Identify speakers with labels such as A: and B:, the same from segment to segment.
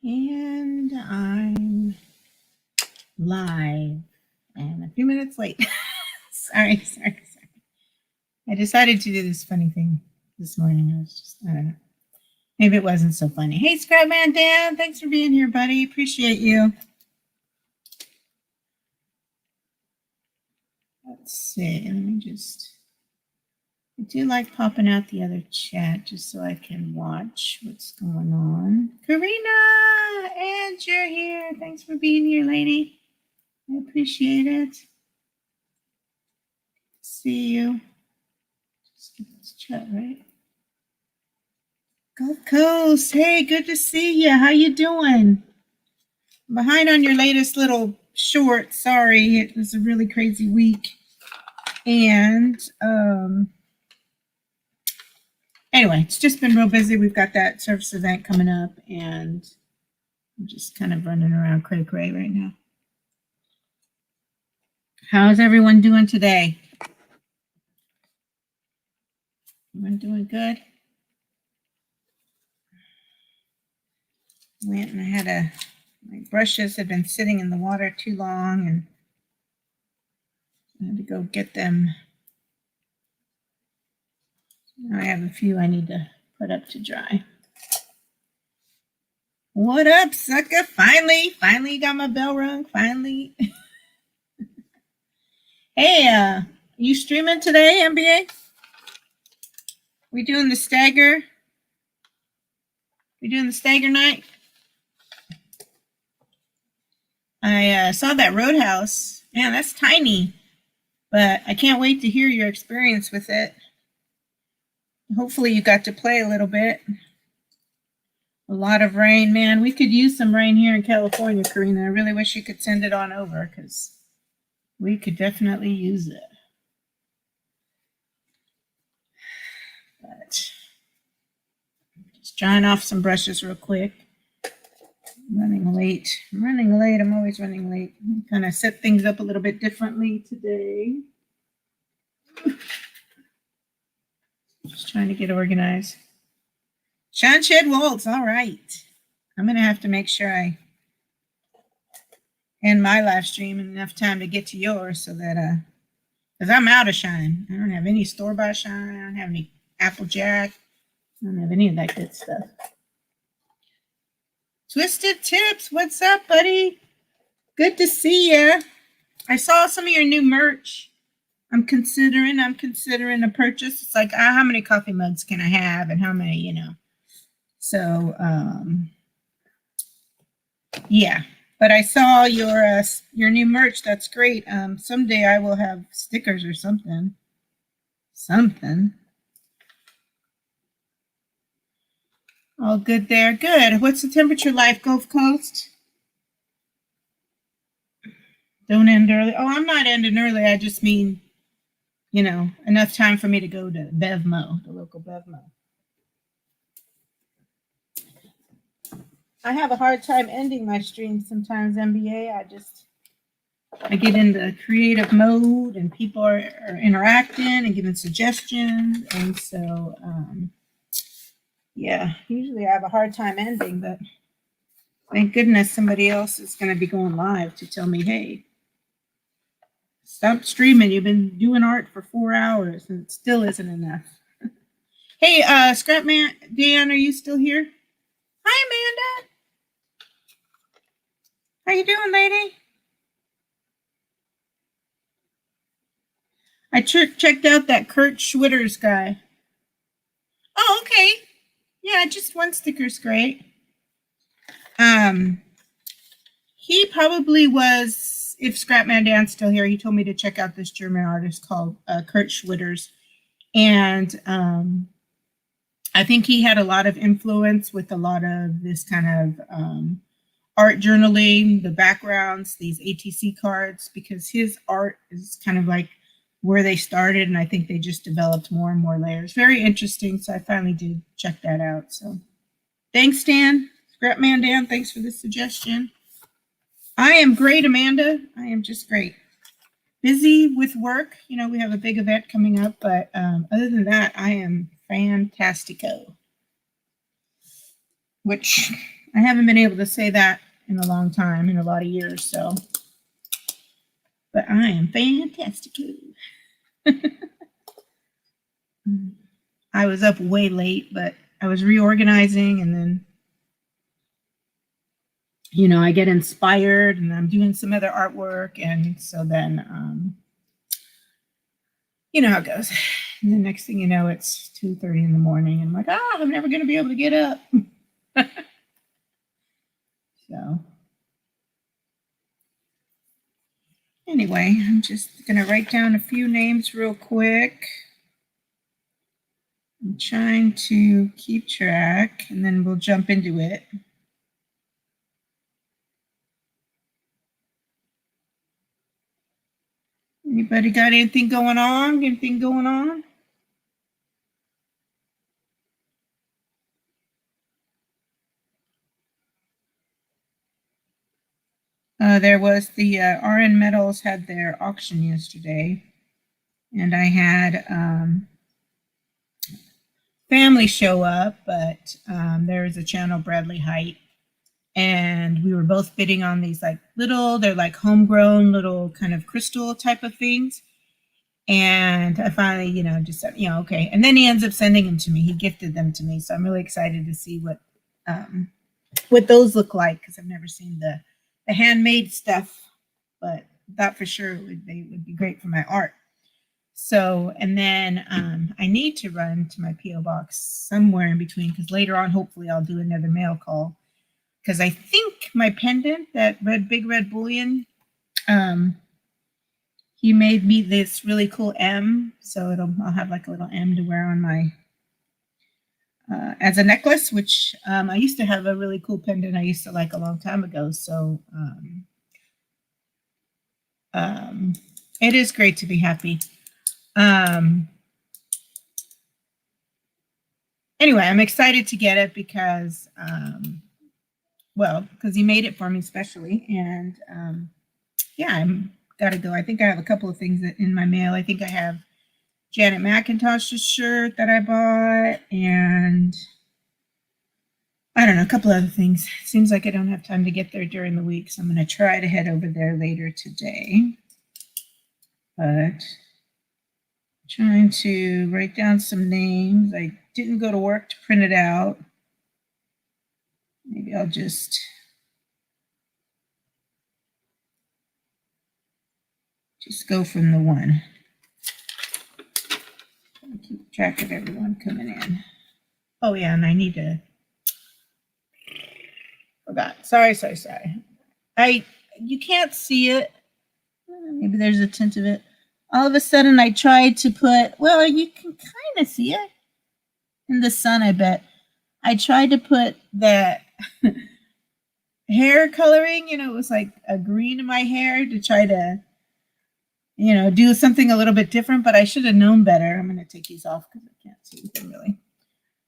A: And I'm live and a few minutes late. sorry. I decided to do this funny thing this morning. I don't know. Maybe it wasn't so funny. Hey, Scrapman Dan, thanks for being here, buddy. Appreciate you. Let's see. Let me I do like popping out the other chat just so I can watch what's going on. Karina, and you're here. Thanks for being here, lady. I appreciate it. See you. Just get this chat right. Gulf Coast. Hey, good to see you. How you doing? I'm behind on your latest little short. Sorry, it was a really crazy week. And anyway, it's just been real busy. We've got that service event coming up, and I'm just kind of running around cray-cray right now. How's everyone doing today? Everyone doing good? Went and I had my brushes had been sitting in the water too long, and I had to go get them. Now I have a few I need to put up to dry. What up, sucker? Finally got my bell rung. Finally. Hey, you streaming today, NBA? We doing the stagger? We doing the stagger night? I saw that Roadhouse. Man, that's tiny. But I can't wait to hear your experience with it. Hopefully you got to play a little bit. A lot of rain, man. We could use some rain here in California, Karina. I really wish you could send it on over because we could definitely use it. But just drying off some brushes real quick. I'm running late. I'm always running late. Kind of set things up a little bit differently today. Just trying to get organized. Sean Shed Waltz, all right. I'm going to have to make sure I end my live stream in enough time to get to yours so that, because I'm out of shine. I don't have any store-bought shine. I don't have any Applejack. I don't have any of that good stuff. Twisted Tips, what's up, buddy? Good to see you. I saw some of your new merch. I'm considering a purchase. It's like, how many coffee mugs can I have and how many, you know. So, yeah. But I saw your new merch. That's great. Someday I will have stickers or something. All good there. Good. What's the temperature like, Gulf Coast? Don't end early. Oh, I'm not ending early. I just mean, you know, enough time for me to go to Bevmo, the local Bevmo. I have a hard time ending my stream sometimes, NBA. I get into creative mode and people are interacting and giving suggestions. And so, yeah, usually I have a hard time ending, but thank goodness somebody else is going to be going live to tell me, hey, stop streaming. You've been doing art for 4 hours and it still isn't enough. Hey, Scrapman, Dan, are you still here? Hi, Amanda. How you doing, lady? I checked out that Kurt Schwitter's guy. Oh, okay. Yeah, just one sticker's great. He probably was, if Scrapman Dan's still here, he told me to check out this German artist called Kurt Schwitter's. And I think he had a lot of influence with a lot of this kind of art journaling, the backgrounds, these ATC cards, because his art is kind of like where they started, and I think they just developed more and more layers. Very interesting, so I finally did check that out. So thanks, Dan. Scrapman Dan, thanks for the suggestion. I am great, Amanda. I am just great. Busy with work. You know, we have a big event coming up, but other than that, I am fantastico. Which I haven't been able to say that in a long time, in a lot of years, so. But I am fantastic. I was up way late, but I was reorganizing, and then, you know, I get inspired and I'm doing some other artwork. And so then, you know how it goes. And the next thing you know, it's 2:30 in the morning. And I'm like, I'm never going to be able to get up. So anyway, I'm just going to write down a few names real quick. I'm trying to keep track, and then we'll jump into it. Anybody got anything going on? Anything going on? There was the RN Metals had their auction yesterday, and I had family show up, but there is a channel, Bradley Height, and we were both bidding on these like little, they're like homegrown little kind of crystal type of things. And I finally, you know, just said, okay. And then he ends up sending them to me. He gifted them to me, so I'm really excited to see what those look like, because I've never seen the handmade stuff, but that for sure they would be great for my art. So, and then I need to run to my P.O. box somewhere in between, because later on, hopefully I'll do another mail call, because I think my pendant, that big red bullion, he made me this really cool M, so I'll have like a little M to wear on my as a necklace, which I used to have a really cool pendant I used to like a long time ago. So it is great to be happy. Anyway, I'm excited to get it because, because he made it for me specially, and yeah, I'm gotta go. I think I have a couple of things in my mail. I think I have Janet McIntosh's shirt that I bought, and I don't know, a couple other things. Seems like I don't have time to get there during the week, so I'm going to try to head over there later today. But trying to write down some names. I didn't go to work to print it out. Maybe I'll just go from the one. Keep track of everyone coming in. Oh yeah, and I need to. Forgot. Sorry. You can't see it. Maybe there's a tint of it. All of a sudden, I tried to put. Well, you can kind of see it in the sun, I bet. I tried to put that hair coloring. You know, it was like a green in my hair to try to, do something a little bit different. But I should have known better. I'm going to take these off because I can't see them really.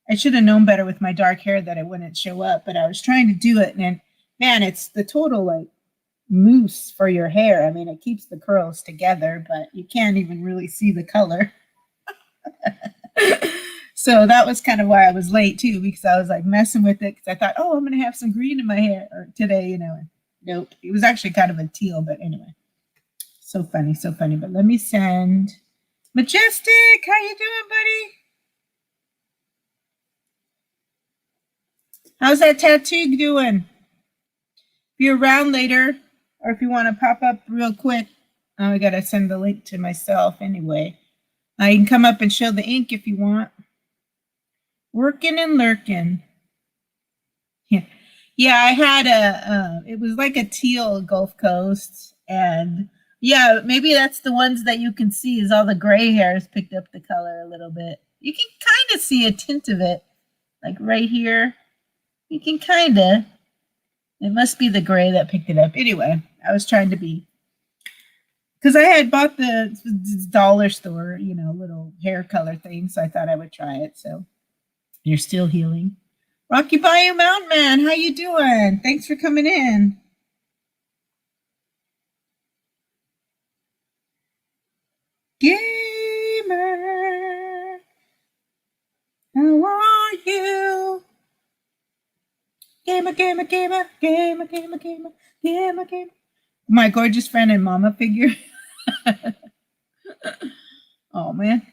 A: I should have known better with my dark hair that it wouldn't show up. But I was trying to do it, and man, it's the total like mousse for your hair. I mean, it keeps the curls together, but you can't even really see the color. So that was kind of why I was late too, because I was like messing with it, because I thought, I'm going to have some green in my hair today, Nope. It was actually kind of a teal, but anyway. So funny. But let me send Majestic. How you doing, buddy? How's that tattoo doing? If you're around later, or if you want to pop up real quick, I got to send the link to myself anyway. I can come up and show the ink if you want. Working and lurking. Yeah, I had it was like a teal Gulf Coast. And yeah, maybe that's the ones that you can see is all the gray hairs picked up the color a little bit. You can kind of see a tint of it, like right here. You can kind of. It must be the gray that picked it up. Anyway, I was trying to be, because I had bought the dollar store, little hair color thing, so I thought I would try it. So you're still healing. Rocky Bayou Mountain Man, how you doing? Thanks for coming in. Gamer, how are you? Gamer. My gorgeous friend and mama figure. Oh man.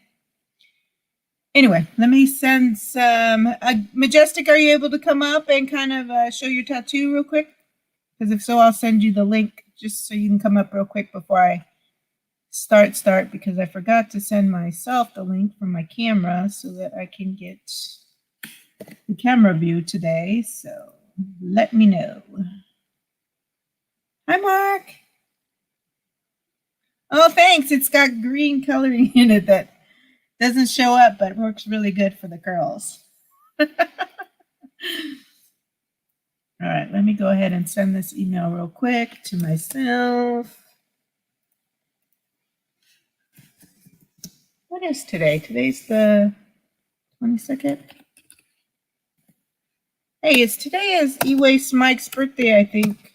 A: Anyway, let me send some. Majestic, are you able to come up and kind of show your tattoo real quick? Because if so, I'll send you the link just so you can come up real quick before I start, because I forgot to send myself the link from my camera so that I can get the camera view today. So let me know. Hi, Mark. Oh, thanks. It's got green coloring in it that doesn't show up, but works really good for the curls. All right, let me go ahead and send this email real quick to myself. What is today? Today's the 22nd. Hey, today is E-Waste Mike's birthday, I think.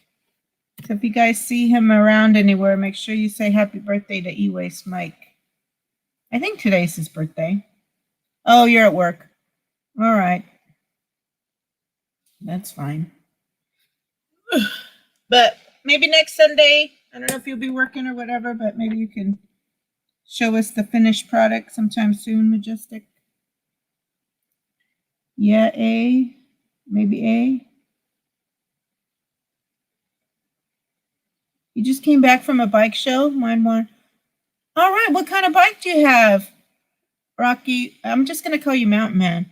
A: So if you guys see him around anywhere, make sure you say happy birthday to E-Waste Mike. I think today's his birthday. Oh, you're at work. All right. That's fine. But maybe next Sunday, I don't know if you'll be working or whatever, but maybe you can show us the finished product sometime soon, Majestic. Yeah, A. Maybe A. You just came back from a bike show? Mine one. All right, what kind of bike do you have, Rocky? I'm just going to call you Mountain Man.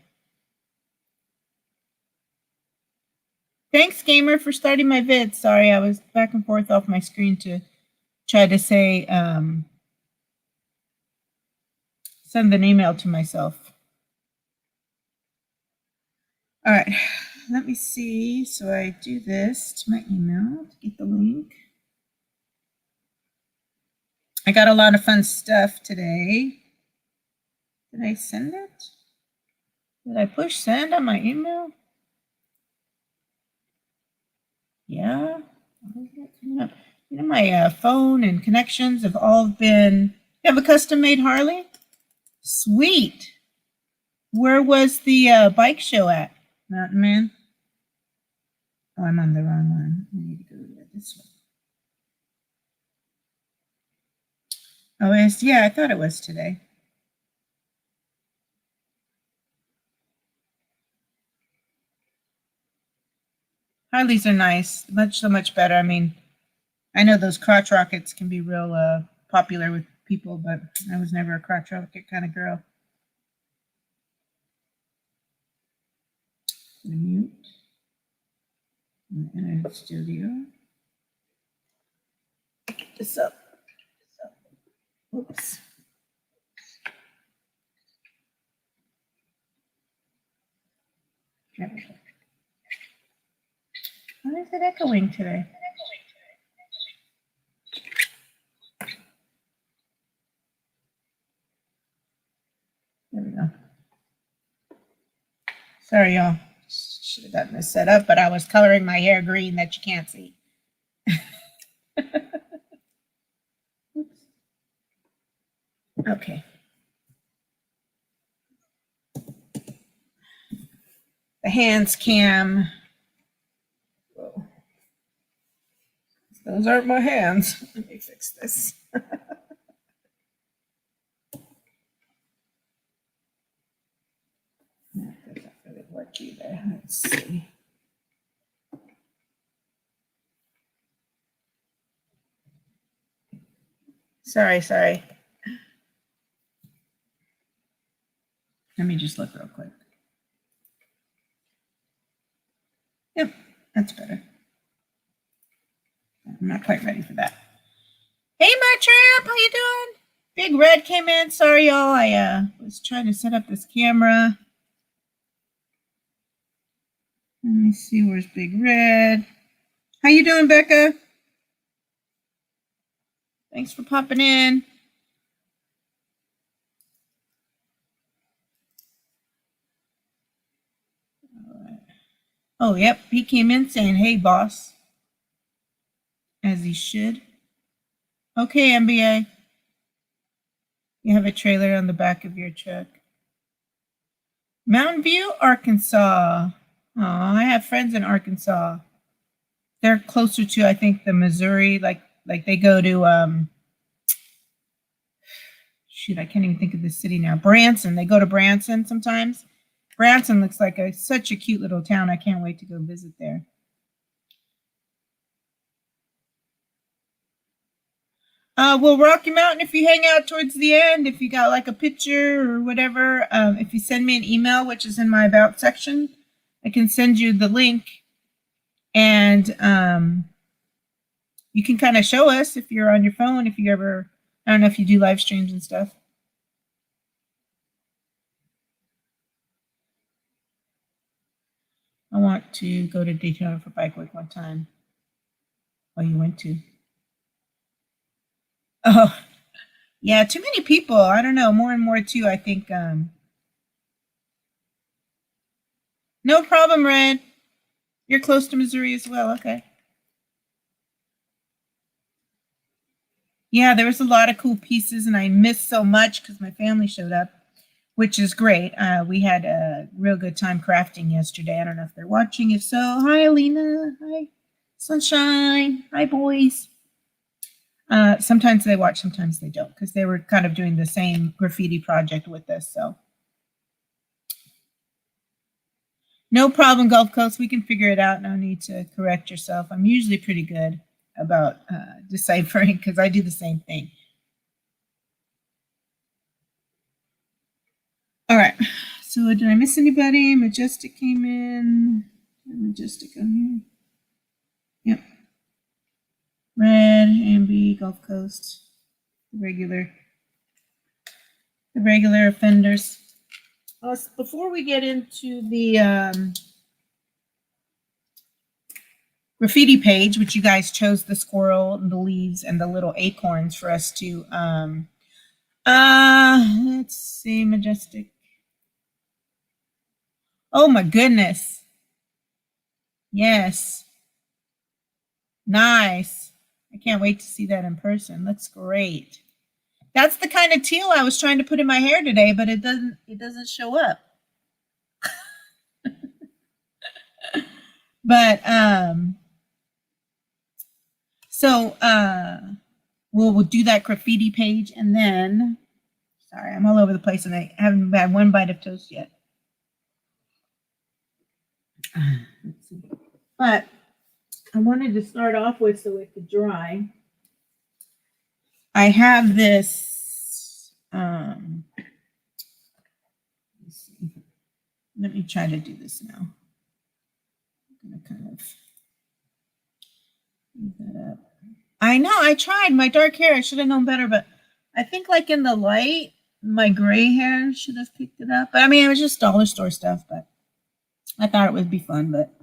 A: Thanks, Gamer, for starting my vid. Sorry, I was back and forth off my screen to try to say, send an email to myself. All right, let me see. So I do this to my email to get the link. I got a lot of fun stuff today. Did I send it? Did I push send on my email? Yeah. You know, my phone and connections have all been. You have a custom made Harley? Sweet. Where was the bike show at? Mountain Man? Oh, I'm on the wrong one. I need to go to this one. Oh, yes. Yeah, I thought it was today. Harleys are nice. So much better. I mean, I know those crotch rockets can be real popular with people, but I was never a crotch rocket kind of girl. Mute. Enter studio. Get this up. Oops. There we go. Why is it echoing today? There we go. Sorry, y'all. Should have gotten this set up, but I was coloring my hair green that you can't see. Okay. The hands cam. Whoa. Those aren't my hands. Let me fix this. That's not really work either. Let's see. Sorry. Let me just look real quick. Yep, that's better. I'm not quite ready for that. Hey, my tramp, how you doing? Big Red came in. Sorry, y'all. I was trying to set up this camera. Let me see. Where's Big Red? How you doing, Becca? Thanks for popping in. Oh, yep. He came in saying, hey, boss. As he should. Okay, MBA. You have a trailer on the back of your truck. Mountain View, Arkansas. Oh, I have friends in Arkansas. They're closer to, I think, the Missouri. Like they go to shoot, I can't even think of the city now. Branson. They go to Branson sometimes. Branson looks like such a cute little town. I can't wait to go visit there. Well, Rocky Mountain, if you hang out towards the end, if you got like a picture or whatever, if you send me an email, which is in my About section, I can send you the link. And you can kind of show us if you're on your phone, if you ever, I don't know if you do live streams and stuff. I want to go to Daytona for Bike Week one time. Oh, you went to? Oh, yeah, too many people. I don't know, more and more too, I think. No problem, Red. You're close to Missouri as well. Okay. Yeah, there was a lot of cool pieces, and I missed so much because my family showed up, which is great. We had a real good time crafting yesterday. I don't know if they're watching. If so, hi, Alina. Hi, Sunshine. Hi, boys. Sometimes they watch, sometimes they don't, because they were kind of doing the same graffiti project with us. So no problem, Gulf Coast. We can figure it out. No need to correct yourself. I'm usually pretty good about deciphering because I do the same thing. All right. So did I miss anybody? Majestic came in. Majestic on here. Yep. Red, Ambi, Gulf Coast. The regular offenders. Before we get into the graffiti page, which you guys chose the squirrel and the leaves and the little acorns for us to let's see, Majestic. Oh my goodness. Yes. Nice. I can't wait to see that in person. Looks great. That's the kind of teal I was trying to put in my hair today, but it doesn't show up. But so we'll do that graffiti page, and then sorry, I'm all over the place and I haven't had one bite of toast yet. Let's see. But I wanted to start off with, so it could dry. I have this let's see. Let me try to do this now. I'm gonna kind of move that up. I know, I tried. My dark hair, I should have known better, but I think like in the light, my gray hair should have picked it up. But I mean, it was just dollar store stuff, but I thought it would be fun. But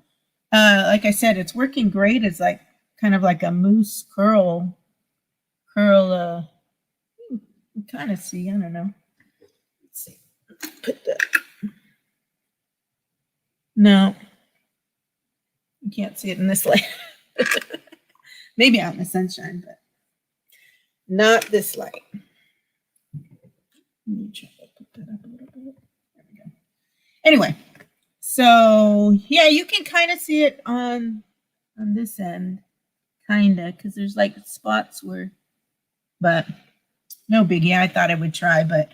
A: like I said, it's working great. It's like kind of like a mousse curl. You can kind of see, I don't know. Let's see. Put that. No, you can't see it in this light. Maybe out in the sunshine, but not this light. Let me try to put that up a little bit. There we go. Anyway, so yeah, you can kind of see it on this end, kind of, because there's like spots where, but no biggie. I thought I would try, but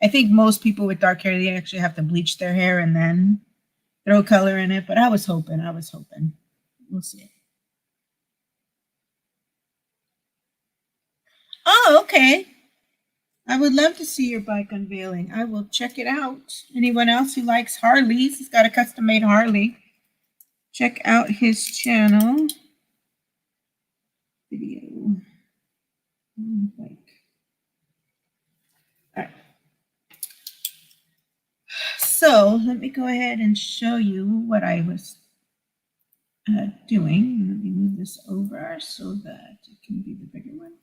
A: I think most people with dark hair, they actually have to bleach their hair and then throw color in it. But I was hoping. We'll see. Oh, okay. I would love to see your bike unveiling. I will check it out. Anyone else who likes Harleys? He's got a custom-made Harley. Check out his channel. Video. Bike. All right. So let me go ahead and show you what I was doing. Let me move this over so that it can be the bigger one.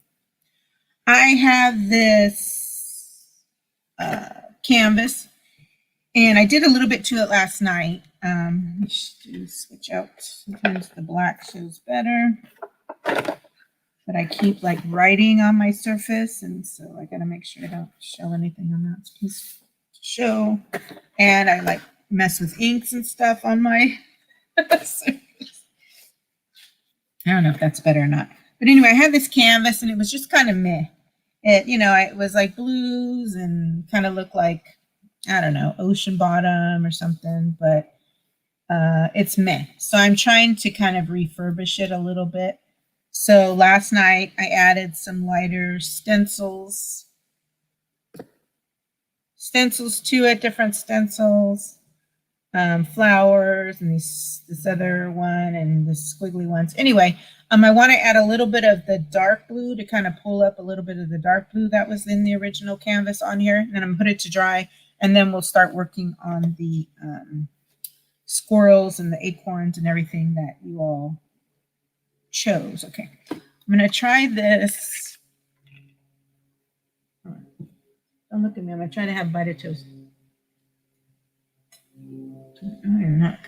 A: I have this canvas, and I did a little bit to it last night. Switch out. Sometimes the black shows better, but I keep like writing on my surface, and so I got to make sure I don't show anything I'm not supposed to show. And I like mess with inks and stuff on my I don't know if that's better or not. But anyway, I had this canvas and it was just kind of meh. It, it was like blues and kind of looked like, I don't know, ocean bottom or something, but it's meh. So I'm trying to kind of refurbish it a little bit. So last night I added some lighter stencils to it, different stencils, flowers, and this other one and the squiggly ones. Anyway, I want to add a little bit of the dark blue to kind of pull up a little bit of the dark blue that was in the original canvas on here. And then I'm going to put it to dry, and then we'll start working on the squirrels and the acorns and everything that you all chose. Okay, I'm going to try this. Don't look at me. I'm going to try to have a bite of toast. I'm not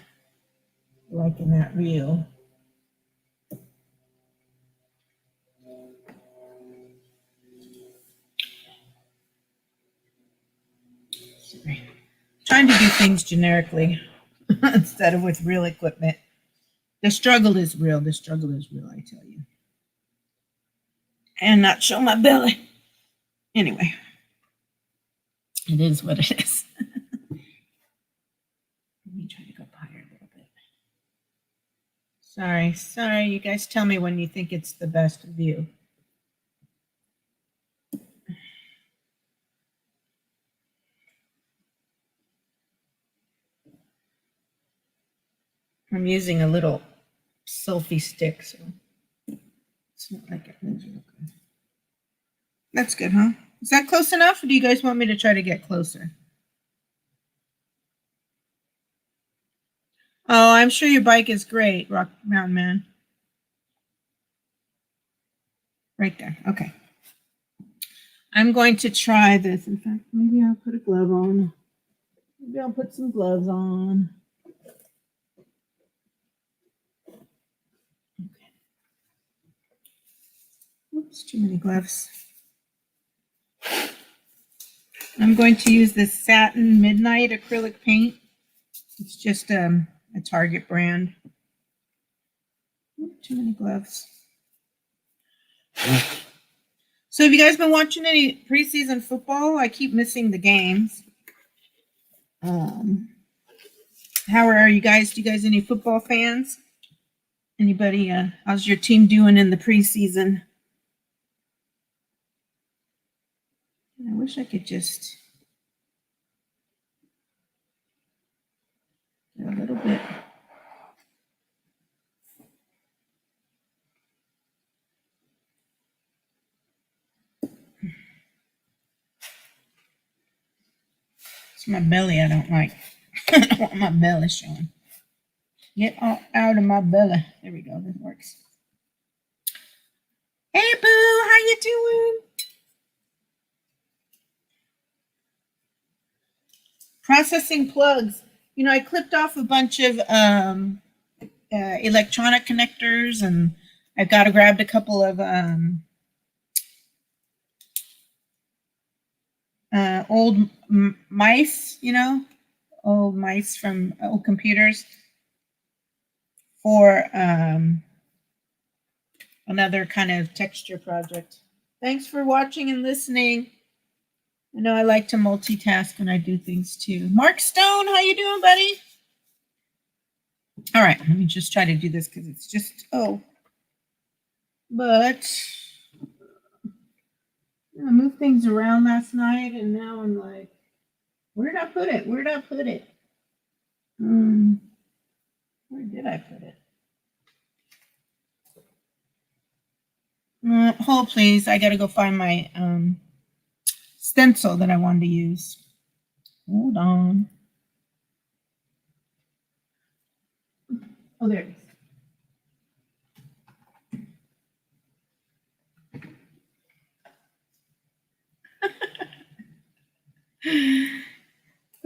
A: liking that reel. Sorry. Trying to do things generically instead of with real equipment. The struggle is real. The struggle is real, I tell you. And not show my belly. Anyway, it is what it is. Let me try to go higher a little bit. Sorry. You guys tell me when you think it's the best view. I'm using a little selfie stick, so it's not like it moves real good. That's good, huh? Is that close enough, or do you guys want me to try to get closer? Oh, I'm sure your bike is great, Rock Mountain Man. Right there. Okay. I'm going to try this. In fact, maybe I'll put a glove on. Maybe I'll put some gloves on. Okay. Oops, too many gloves. I'm going to use this Satin Midnight acrylic paint. It's just a Target brand. Too many gloves. So have you guys been watching any preseason football? I keep missing the games. How are you guys? Do you guys any football fans? Anybody? How's your team doing in the preseason? I wish I could just do a little bit. It's my belly I don't like. I don't want my belly showing. Get all out of my belly. There we go. This works. Hey, Boo. How you doing? Processing plugs. I clipped off a bunch of electronic connectors, and I've grabbed a couple of old mice, old mice from old computers for another kind of texture project. Thanks for watching and listening. I know I like to multitask when I do things too. Mark Stone, how you doing, buddy? All right, let me just try to do this because it's just, but I moved things around last night, and now I'm like, where'd I put it? Where did I put it? Hold, please. I got to go find my stencil that I wanted to use. Hold on. Oh, there it is.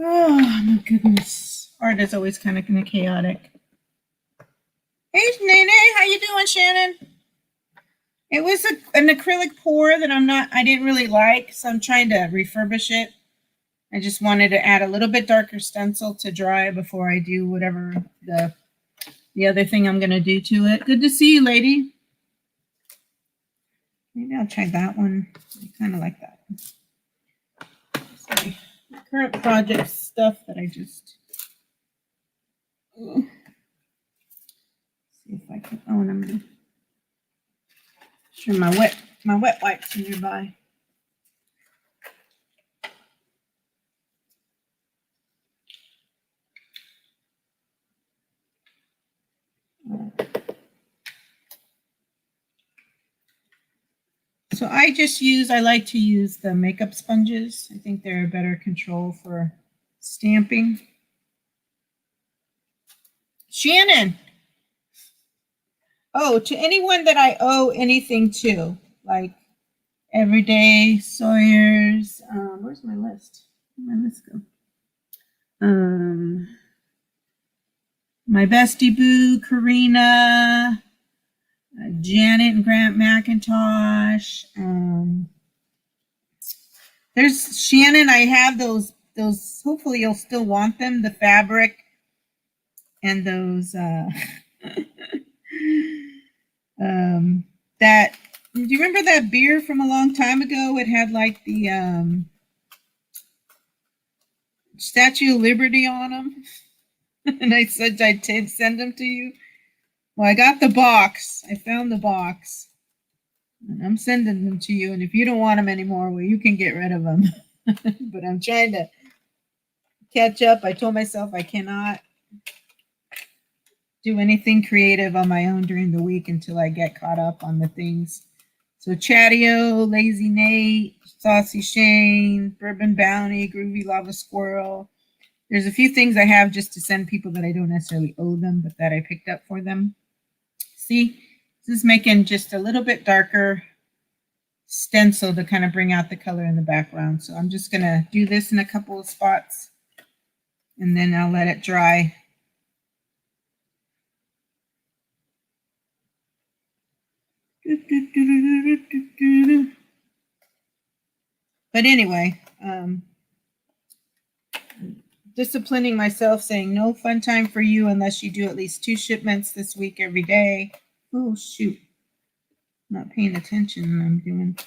A: Oh, my goodness. Art is always kind of chaotic. Hey, Nene, how you doing, Shannon? It was an acrylic pour that I didn't really like, so I'm trying to refurbish it. I just wanted to add a little bit darker stencil to dry before I do whatever the the other thing I'm going to do to it. Good to see you, lady. Maybe I'll try that one. I kind of like that. Sorry. Current project stuff that I just... see if I can... Oh, and I'm going to... Sure, my wet wipes are nearby. So I like to use the makeup sponges. I think they're a better control for stamping. Shannon. Oh, to anyone that I owe anything to, like Everyday, Sawyer's, where's my list? Where'd my list go? My bestie boo, Karina, Janet and Grant McIntosh. There's Shannon. I have those. Hopefully, you'll still want them. The fabric and those. That. Do you remember that beer from a long time ago? It had like the Statue of Liberty on them, and I said I'd send them to you. Well, I got the box. I found the box. And I'm sending them to you. And if you don't want them anymore, well, you can get rid of them. But I'm trying to catch up. I told myself I cannot do anything creative on my own during the week until I get caught up on the things. So Chatio, Lazy Nate, Saucy Shane, Bourbon Bounty, Groovy Lava Squirrel. There's a few things I have just to send people that I don't necessarily owe them, but that I picked up for them. See, this is making just a little bit darker stencil to kind of bring out the color in the background. So I'm just going to do this in a couple of spots, and then I'll let it dry. But anyway, disciplining myself, saying no fun time for you unless you do at least 2 shipments this week every day. Oh, shoot. Not paying attention. I'm doing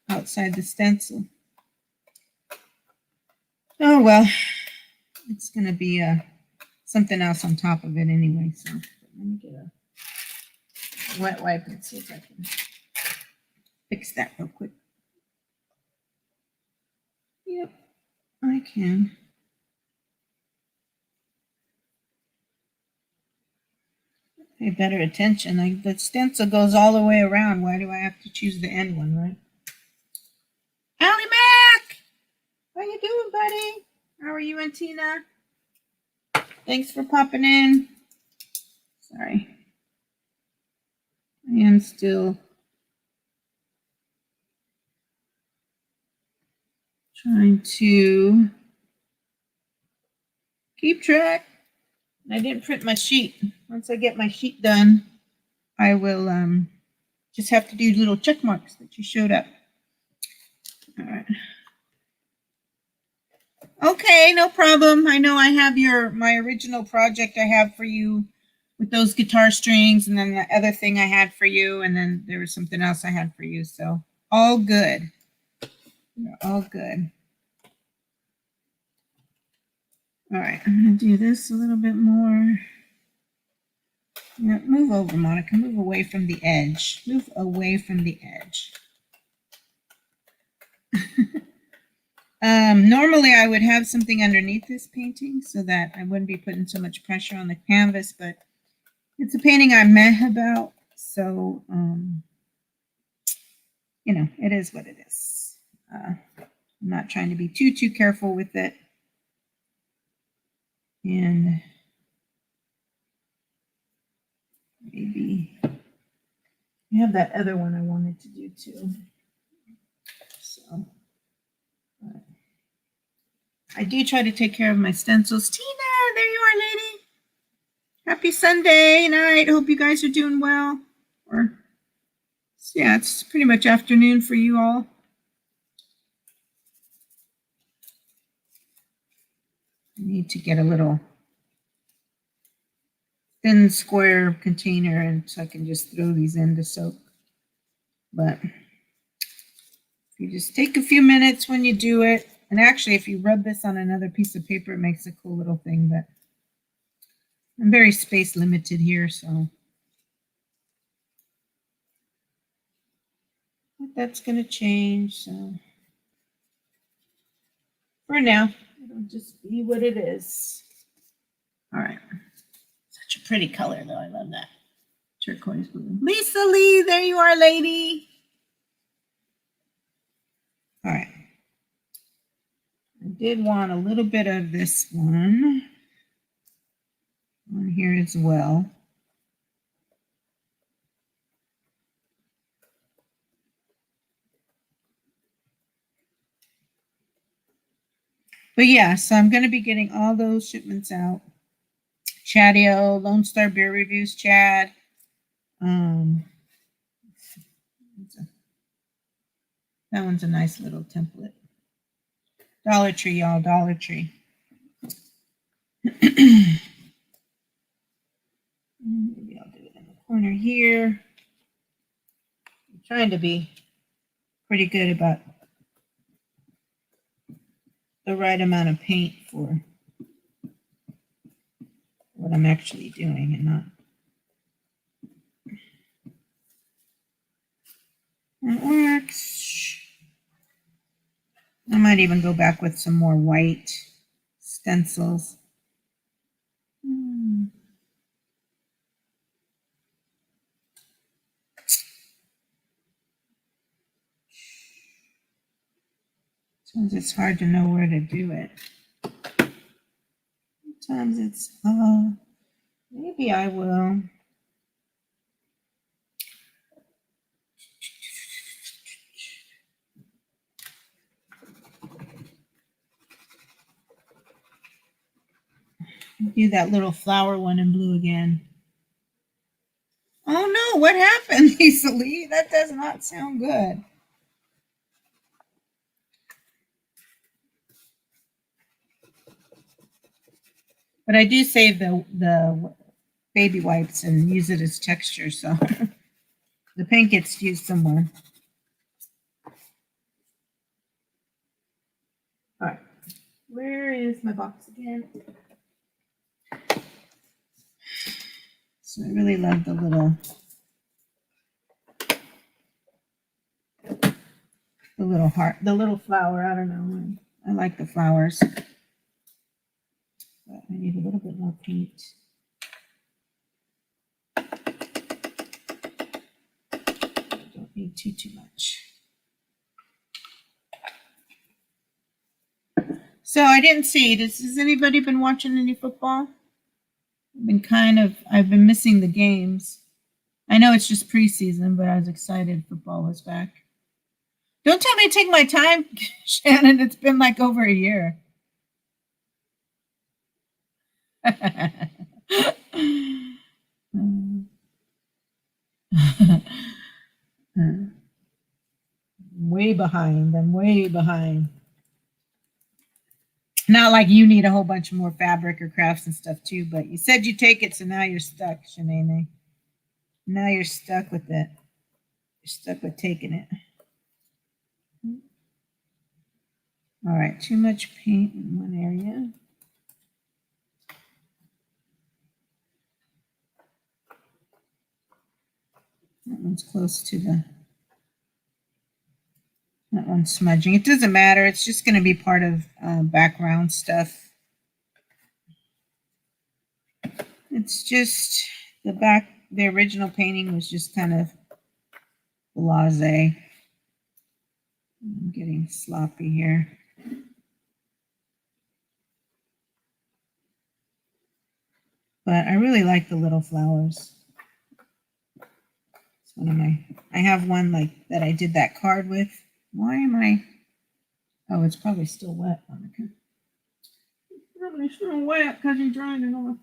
A: outside the stencil. Oh, well, it's going to be something else on top of it anyway. So let me get a wet wipe and see if I can fix that real quick. Yep, I can. Pay better attention. Like the stencil goes all the way around. Why do I have to choose the end one, right? Allie Mac! How you doing, buddy? How are you and Tina? Thanks for popping in. Sorry. I am still trying to keep track. I didn't print my sheet. Once I get my sheet done, I will just have to do little check marks that you showed up. All right. Okay, no problem. I know I have my original project I have for you with those guitar strings, and then the other thing I had for you, and then there was something else I had for you. So all good. All good. All right, I'm going to do this a little bit more. Yeah, move over, Monica. Move away from the edge. Move away from the edge. Normally, I would have something underneath this painting so that I wouldn't be putting so much pressure on the canvas, but it's a painting I'm meh about, so, you know, it is what it is. I'm not trying to be too careful with it. And maybe I have that other one I wanted to do too. So I do try to take care of my stencils. Tina, there you are, lady. Happy Sunday night. Hope you guys are doing well. Or yeah, it's pretty much afternoon for you all. I need to get a little thin square container, and so I can just throw these in to soak. But you just take a few minutes when you do it. And actually, if you rub this on another piece of paper, it makes a cool little thing. But I'm very space limited here, so that's going to change. So for now, it'll just be what it is. All right. Such a pretty color, though. I love that. Turquoise blue. Lisa Lee, there you are, lady. All right. I did want a little bit of this one on here as well. But yeah, so I'm going to be getting all those shipments out. Chadio, Lone Star Beer Reviews, Chad. That one's a nice little template. Dollar Tree, y'all, Dollar Tree. Maybe I'll do it in the corner here. I'm trying to be pretty good about the right amount of paint for what I'm actually doing and not. That works. I might even go back with some more white stencils. Sometimes it's hard to know where to do it. Sometimes it's, maybe I will. Do that little flower one in blue again. Oh no, what happened, Lisa Lee? That does not sound good. But I do save the baby wipes and use it as texture, so the paint gets used somewhere. All right, where is my box again? So I really love the little heart, the little flower. I don't know. I like the flowers. But I need a little bit more paint. I don't need too much. So I didn't see. Has anybody been watching any football? I've been missing the games. I know it's just preseason, but I was excited football was back. Don't tell me to take my time, Shannon. It's been like over a year. Way behind. I'm way behind. Not like you need a whole bunch more fabric or crafts and stuff too, but you said you take it, so now you're stuck, Shanae. Now you're stuck with it. You're stuck with taking it. All right, too much paint in one area. That one's close to that one's smudging. It doesn't matter. It's just going to be part of background stuff. It's just the original painting was just kind of blasé. I'm getting sloppy here. But I really like the little flowers. It's one of my, I have one like that I did that card with. Why am I? Oh, it's probably still wet, Monica. It's probably still wet because you're drying it off.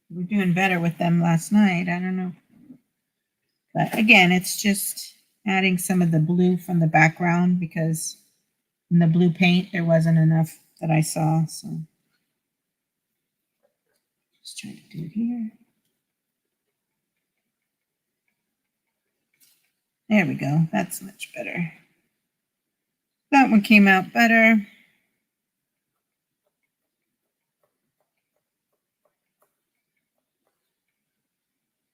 A: We're doing better with them last night. I don't know. But again, it's just adding some of the blue from the background because in the blue paint, there wasn't enough that I saw. So Just trying to do it here. There we go. That's much better. That one came out better.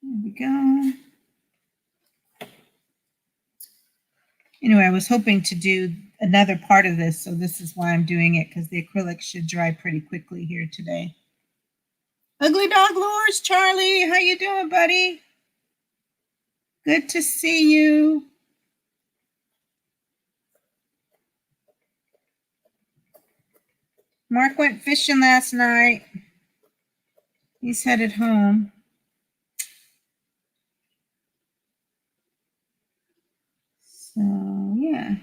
A: There we go. Anyway, I was hoping to do another part of this, so this is why I'm doing it, because the acrylic should dry pretty quickly here today. Ugly Dog Lures, Charlie, how you doing, buddy? Good to see you. Mark went fishing last night. He's headed home. So, yeah.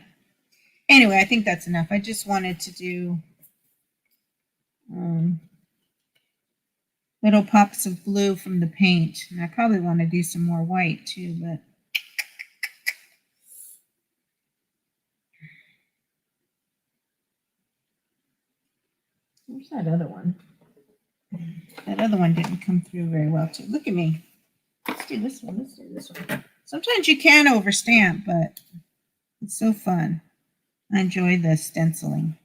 A: Anyway, I think that's enough. I just wanted to do little pops of blue from the paint. And I probably want to do some more white too, but where's that other one? That other one didn't come through very well too. Look at me. Let's do this one. Let's do this one. Sometimes you can overstamp, but it's so fun. I enjoy the stenciling.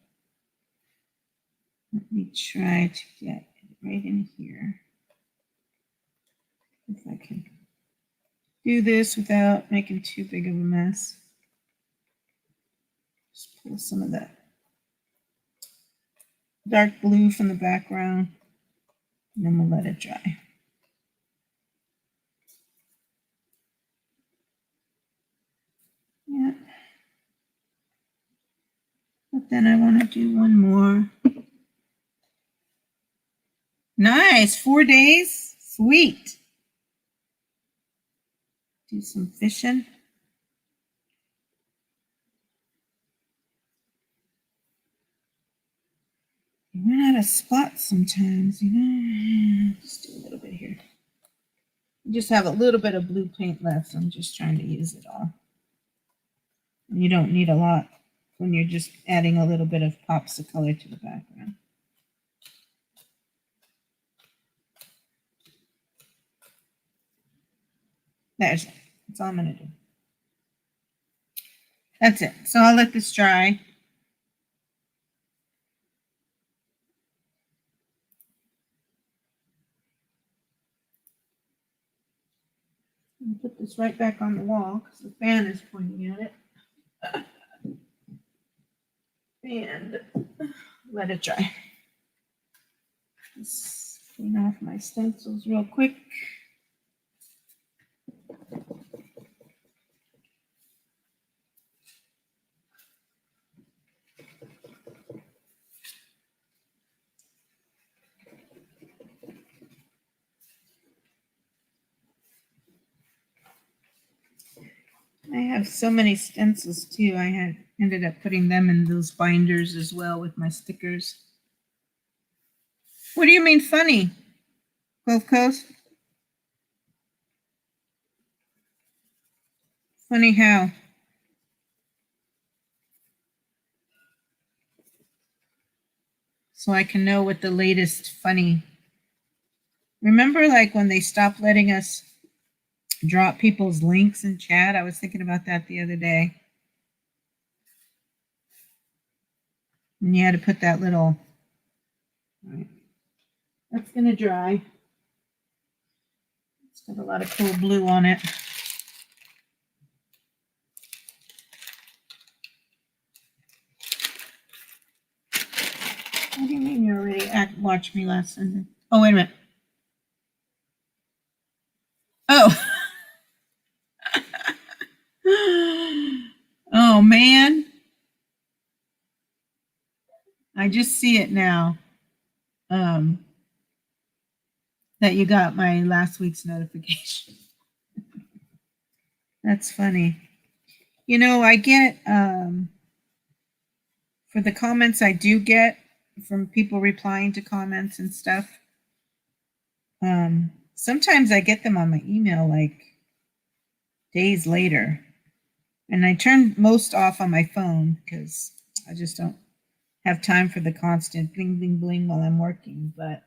A: Let me try to get it right in here. If I can do this without making too big of a mess. Just pull some of that dark blue from the background, and then we'll let it dry. Yeah. But then I want to do one more. Nice, 4 days, sweet. Do some fishing. You run out of spots sometimes, you know. Just do a little bit here. I just have a little bit of blue paint left, so I'm just trying to use it all. You don't need a lot when you're just adding a little bit of pops of color to the background. That's all I'm going to do. That's it. So I'll let this dry. I'll put this right back on the wall because the fan is pointing at it. And let it dry. Just clean off my stencils real quick. I have so many stencils too. I had ended up putting them in those binders as well with my stickers. What do you mean funny? Gulf Coast? Funny how? So I can know what the latest funny. Remember like when they stopped letting us drop people's links in chat? I was thinking about that the other day. And you had to put that little, all right. That's gonna dry. It's got a lot of cool blue on it. What do you mean you already watched me last Sunday? Oh, wait a minute. Oh. Oh, man. I just see it now. That you got my last week's notification. That's funny. You know, I get, for the comments I do get from people replying to comments and stuff, sometimes I get them on my email like days later. And I turn most off on my phone because I just don't have time for the constant bling, bling, bling while I'm working. But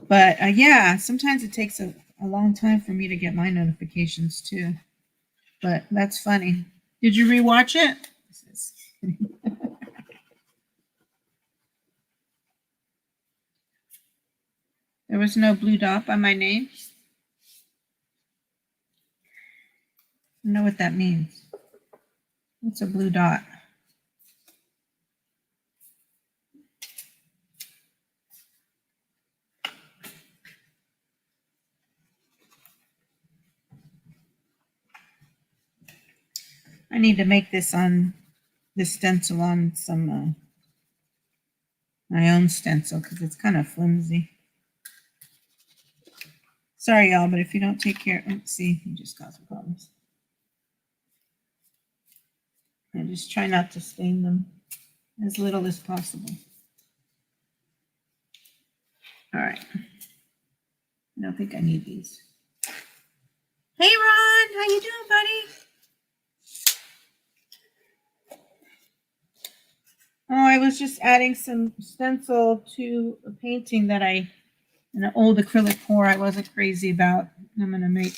A: But yeah, sometimes it takes a long time for me to get my notifications too. But that's funny. Did you rewatch it? There was no blue dot by my name. I don't know what that means. What's a blue dot? I need to make this stencil on some my own stencil because it's kind of flimsy. Sorry, y'all, but if you don't take care, let's see, you just causing problems. And just try not to stain them as little as possible. All right. I don't think I need these. Hey, Ron, how you doing, buddy? Oh, I was just adding some stencil to a painting that an old acrylic pour I wasn't crazy about. I'm going to make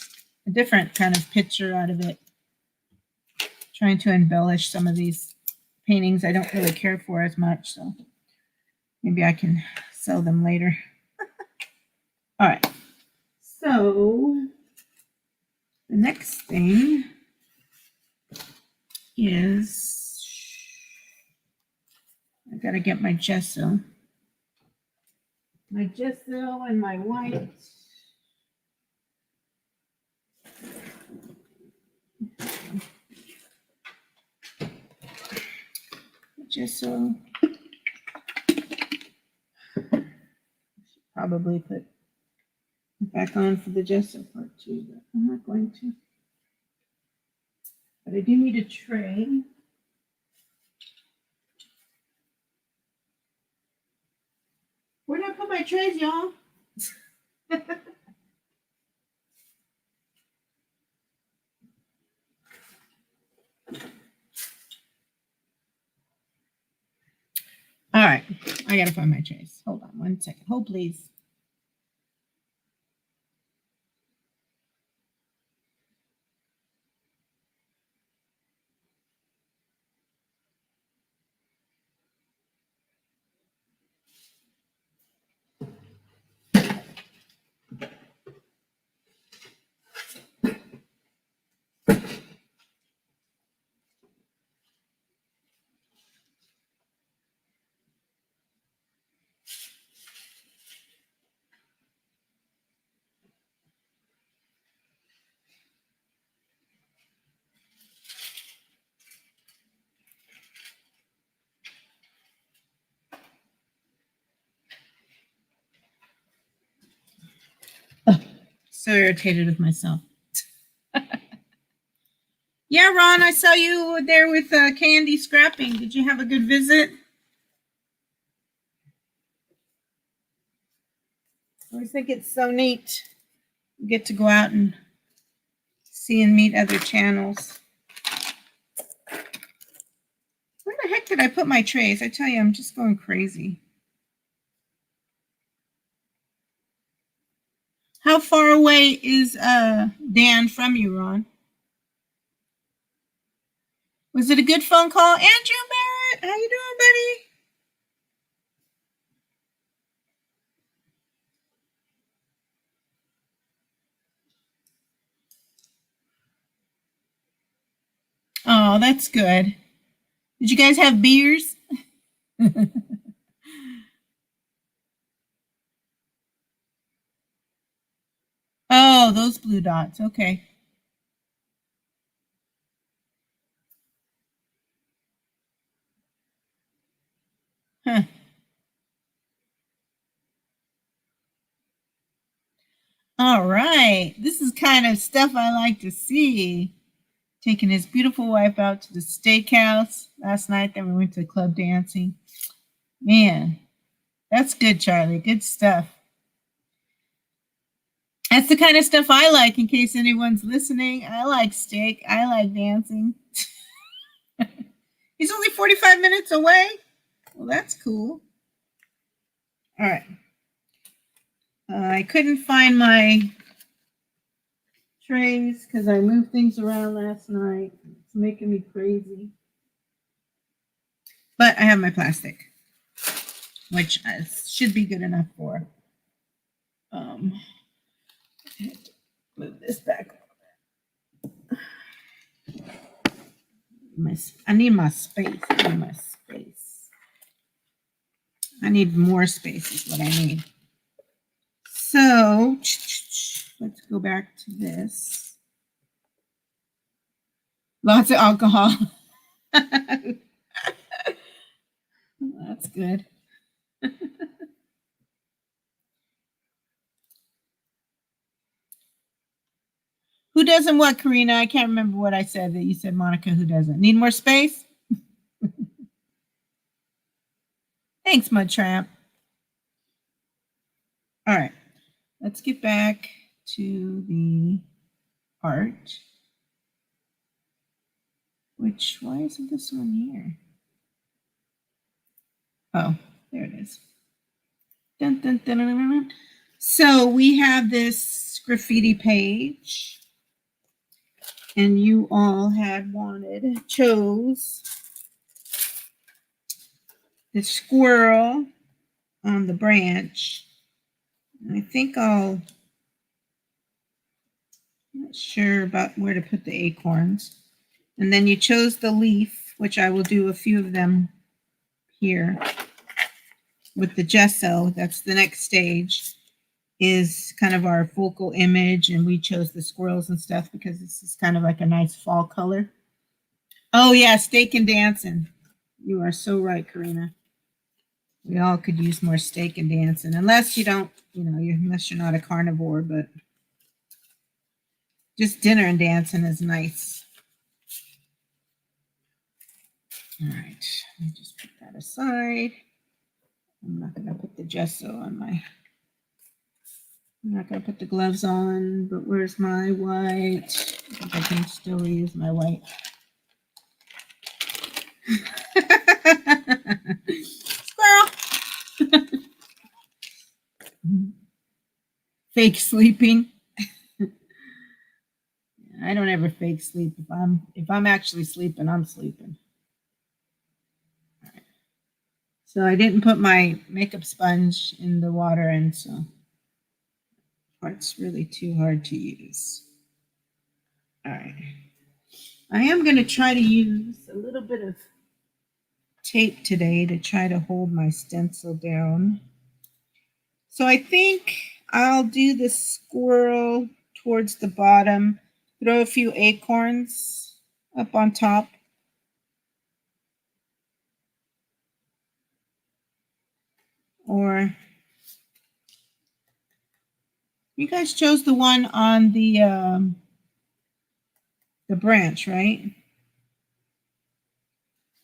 A: a different kind of picture out of it. Trying to embellish some of these paintings I don't really care for as much, so maybe I can sell them later. All right. So the next thing is I got to get my gesso. My gesso and my white. Gesso. Probably put it back on for the gesso part too, but I'm not going to. But I do need a tray. Where did I put my trays, y'all? All right, I gotta find my trays. Hold on 1 second. Hold, please. So irritated with myself. Yeah, Ron, I saw you there with Candy scrapping. Did you have a good visit? I always think it's so neat. You get to go out and see and meet other channels. Where the heck did I put my trays? I tell you, I'm just going crazy. How far away is Dan from you, Ron? Was it a good phone call? Andrew Barrett, how you doing, buddy? Oh, that's good. Did you guys have beers? Oh, those blue dots. Okay. Huh. All right. This is kind of stuff I like to see. Taking his beautiful wife out to the steakhouse last night. Then we went to club dancing. Man, that's good, Charlie. Good stuff. That's the kind of stuff I like, in case anyone's listening. I like steak. I like dancing. He's only 45 minutes away. Well, that's cool. All right. I couldn't find my trays because I moved things around last night. It's making me crazy. But I have my plastic, which should be good enough for. Move this back. I need my space. I need more space is what I need. So let's go back to this. Lots of alcohol. That's good. Who doesn't what, Karina? I can't remember what I said that you said, Monica. Who doesn't? Need more space? Thanks, Mud Tramp. All right. Let's get back to the art. Why isn't this one here? Oh, there it is. Dun, dun, dun, dun, dun, dun. So we have this graffiti page, and you all chose the squirrel on the branch. And I think I'm not sure about where to put the acorns. And then you chose the leaf, which I will do a few of them here with the gesso. That's the next stage, is kind of our focal image. And we chose the squirrels and stuff because this is kind of like a nice fall color. Oh yeah, steak and dancing. You are so right, Karina. We all could use more steak and dancing, unless you don't, unless you're not a carnivore, but just dinner and dancing is nice. All right, let me just put that aside. I'm not going to put the gesso on I'm not going to put the gloves on, but where's my white? I think I can still use my white. Squirrel. Fake sleeping. I don't ever fake sleep. If I'm actually sleeping, I'm sleeping. All right. So I didn't put my makeup sponge in the water, and so it's really too hard to use. All right. I am going to try to use a little bit of tape today to try to hold my stencil down. So I think I'll do the squirrel towards the bottom, throw a few acorns up on top. Or you guys chose the one on the branch, right?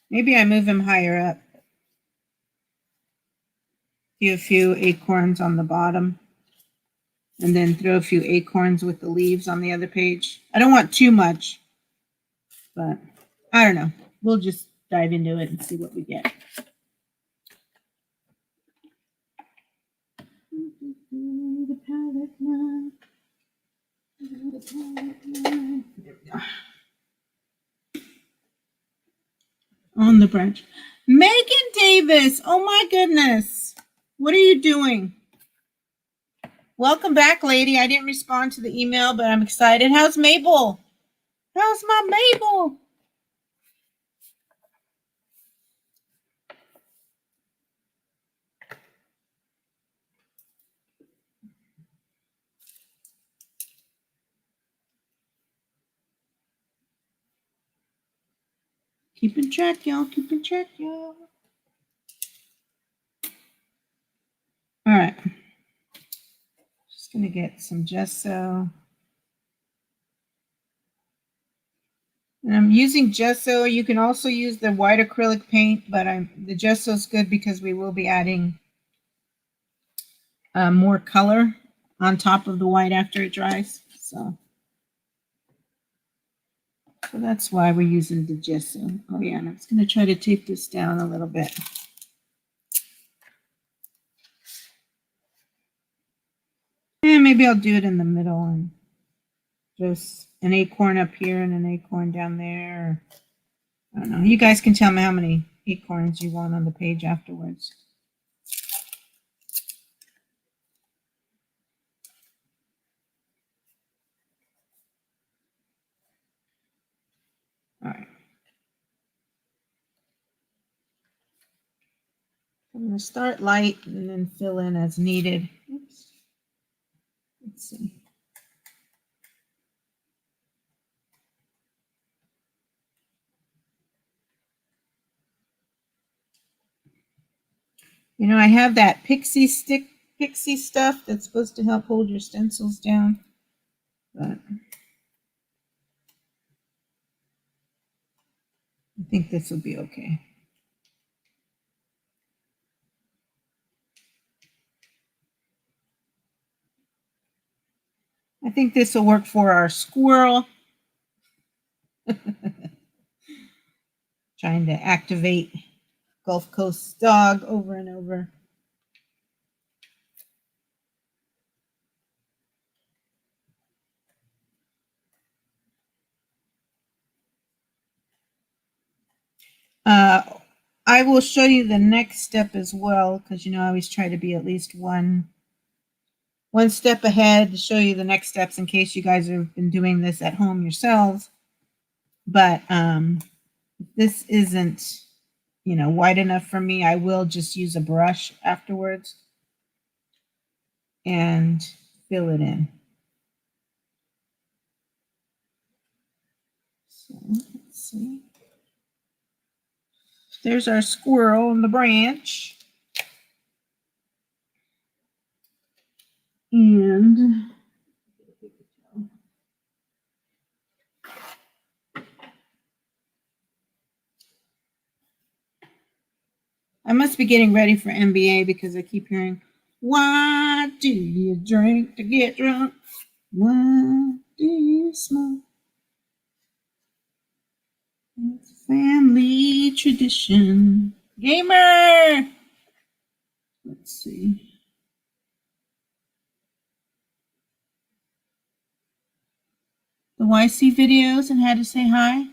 A: Maybe I move him higher up. Do a few acorns on the bottom. And then throw a few acorns with the leaves on the other page. I don't want too much, but I don't know. We'll just dive into it and see what we get. The palette knife. There we go. On the branch. Megan Davis. Oh my goodness. What are you doing? Welcome back, lady. I didn't respond to the email, but I'm excited. How's Mabel? How's my Mabel? Keeping track, y'all. Keeping track, y'all. All right. Just going to get some gesso. And I'm using gesso. You can also use the white acrylic paint, but the gesso is good because we will be adding more color on top of the white after it dries. So that's why we're using the gesso. Oh yeah, and I was going to try to tape this down a little bit. maybe I'll do it in the middle and just an acorn up here and an acorn down there. I don't know. You guys can tell me how many acorns you want on the page afterwards. All right. I'm going to start light and then fill in as needed. Oops. Let's see. You know, I have that pixie stuff that's supposed to help hold your stencils down, but I think this will be okay. I think this will work for our squirrel. Trying to activate Gulf Coast dog over and over. I will show you the next step as well, because you know I always try to be at least one step ahead to show you the next steps in case you guys have been doing this at home yourselves. But if this isn't, you know, wide enough for me, I will just use a brush afterwards and fill it in. So let's see. There's our squirrel on the branch. And I must be getting ready for NBA because I keep hearing, why do you drink to get drunk? Why do you smoke? It's family tradition. Gamer! Let's see. The YC videos and how to say hi.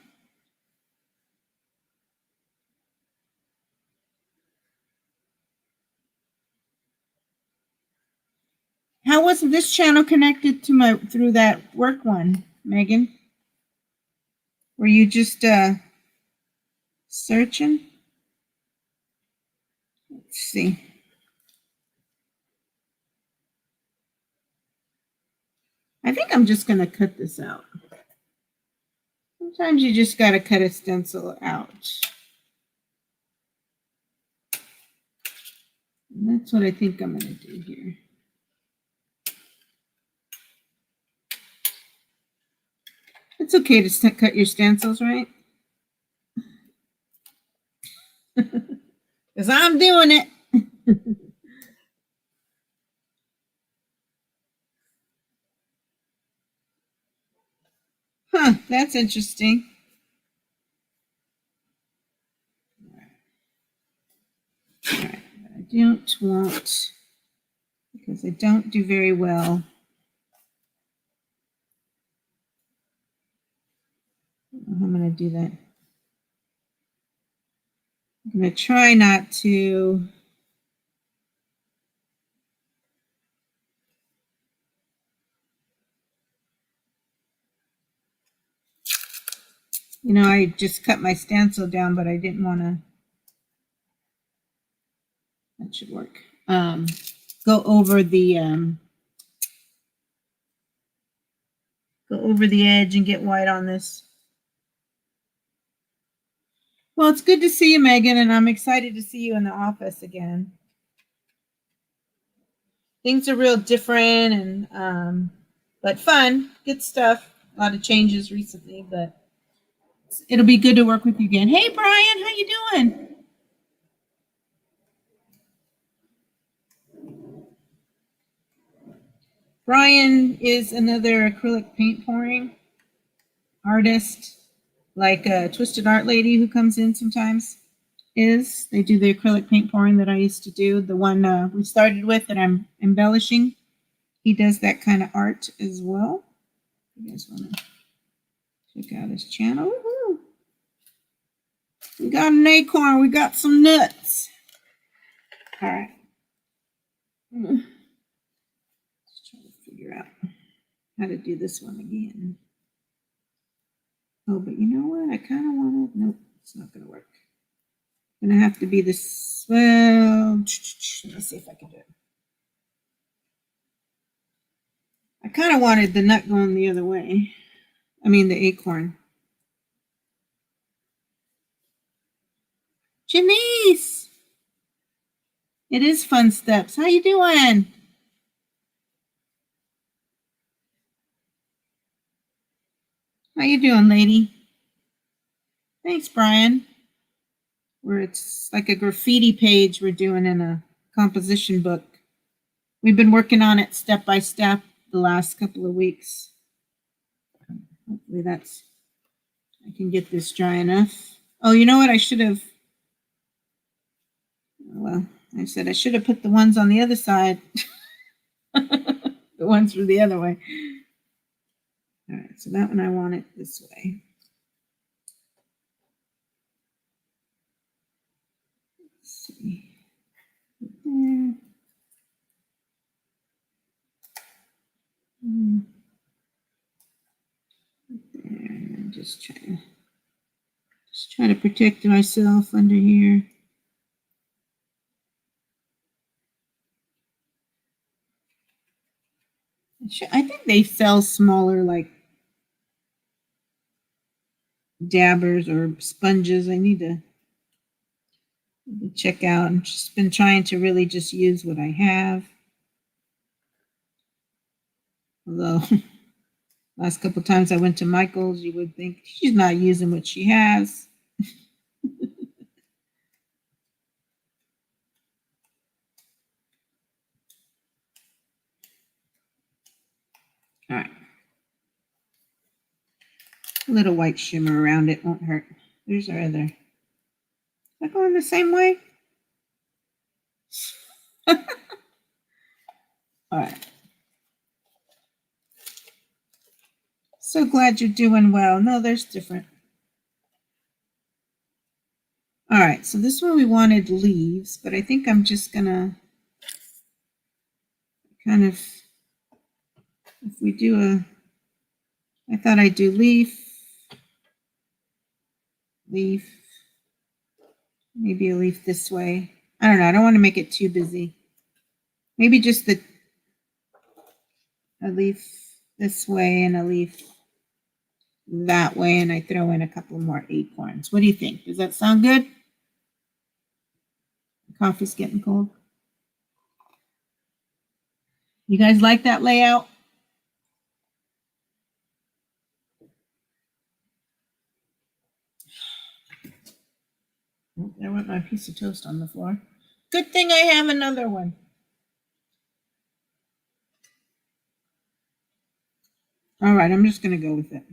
A: How was this channel connected to my through that work one, Megan? Were you just searching? Let's see. I think I'm just going to cut this out. Sometimes you just got to cut a stencil out. And that's what I think I'm going to do here. It's okay to cut your stencils, right? Because I'm doing it. Huh, that's interesting. All right. I don't want, because I don't do very well. I'm going to do that. I'm going to try not to. You know, I just cut my stencil down, but I didn't want to. That should work. Go over the edge and get white on this. Well, it's good to see you, Megan, and I'm excited to see you in the office again. Things are real different and but fun, good stuff. A lot of changes recently, but it'll be good to work with you again. Hey, Brian, how you doing? Brian is another acrylic paint pouring artist, like a Twisted Art Lady who comes in sometimes. They do the acrylic paint pouring that I used to do, the one we started with that I'm embellishing. He does that kind of art as well. You guys want to check out his channel? Woo-hoo. We got an acorn. We got some nuts. All right. Let's try to figure out how to do this one again. Oh, but you know what? I kind of want to. Nope, it's not going to work. Going to have to be this. Well, let me see if I can do it. I kind of wanted the nut going the other way. I mean, the acorn. Janice! It is Fun Steps. How you doing? How you doing, lady? Thanks, Brian. Where it's like a graffiti page we're doing in a composition book. We've been working on it step by step the last couple of weeks. Hopefully I can get this dry enough. Oh, you know what? I should have, well, I said I should have put the ones on the other side. The ones for the other way. All right, so that one I want it this way. Let's see. There. There, and just try to protect myself under here. I think they sell smaller, like dabbers or sponges. I need to check out. I've just been trying to really just use what I have. Although last couple times I went to Michael's, you would think she's not using what she has. All right. A little white shimmer around it won't hurt. There's our other. Is that going the same way? All right. So glad you're doing well. No, there's different. All right, so this one we wanted leaves, but I think I'm just gonna kind of, if we do I thought I'd do leaf, maybe a leaf this way. I don't know, I don't want to make it too busy. Maybe just a leaf this way and a leaf that way, and I throw in a couple more acorns. What do you think? Does that sound good? The coffee's getting cold. You guys like that layout? Oh, there went my piece of toast on the floor. Good thing I have another one. All right, I'm just going to go with it.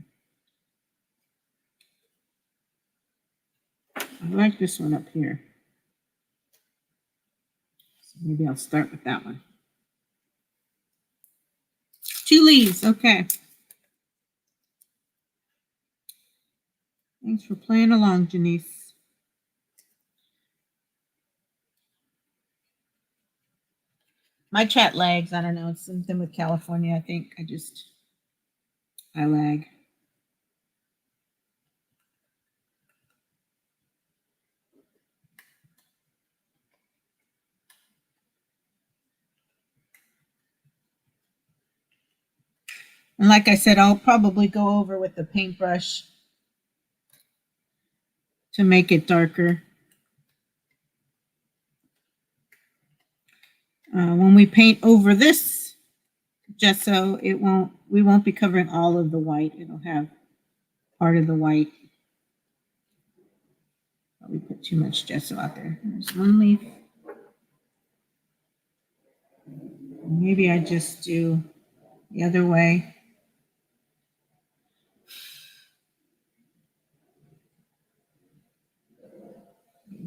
A: I like this one up here. So maybe I'll start with that one. 2 leaves, okay. Thanks for playing along, Janice. My chat lags. I don't know. It's something with California, I think. I lag. And like I said, I'll probably go over with the paintbrush to make it darker. When we paint over this gesso, we won't be covering all of the white. It'll have part of the white. We put too much gesso out there. There's one leaf. Maybe I just do the other way.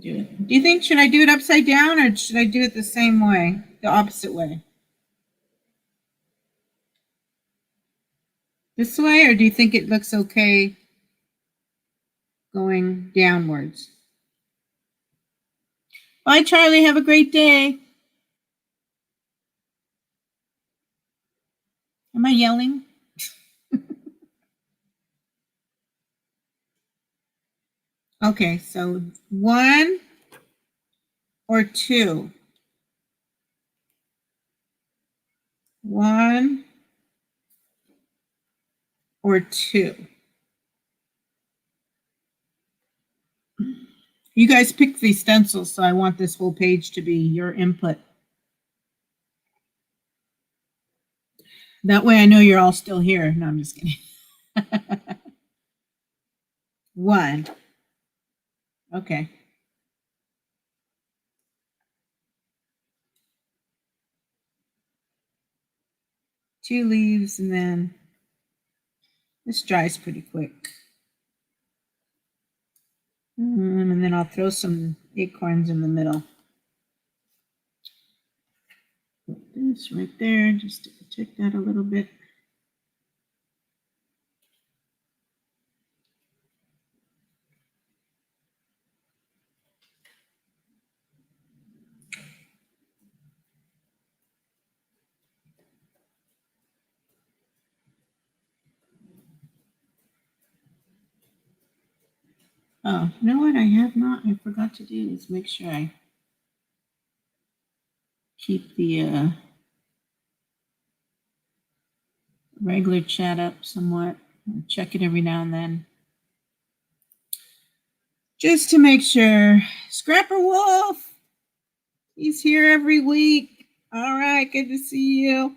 A: Do you think, should I do it upside down or should I do it the same way, the opposite way? This way, or do you think it looks okay going downwards? Bye, Charlie. Have a great day. Am I yelling? Okay, so 1 or 2? 1 or 2? You guys picked these stencils, so I want this whole page to be your input. That way I know you're all still here. No, I'm just kidding. 1. Okay. 2 leaves, and then this dries pretty quick. And then I'll throw some acorns in the middle. Put this right there just to protect that a little bit. Oh, you know what I forgot to do is make sure I keep the regular chat up somewhat. I'll check it every now and then. Just to make sure. Scrapper Wolf, he's here every week. All right, good to see you.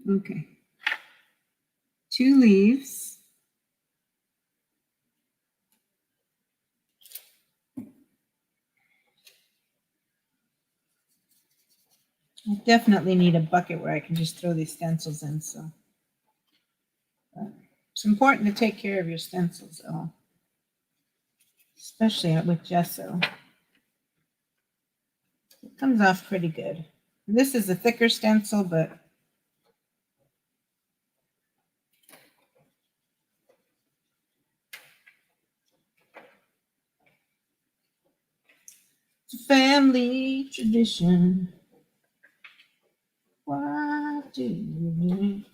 A: Okay. 2 leaves. I definitely need a bucket where I can just throw these stencils in. So it's important to take care of your stencils, though, especially with gesso. It comes off pretty good. This is a thicker stencil, but it's a family tradition. What do you mean?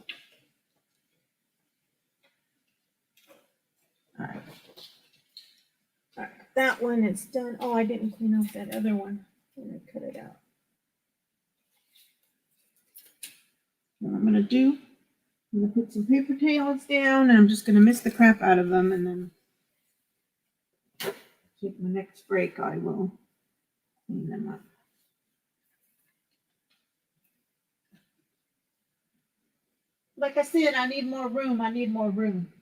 A: All right. All right. That one is done. Oh, I didn't clean up that other one. I'm going to cut it out. What I'm going to do, I'm going to put some paper towels down, and I'm just going to mist the crap out of them, and then take my next break, I will clean them up. Like I said, I need more room. I need more room.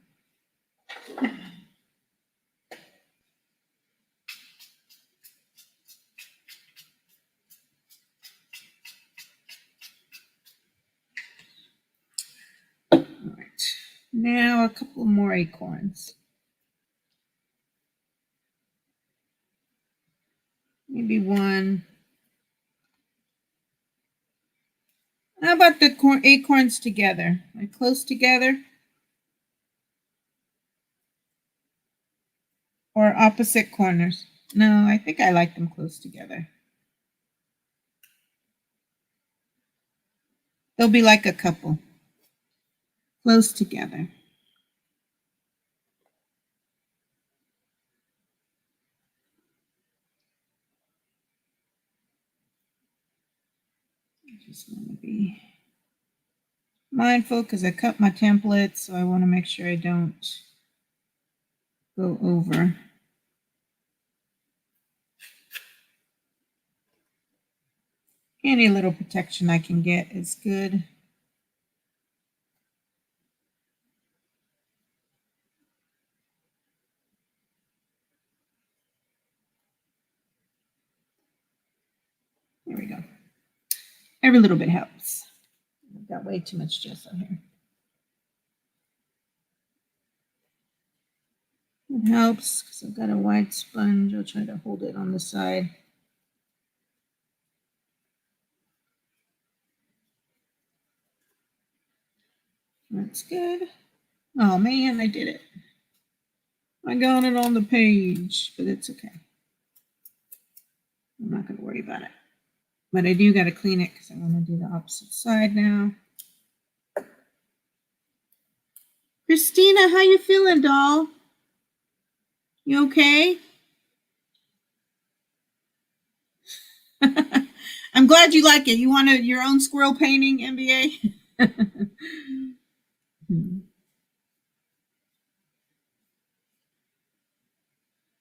A: All right. Now a couple more acorns. Maybe 1. How about the acorns together? Like close together? Or opposite corners? No, I think I like them close together. They'll be like a couple. Close together. I just want to be mindful because I cut my template, so I want to make sure I don't go over. Any little protection I can get is good. There we go. Every little bit helps. I've got way too much gesso here. It helps because I've got a wide sponge. I'll try to hold it on the side. That's good. Oh man, I did it. I got it on the page, but it's okay. I'm not going to worry about it. But I do got to clean it because I want to do the opposite side now. Christina, how you feeling, doll? You okay? I'm glad you like it. You want your own squirrel painting, MBA?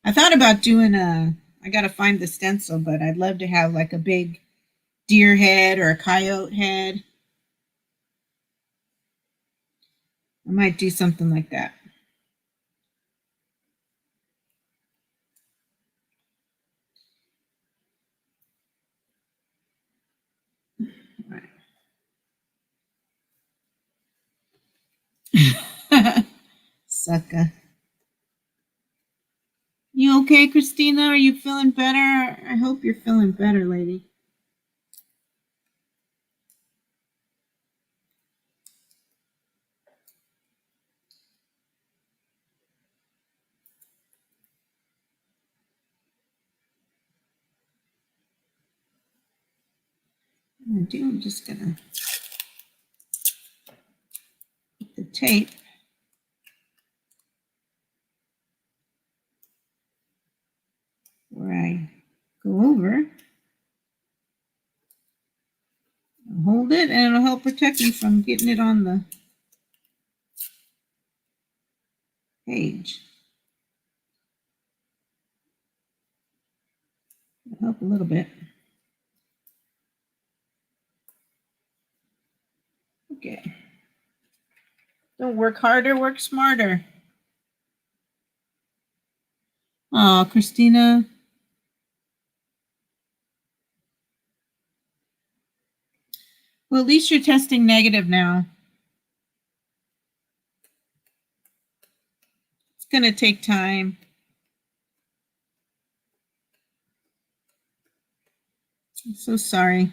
A: I thought about doing I got to find the stencil, but I'd love to have like a big deer head or a coyote head. I might do something like that. Sucker. You okay, Christina? Are you feeling better? I hope you're feeling better, lady. I'm just gonna put the tape where I go over. I'll hold it and it'll help protect me from getting it on the page. It'll help a little bit. Okay. Don't work harder, work smarter. Oh, Christina. Well, at least you're testing negative now. It's going to take time. I'm so sorry.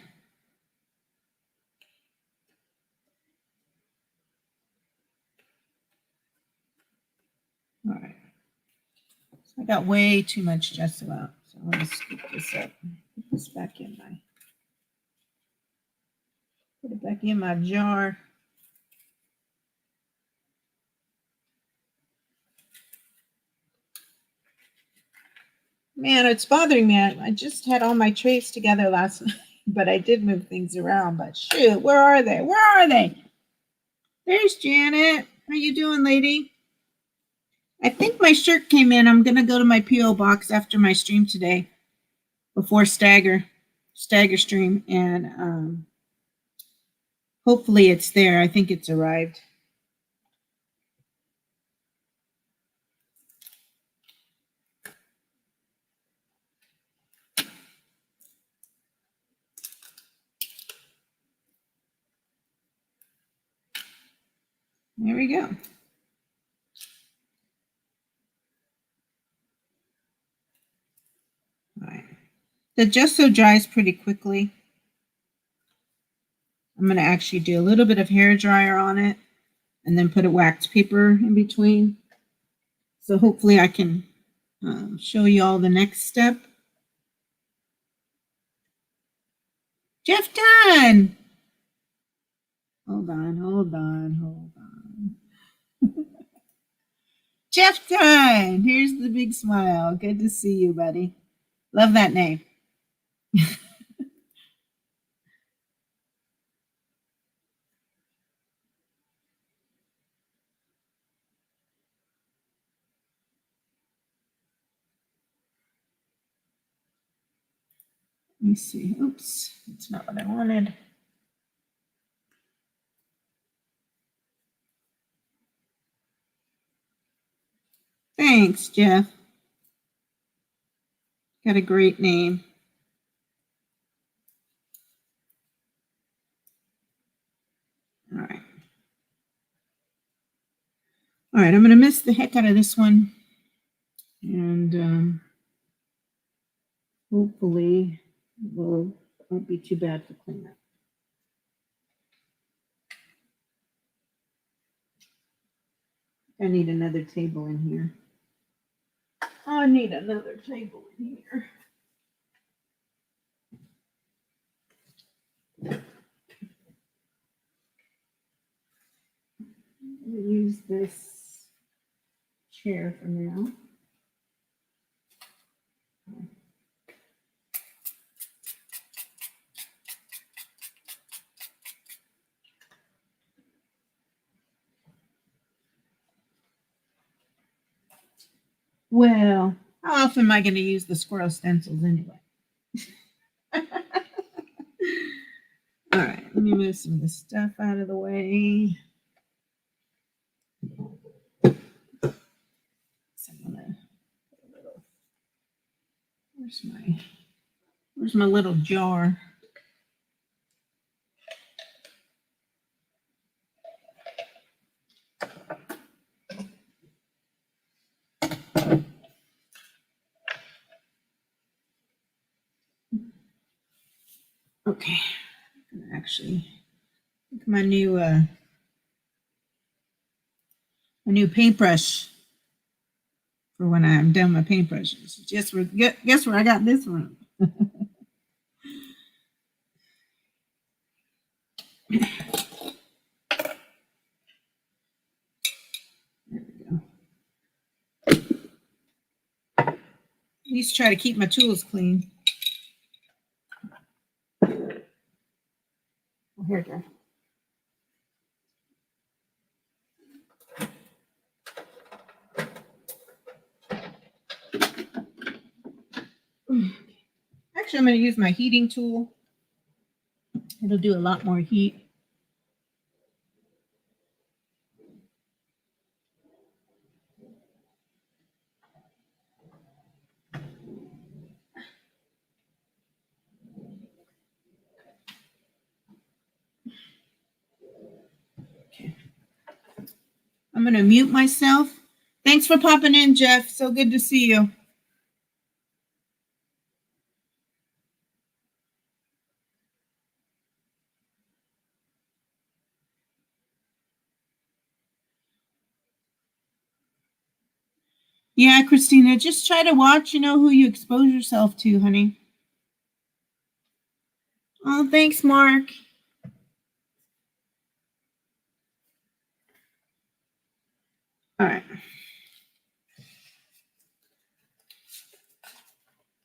A: All right. So I got way too much gesso out. So I'm going to scoop this up. Put this back in my... Put it back in my jar. Man, it's bothering me. I just had all my trays together last night, but I did move things around. But shoot, where are they? Where are they? There's Janet. How you doing, lady? I think my shirt came in. I'm going to go to my P.O. box after my stream today, before Stagger stream, and hopefully it's there. I think it's arrived. There we go. All right. The gesso dries pretty quickly. I'm going to actually do a little bit of hair dryer on it and then put a wax paper in between. So hopefully I can show you all the next step. Jeff Dunn! Hold on. Jeff Dunn! Here's the big smile. Good to see you, buddy. Love that name. Let me see. Oops, that's not what I wanted. Thanks, Jeff. Got a great name. All right. All right, I'm going to miss the heck out of this one. And hopefully it won't be too bad for cleanup. I need another table in here. I need another table in here. I'm going to use this chair for now. Well, how often am I going to use the squirrel stencils anyway? All right, let me move some of the stuff out of the way. So I'm gonna put a little, where's my little jar? Okay, I'm gonna actually take my new paintbrush for when I'm done with paintbrushes. Guess where I got this from? There we go. I used to try to keep my tools clean. Oh, here it goes. Actually, I'm going to use my heating tool. It'll do a lot more heat. Okay. I'm going to mute myself. Thanks for popping in, Jeff. So good to see you. Yeah, Christina, just try to watch, who you expose yourself to, honey. Oh, thanks, Mark. All right.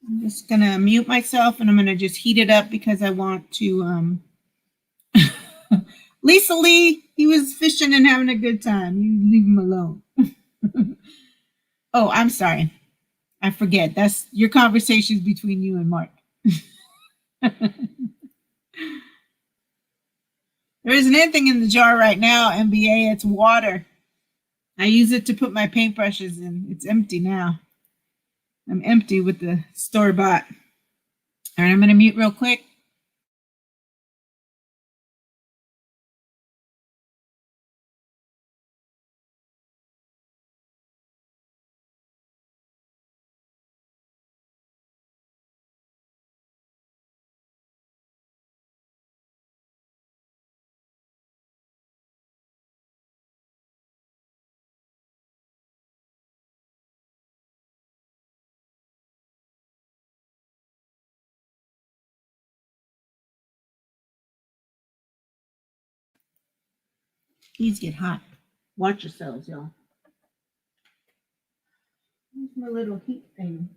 A: I'm just going to mute myself and I'm going to just heat it up because I want to. Lisa Lee, he was fishing and having a good time. You leave him alone. Oh, I'm sorry. I forget. That's your conversations between you and Mark. There isn't anything in the jar right now, MBA. It's water. I use it to put my paintbrushes in. It's empty now. I'm empty with the store-bought. All right, I'm going to mute real quick. These get hot. Watch yourselves, y'all. Here's my little heat thing.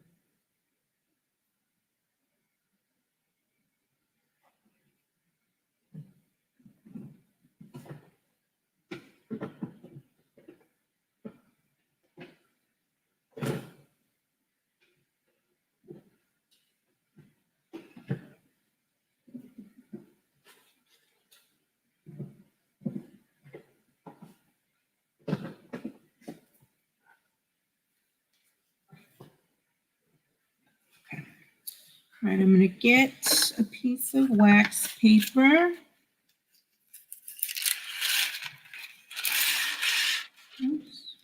A: All right, I'm going to get a piece of wax paper. Oops.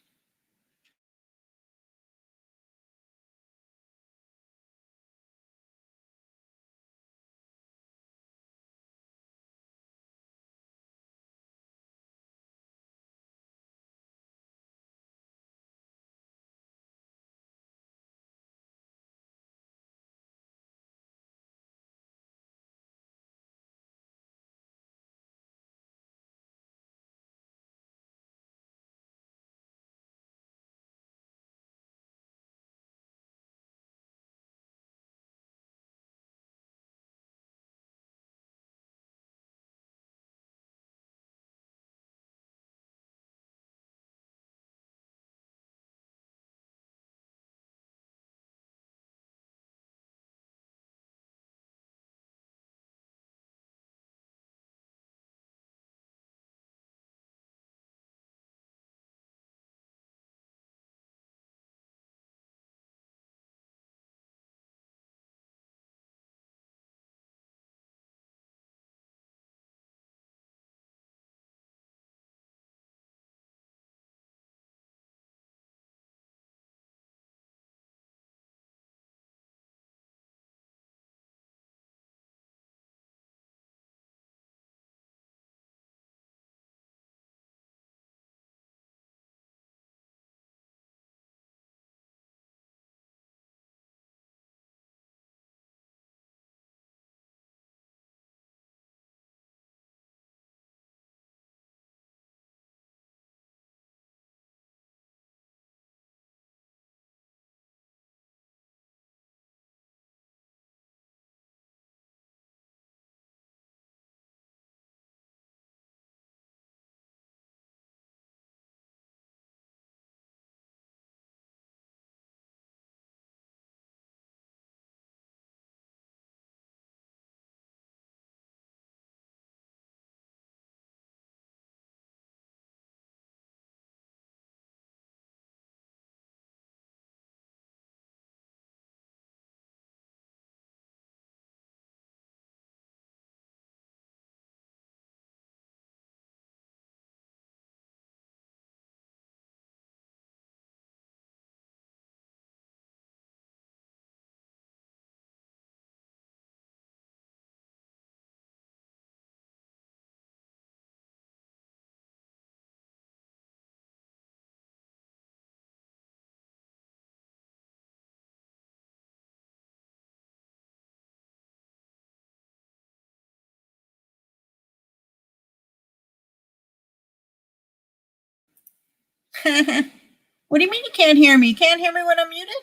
A: What do you mean you can't hear me? You can't hear me when I'm muted?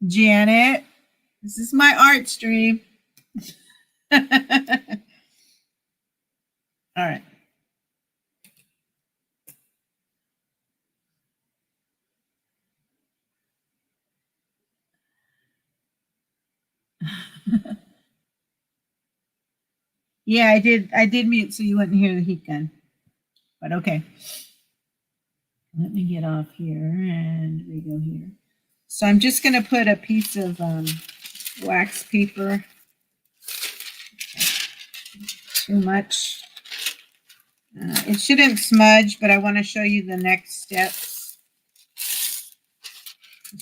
A: Janet, this is my art stream. All right. Yeah, I did mute so you wouldn't hear the heat gun. But okay. Let me get off here and we go here. So I'm just going to put a piece of wax paper. Too much. It shouldn't smudge, but I want to show you the next steps.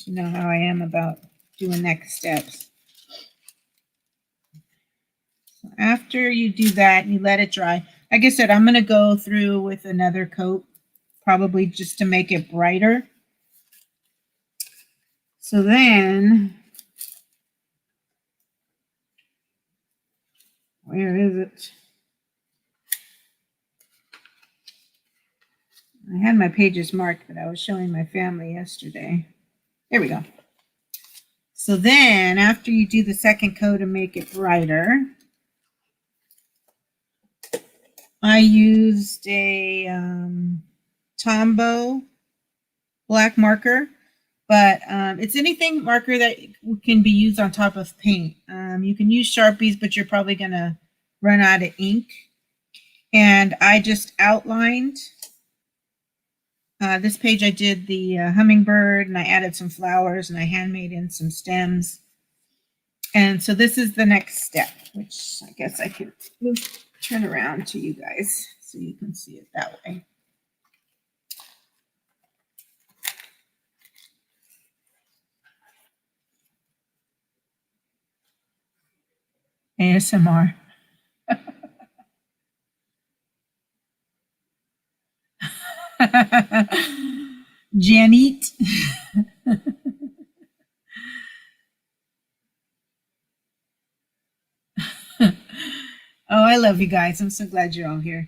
A: You know how I am about doing next steps. So after you do that, you let it dry. Like I said, I'm going to go through with another coat, probably just to make it brighter. So then, where is it? I had my pages marked, but I was showing my family yesterday. There we go. So then, after you do the second coat and make it brighter, I used a Tombow black marker, but it's anything marker that can be used on top of paint. You can use Sharpies, but you're probably going to run out of ink. And I just outlined. This page I did the hummingbird, and I added some flowers, and I handmade in some stems. And so this is the next step, which I guess I could turn around to you guys so you can see it that way. ASMR. Janet. Oh, I love you guys. I'm so glad you're all here.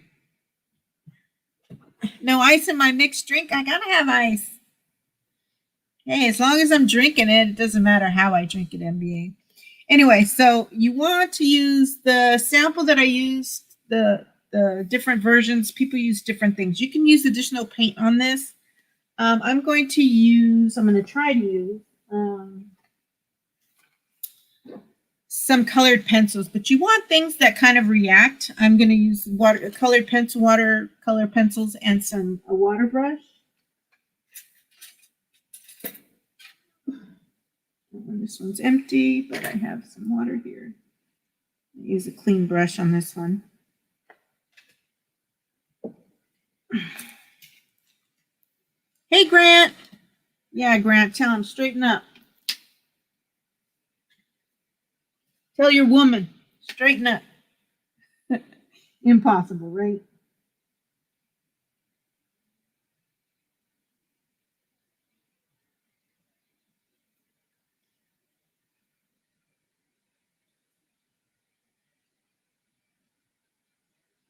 A: No ice in my mixed drink. I gotta have ice. Hey, as long as I'm drinking it, it doesn't matter how I drink it, MBA. Anyway, so you want to use the sample that I used, the different versions. People use different things. You can use additional paint on this. I'm going to try to use some colored pencils, but you want things that kind of react. I'm going to use watercolor pencils and a water brush. This one's empty, but I have some water here. I'll use a clean brush on this one. Hey, Grant. Yeah, Grant, tell him, straighten up. Tell your woman, straighten up. Impossible, right?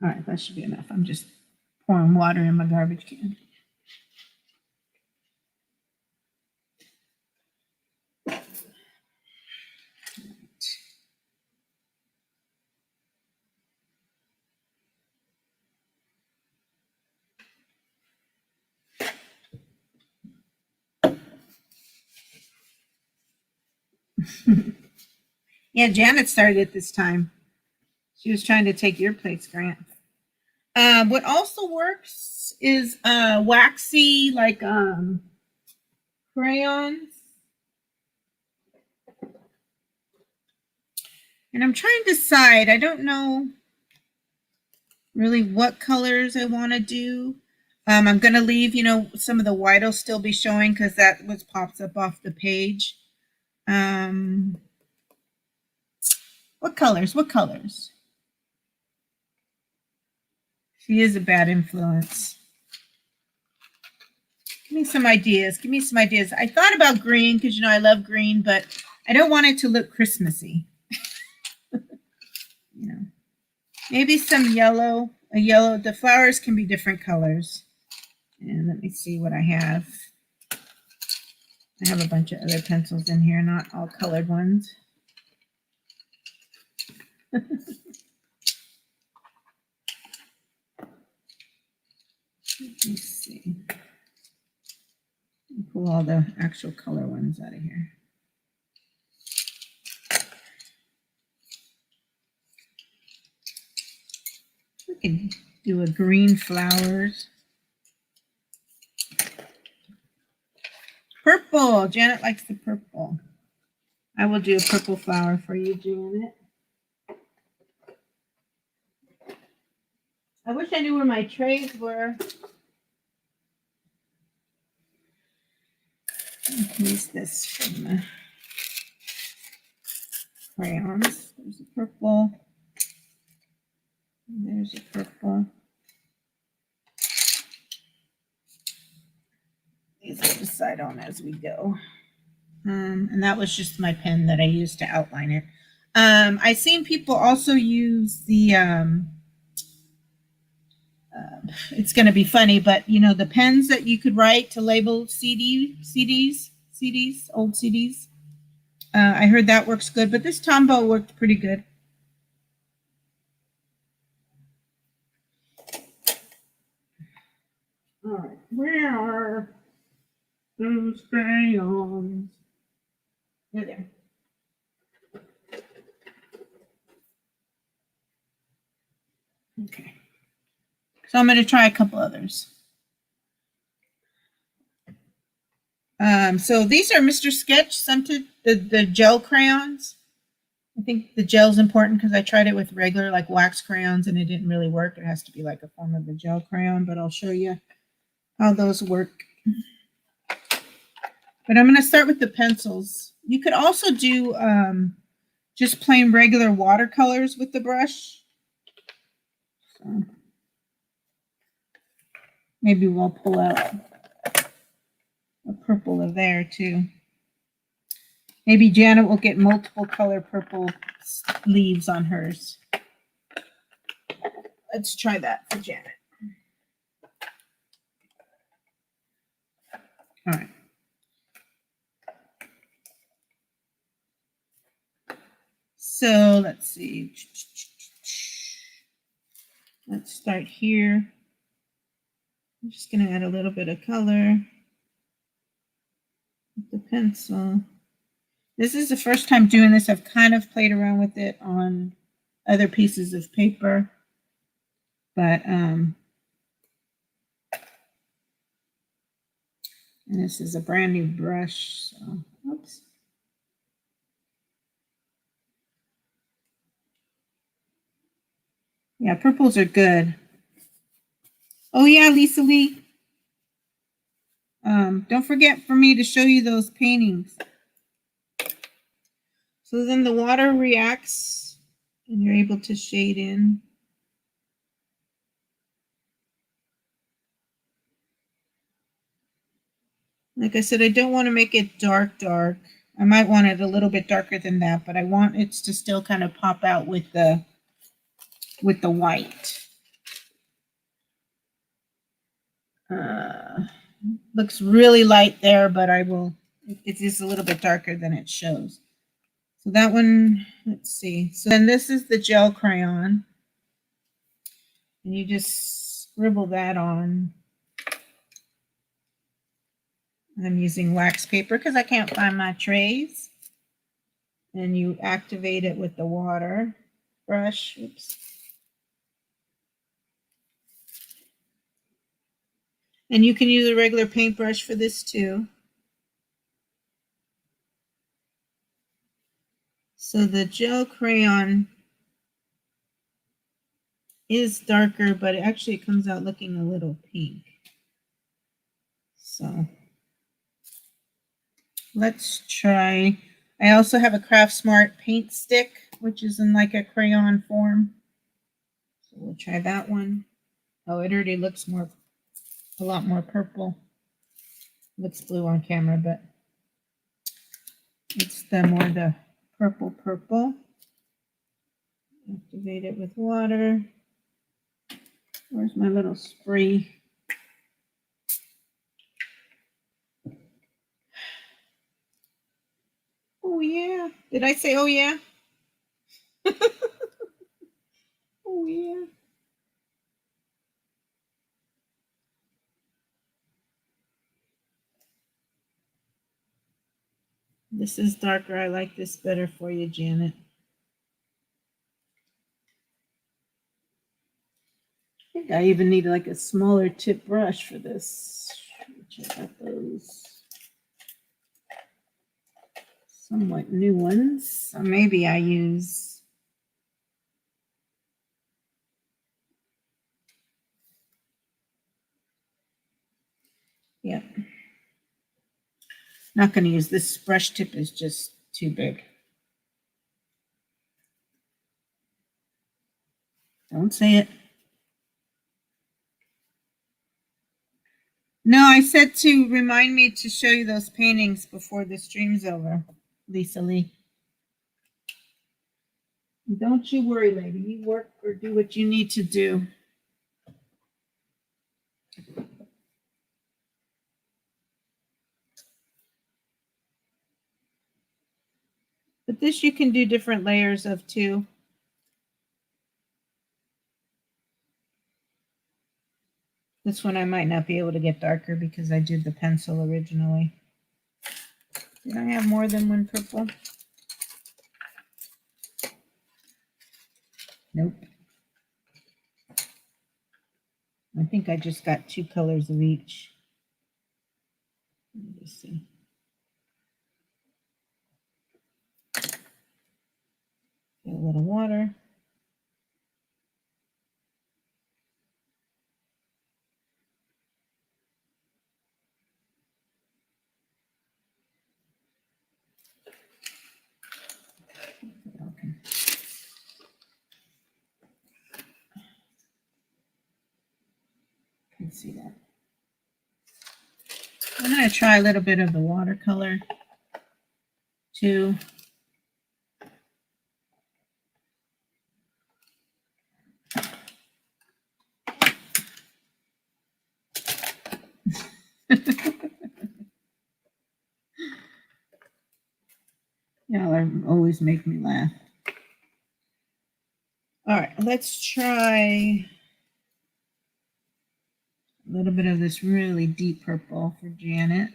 A: All right, that should be enough. I'm just pouring water in my garbage can. Yeah, Janet started it this time. She was trying to take your place, Grant. What also works is waxy, like crayons. And I'm trying to decide. I don't know really what colors I want to do. I'm going to leave, some of the white will still be showing because that what pops up off the page. What colors? What colors? She is a bad influence. Give me some ideas. Give me some ideas. I thought about green because, I love green, but I don't want it to look Christmassy. You know, maybe some yellow, the flowers can be different colors. And let me see what I have. I have a bunch of other pencils in here, not all colored ones. Let me see. Pull all the actual color ones out of here. We can do a green flowers. Purple. Janet likes the purple. I will do a purple flower for you, Janet. I wish I knew where my trays were. Use this from the crayons. There's a purple. There's a purple. These will decide on as we go. And that was just my pen that I used to outline it. I've seen people also use the, it's going to be funny, but you know, the pens that you could write to label CDs, old CDs. I heard that works good, but this Tombow worked pretty good. All right, where are those crayons? They're there. Okay. So I'm going to try a couple others. So these are Mr. Sketch scented, the gel crayons. I think the gel is important because I tried it with regular like wax crayons and it didn't really work. It has to be like a form of a gel crayon, but I'll show you how those work. But I'm going to start with the pencils. You could also do just plain regular watercolors with the brush. So maybe we'll pull out a purple of there too. Maybe Janet will get multiple color purple leaves on hers. Let's try that for Janet. All right. So let's see. Let's start here. I'm just going to add a little bit of color with the pencil. This is the first time doing this. I've kind of played around with it on other pieces of paper, but and this is a brand new brush. So, oops. Yeah, purples are good. Oh yeah, Lisa Lee. Don't forget for me to show you those paintings. So then the water reacts and you're able to shade in. Like I said, I don't want to make it dark. I might want it a little bit darker than that, but I want it to still kind of pop out with the white. Looks really light there, but it is a little bit darker than it shows. So that one, let's see. So then this is the gel crayon. And you just scribble that on. I'm using wax paper because I can't find my trays. And you activate it with the water brush. Oops. And you can use a regular paintbrush for this too. So the gel crayon is darker, but it actually comes out looking a little pink. So let's try. I also have a Craft Smart paint stick, which is in like a crayon form. So we'll try that one. Oh, it already looks a lot more purple. Looks blue on camera, but It's the more the purple. Activate it with water. Where's my little spray? Oh yeah. Did I say oh yeah? Oh yeah. This is darker. I like this better for you, Janet. I think I even need like a smaller tip brush for this. Check out those somewhat new ones. So maybe I use not going to use this brush tip, is just too big. Don't say it. No, I said to remind me to show you those paintings before the stream's over, Lisa Lee. Don't you worry, lady. You work or do what you need to do. But this you can do different layers of too. This one I might not be able to get darker because I did the pencil originally. Did I have more than one purple? Nope. I think I just got 2 colors of each. Let me just see. Get a little water. Okay. Can see that. I'm going to try a little bit of the watercolor too. Y'all always make me laugh. All right, let's try a little bit of this really deep purple for Janet.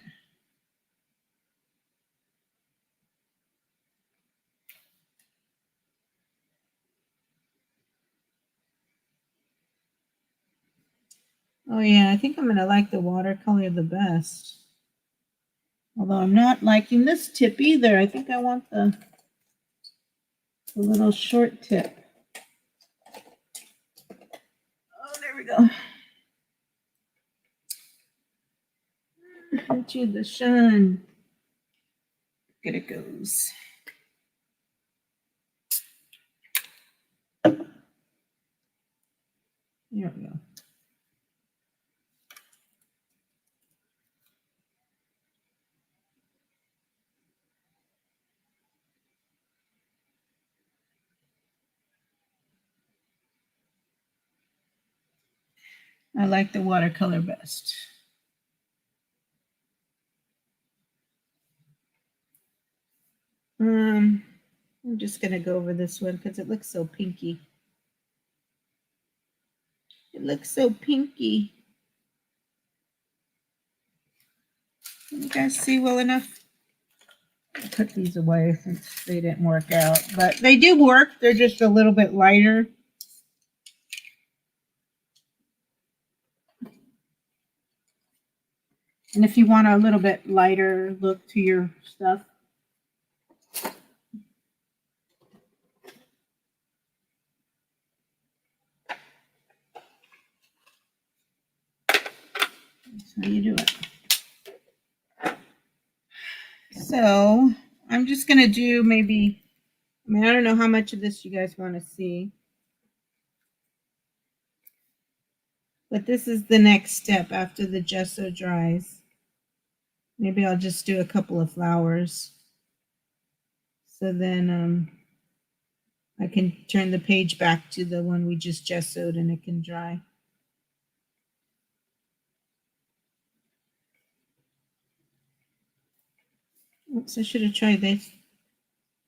A: Oh yeah, I think I'm going to like the watercolor the best. Although I'm not liking this tip either. I think I want the little short tip. Oh, there we go. Into the sun. Look at it goes. There we go. I like the watercolor best. I'm just going to go over this one because it looks so pinky. It looks so pinky. Can you guys see well enough? I'll put these away since they didn't work out. But they do work. They're just a little bit lighter. And if you want a little bit lighter look to your stuff, that's how you do it. So I'm just going to do maybe, I don't know how much of this you guys want to see. But this is the next step after the gesso dries. Maybe I'll just do a couple of flowers. So then I can turn the page back to the one we just gessoed and it can dry. Oops, I should have tried this.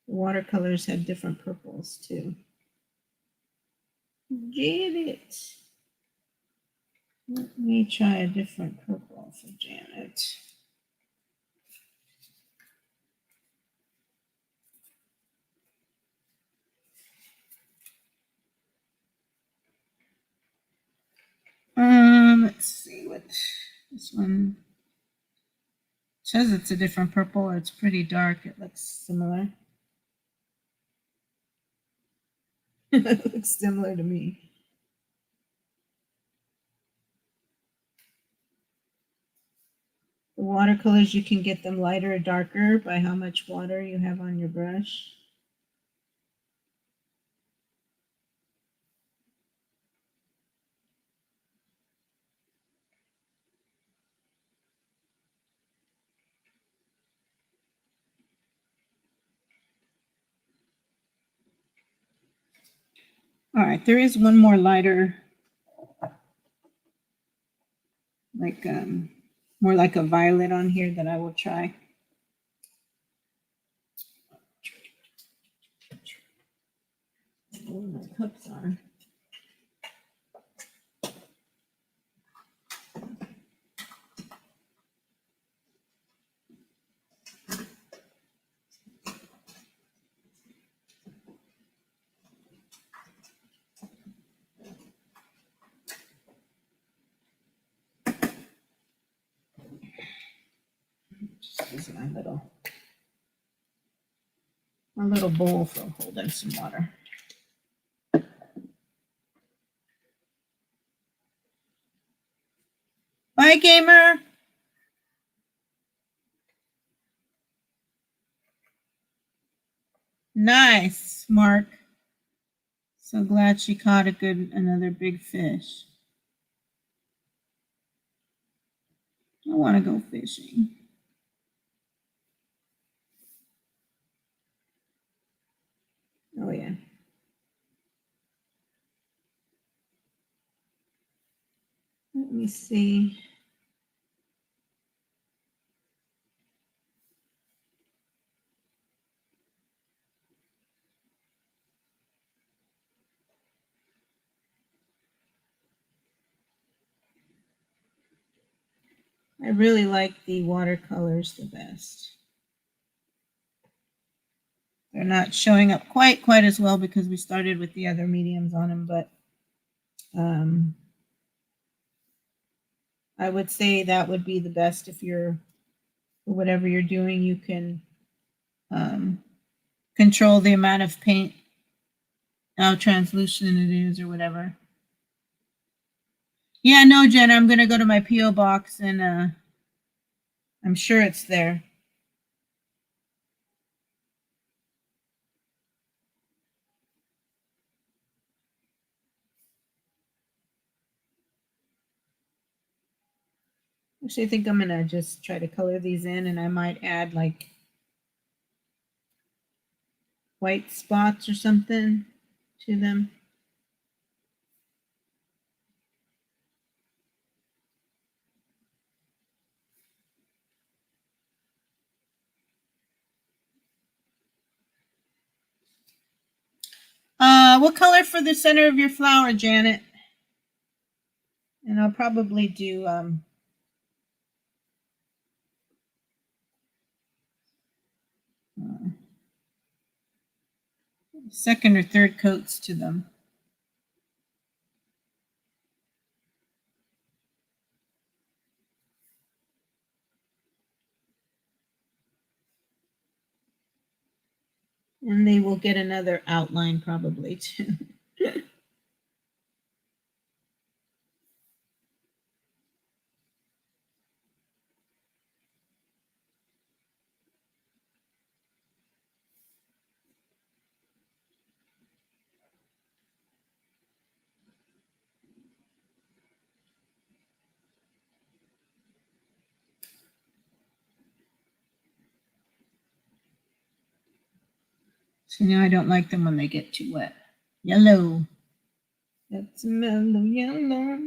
A: The watercolors had different purples too. Janet. Let me try a different purple for Janet. Let's see what this one says. It's a different purple. It's pretty dark. It looks similar. It looks similar to me. The watercolors, you can get them lighter or darker by how much water you have on your brush. All right, there is one more lighter, like more like a violet on here that I will try. Where my cups are. Just use my little bowl for holding some water. Bye, gamer. Nice, Mark. So glad she caught another big fish. I want to go fishing. Oh, yeah. Let me see. I really like the watercolors the best. They're not showing up quite as well because we started with the other mediums on them, but I would say that would be the best if you're, whatever you're doing, you can control the amount of paint, how translucent it is or whatever. Yeah, no, Jenna, I'm going to go to my P.O. box and I'm sure it's there. Actually, I think I'm going to just try to color these in, and I might add like white spots or something to them. What color for the center of your flower, Janet? And I'll probably do second or third coats to them. And they will get another outline probably too. So now I don't like them when they get too wet. Yellow. That's mellow yellow.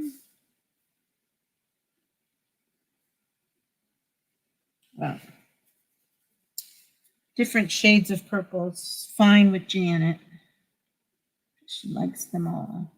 A: Wow. Different shades of purples. Fine with Janet. She likes them all.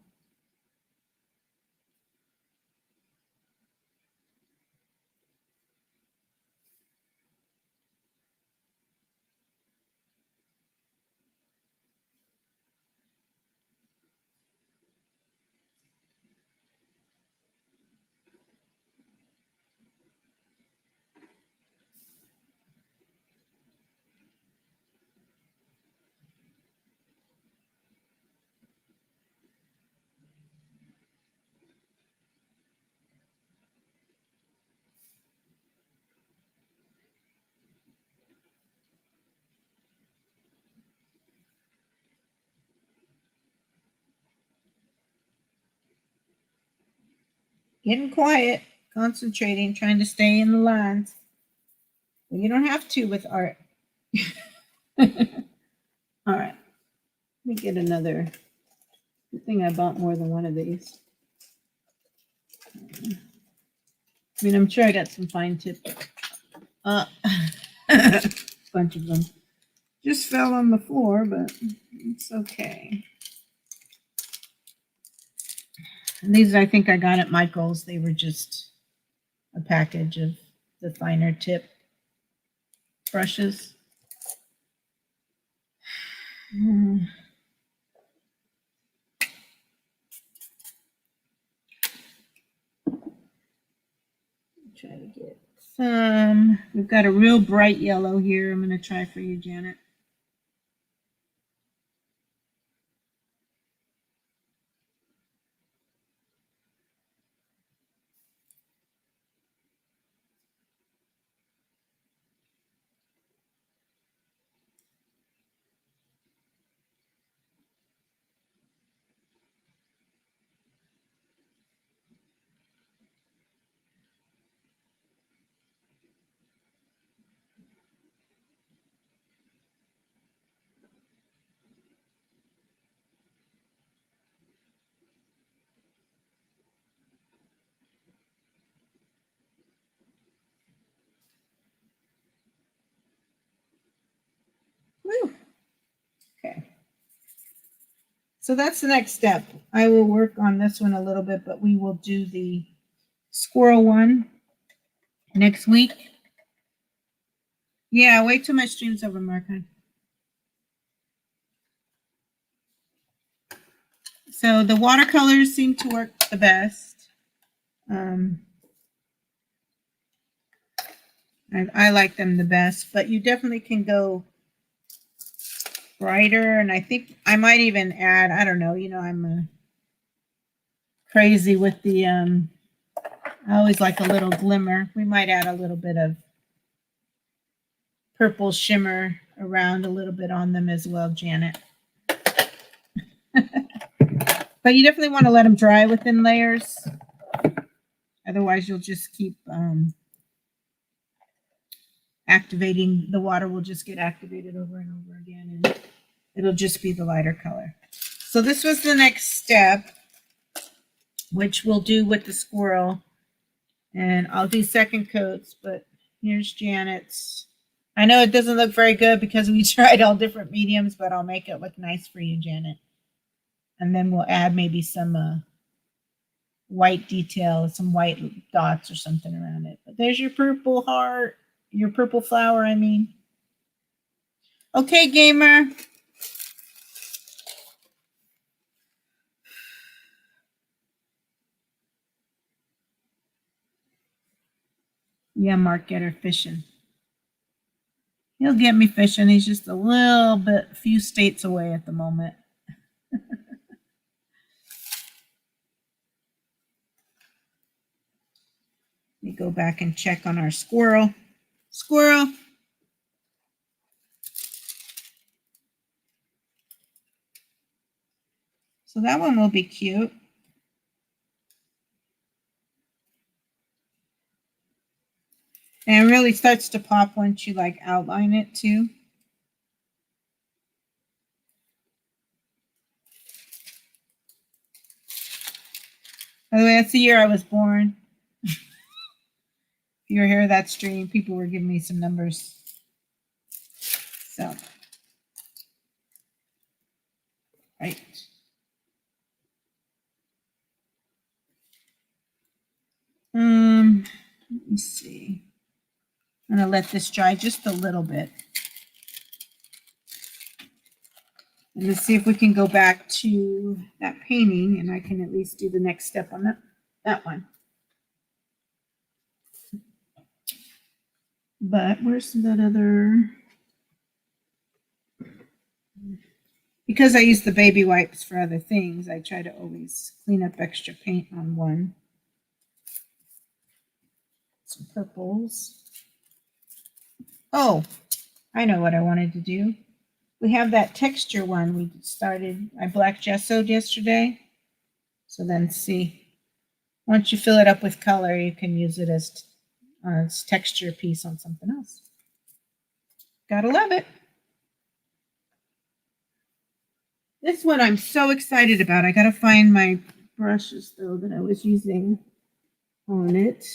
A: Getting quiet, concentrating, trying to stay in the lines. Well, you don't have to with art. All right. Let me get another. Good thing I bought more than one of these. I mean, I'm sure I got some fine tip. Bunch of them just fell on the floor, but it's okay. And these I think I got at Michael's. They were just a package of the finer tip brushes. Try to get some. We've got a real bright yellow here. I'm going to try for you, Janet. Woo. Okay. So that's the next step. I will work on this one a little bit, but we will do the squirrel one next week. Yeah, wait till my stream's over, Mark. So the watercolors seem to work the best. I like them the best, but you definitely can go brighter. And I think I might even add, I don't know, I'm crazy with the, I always like a little glimmer. We might add a little bit of purple shimmer around a little bit on them as well, Janet. But you definitely want to let them dry within layers. Otherwise, you'll just keep activating. The water will just get activated over and over again, and it'll just be the lighter color. So this was the next step, which we'll do with the squirrel. And I'll do second coats, but here's Janet's. I know it doesn't look very good because we tried all different mediums, but I'll make it look nice for you, Janet. And then we'll add maybe some white detail, some white dots or something around it. But there's your purple heart, your purple flower, I mean. Okay, gamer. Yeah, Mark, get her fishing. He'll get me fishing. He's just a few states away at the moment. Let me go back and check on our squirrel. Squirrel. So that one will be cute. And it really starts to pop once you like outline it too. By the way, that's the year I was born. If you were here at that stream, people were giving me some numbers. So, right. Let me see. I'm gonna let this dry just a little bit. And let's see if we can go back to that painting, and I can at least do the next step on that one. But where's that other? Because I use the baby wipes for other things, I try to always clean up extra paint on one. Some purples. Oh, I know what I wanted to do. We have that texture one we started. I black gessoed yesterday. So then see, once you fill it up with color, you can use it as texture piece on something else. Gotta love it. This one I'm so excited about. I gotta find my brushes though that I was using on it.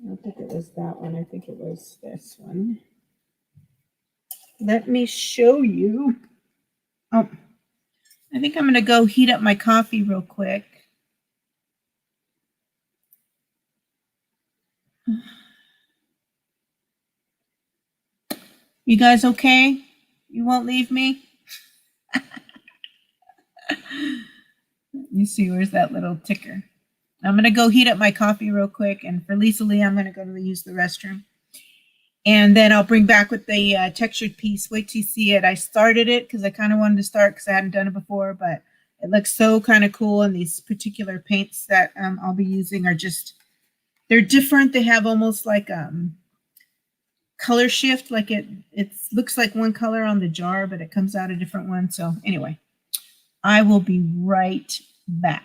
A: I don't think it was that one. I think it was this one. Let me show you. Oh, I think I'm going to go heat up my coffee real quick. You guys okay? You won't leave me? You see, where's that little ticker? I'm going to go heat up my coffee real quick. And for Lisa Lee, I'm going to go to use the restroom. And then I'll bring back with the textured piece. Wait till you see it. I started it because I kind of wanted to start because I hadn't done it before, but it looks so kind of cool. And these particular paints that I'll be using are just, they're different. They have almost like color shift. Like it looks like one color on the jar, but it comes out a different one. So anyway, I will be right back.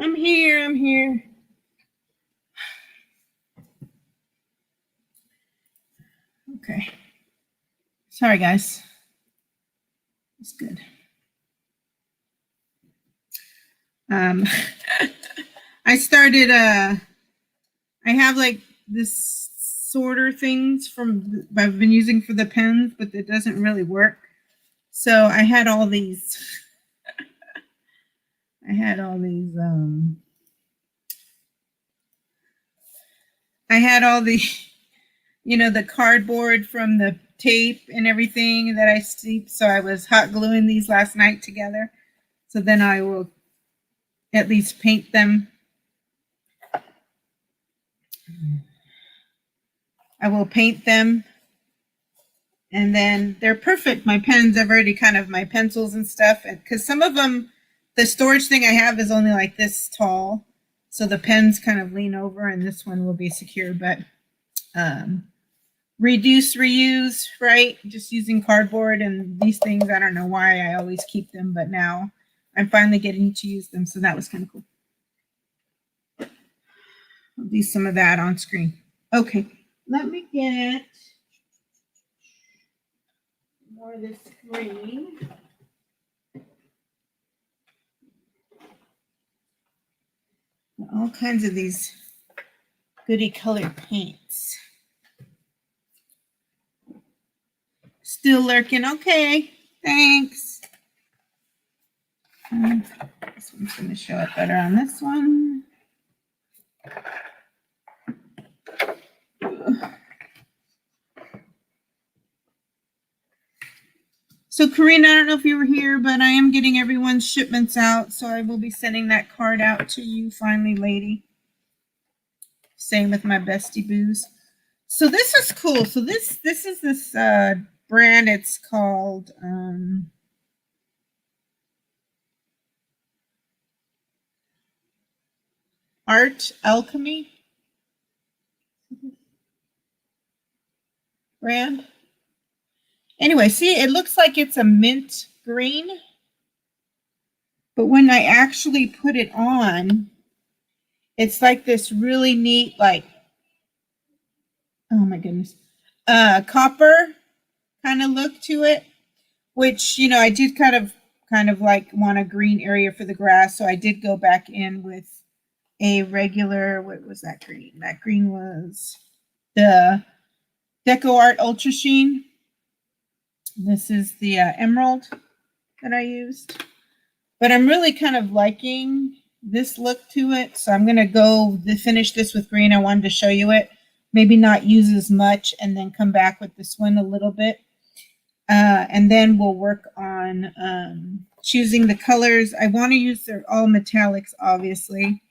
A: I'm here. I'm here. Okay. Sorry, guys. It's good. I started I have like this sorter things from I've been using for the pens, but it doesn't really work. So I had all these I had all these I had all the you know the cardboard from the tape and everything that I steeped, so I was hot gluing these last night together. So then I will at least paint them. I will paint them and then they're perfect. My pens, I've already kind of my pencils and stuff, because some of them, the storage thing I have is only like this tall, so the pens kind of lean over, and this one will be secure. But reduce, reuse, right? Just using cardboard and these things. I don't know why I always keep them, but now I'm finally getting to use them, so that was kind of cool. I'll do some of that on screen. Okay, let me get more of this green. All kinds of these goody colored paints. Still lurking. Okay, thanks. This one's going to show up better on this one. So Karina, I don't know if you were here, but I am getting everyone's shipments out, so I will be sending that card out to you finally, lady. Same with my bestie booze. So this is cool. So this is this brand. It's called Art Alchemy brand. Anyway, see, it looks like it's a mint green, but when I actually put it on, it's like this really neat, like, oh my goodness, copper kind of look to it, which, you know, I did kind of like want a green area for the grass, so I did go back in with a regular, what was that green? That green was the Deco Art Ultra Sheen. This is the emerald that I used. But I'm really kind of liking this look to it. So I'm going to go finish this with green. I wanted to show you it. Maybe not use as much and then come back with this one a little bit. And then we'll work on choosing the colors. I want to use all metallics, obviously.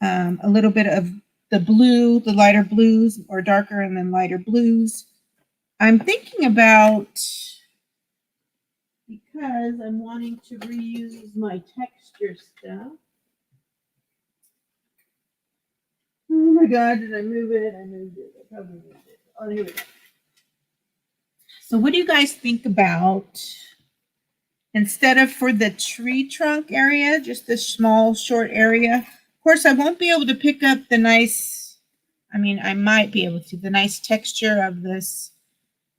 A: A little bit of the blue, the lighter blues, or darker and then lighter blues. I'm thinking about, because I'm wanting to reuse my texture stuff. Oh my God, did I move it? I moved it. I probably moved it. Oh, here we go. So what do you guys think about, instead of for the tree trunk area, just this small short area? Of course, I won't be able to pick up the nice, I mean, I might be able to, the nice texture of this.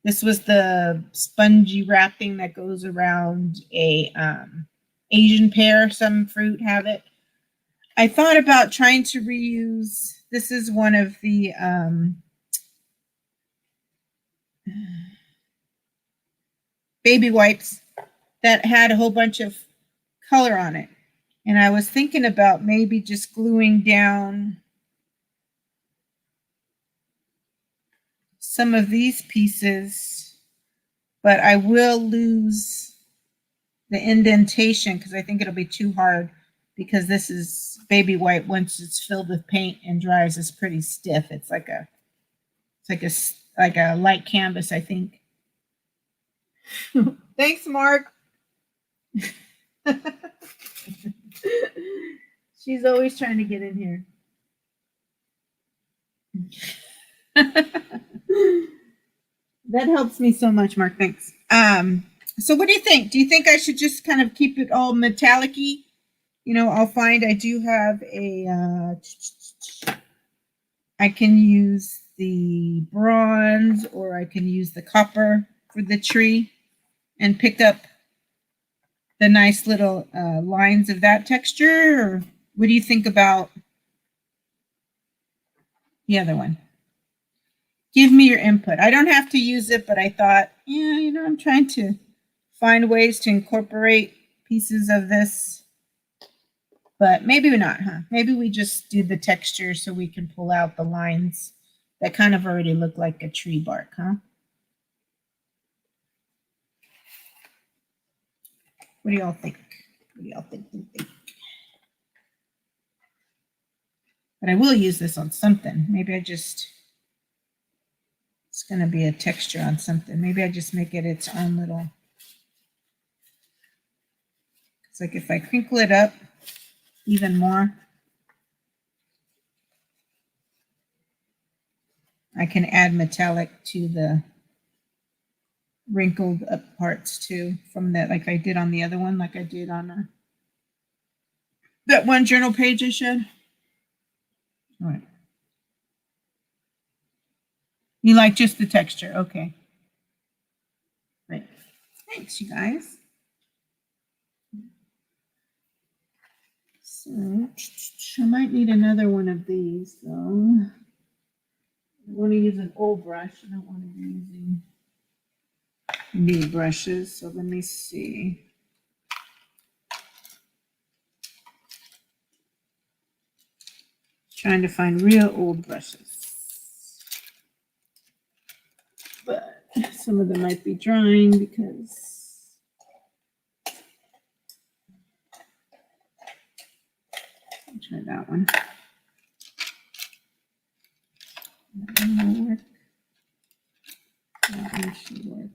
A: This was the spongy wrapping that goes around a Asian pear. Some fruit have it. I thought about trying to reuse, this is one of the baby wipes that had a whole bunch of color on it. And I was thinking about maybe just gluing down some of these pieces, but I will lose the indentation because I think it'll be too hard, because this is baby white. Once it's filled with paint and dries, it's pretty stiff. It's like a light canvas, I think. Thanks, Mark. She's always trying to get in here. That helps me so much, Mark. Thanks. So what do you think? Do you think I should just kind of keep it all metallic-y? you know, I'll find I do have a, I can use the bronze or I can use the copper for the tree and pick up the nice little lines of that texture. Or what do you think about the other one? Give me your input. I don't have to use it, but I thought, yeah, you know, I'm trying to find ways to incorporate pieces of this. But maybe not, huh? Maybe we just do the texture so we can pull out the lines that kind of already look like a tree bark, huh? What do y'all think? What do y'all think? But I will use this on something. Maybe I just, it's going to be a texture on something. Maybe I just make it its own little, it's like if I crinkle it up even more, I can add metallic to the wrinkled up parts too from that, like I did on the other one, like I did on that one journal page I showed. All right. You like just the texture. Okay. Great. Thanks, you guys. So I might need another one of these though. I want to use an old brush. I don't want to be using new brushes. So let me see. Trying to find real old brushes. But some of them might be drying because I'll try that one. That one will work. That one should work.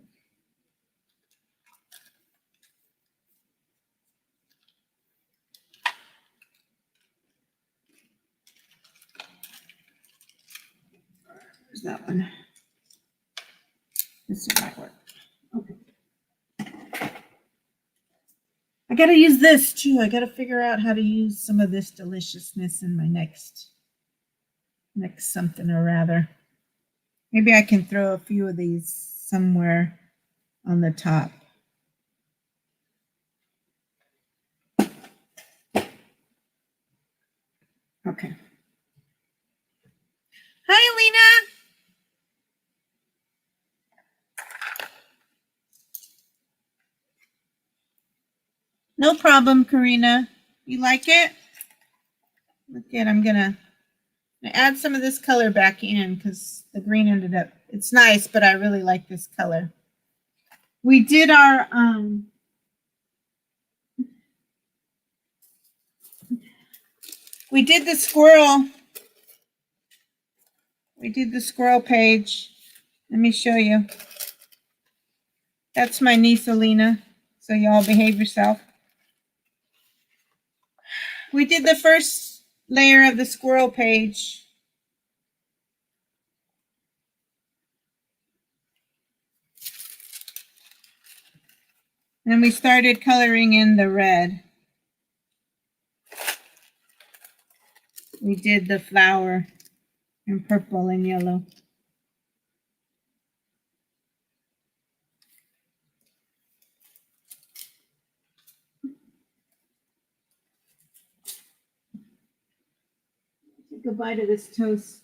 A: Where's that one? This one might work. Okay. I gotta use this too. I gotta figure out how to use some of this deliciousness in my next something or rather. Maybe I can throw a few of these somewhere on the top. Okay. Hi, Alina. No problem, Karina. You like it? Look at, I'm gonna add some of this color back in because the green ended up, it's nice, but I really like this color. We did our, we did the squirrel. We did the squirrel page. Let me show you. That's my niece, Alina. So y'all behave yourself. We did the first layer of the squirrel page. And we started coloring in the red. We did the flower in purple and yellow. Take a bite of this toast.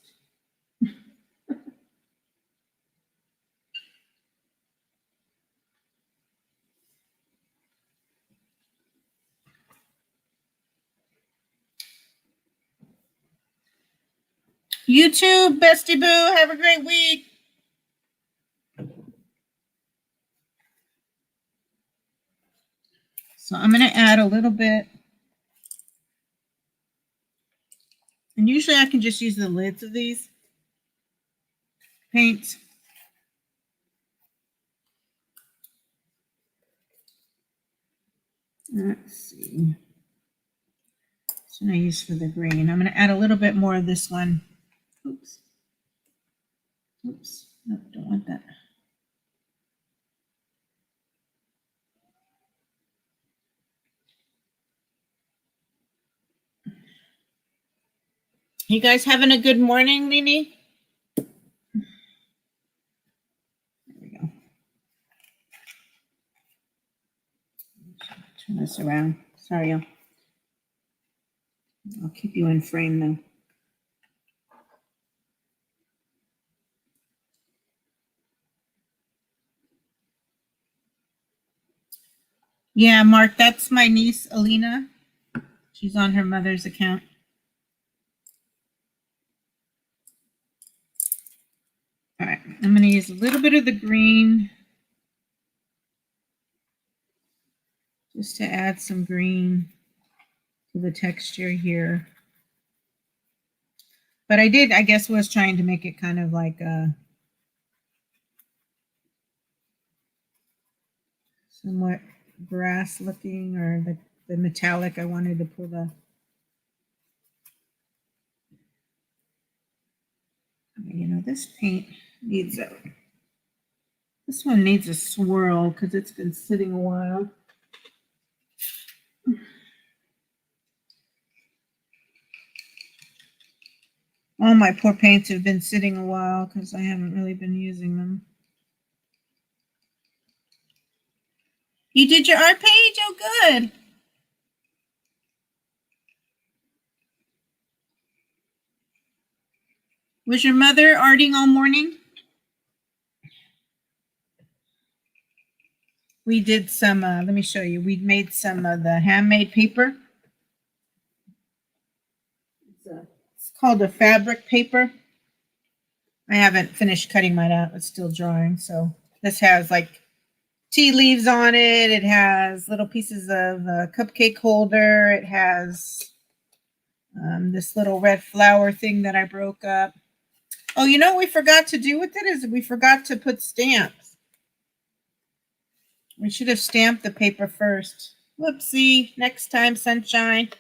A: You too, Bestie Boo. Have a great week. So I'm going to add a little bit. And usually I can just use the lids of these paints. Let's see. So I use for the green. I'm going to add a little bit more of this one. Oops. Oops. No, don't want that. You guys having a good morning, Nene? There we go. Turn this around. Sorry, I'll keep you in frame though. Yeah, Mark, that's my niece, Alina. She's on her mother's account. All right, I'm going to use a little bit of the green just to add some green to the texture here. But I guess was trying to make it kind of like a somewhat brass looking, or the metallic. I wanted to pull the, you know, this paint needs this one needs a swirl because it's been sitting a while. All my poor paints have been sitting a while because I haven't really been using them. You did your art page? Oh, good. Was your mother arting all morning? We did some, let me show you. We made some of the handmade paper. It's called a fabric paper. I haven't finished cutting mine out. It's still drying. So this has like tea leaves on it. It has little pieces of a cupcake holder. It has this little red flower thing that I broke up. Oh, you know what we forgot to do with it is we forgot to put stamps. We should have stamped the paper first. Whoopsie. Next time, sunshine.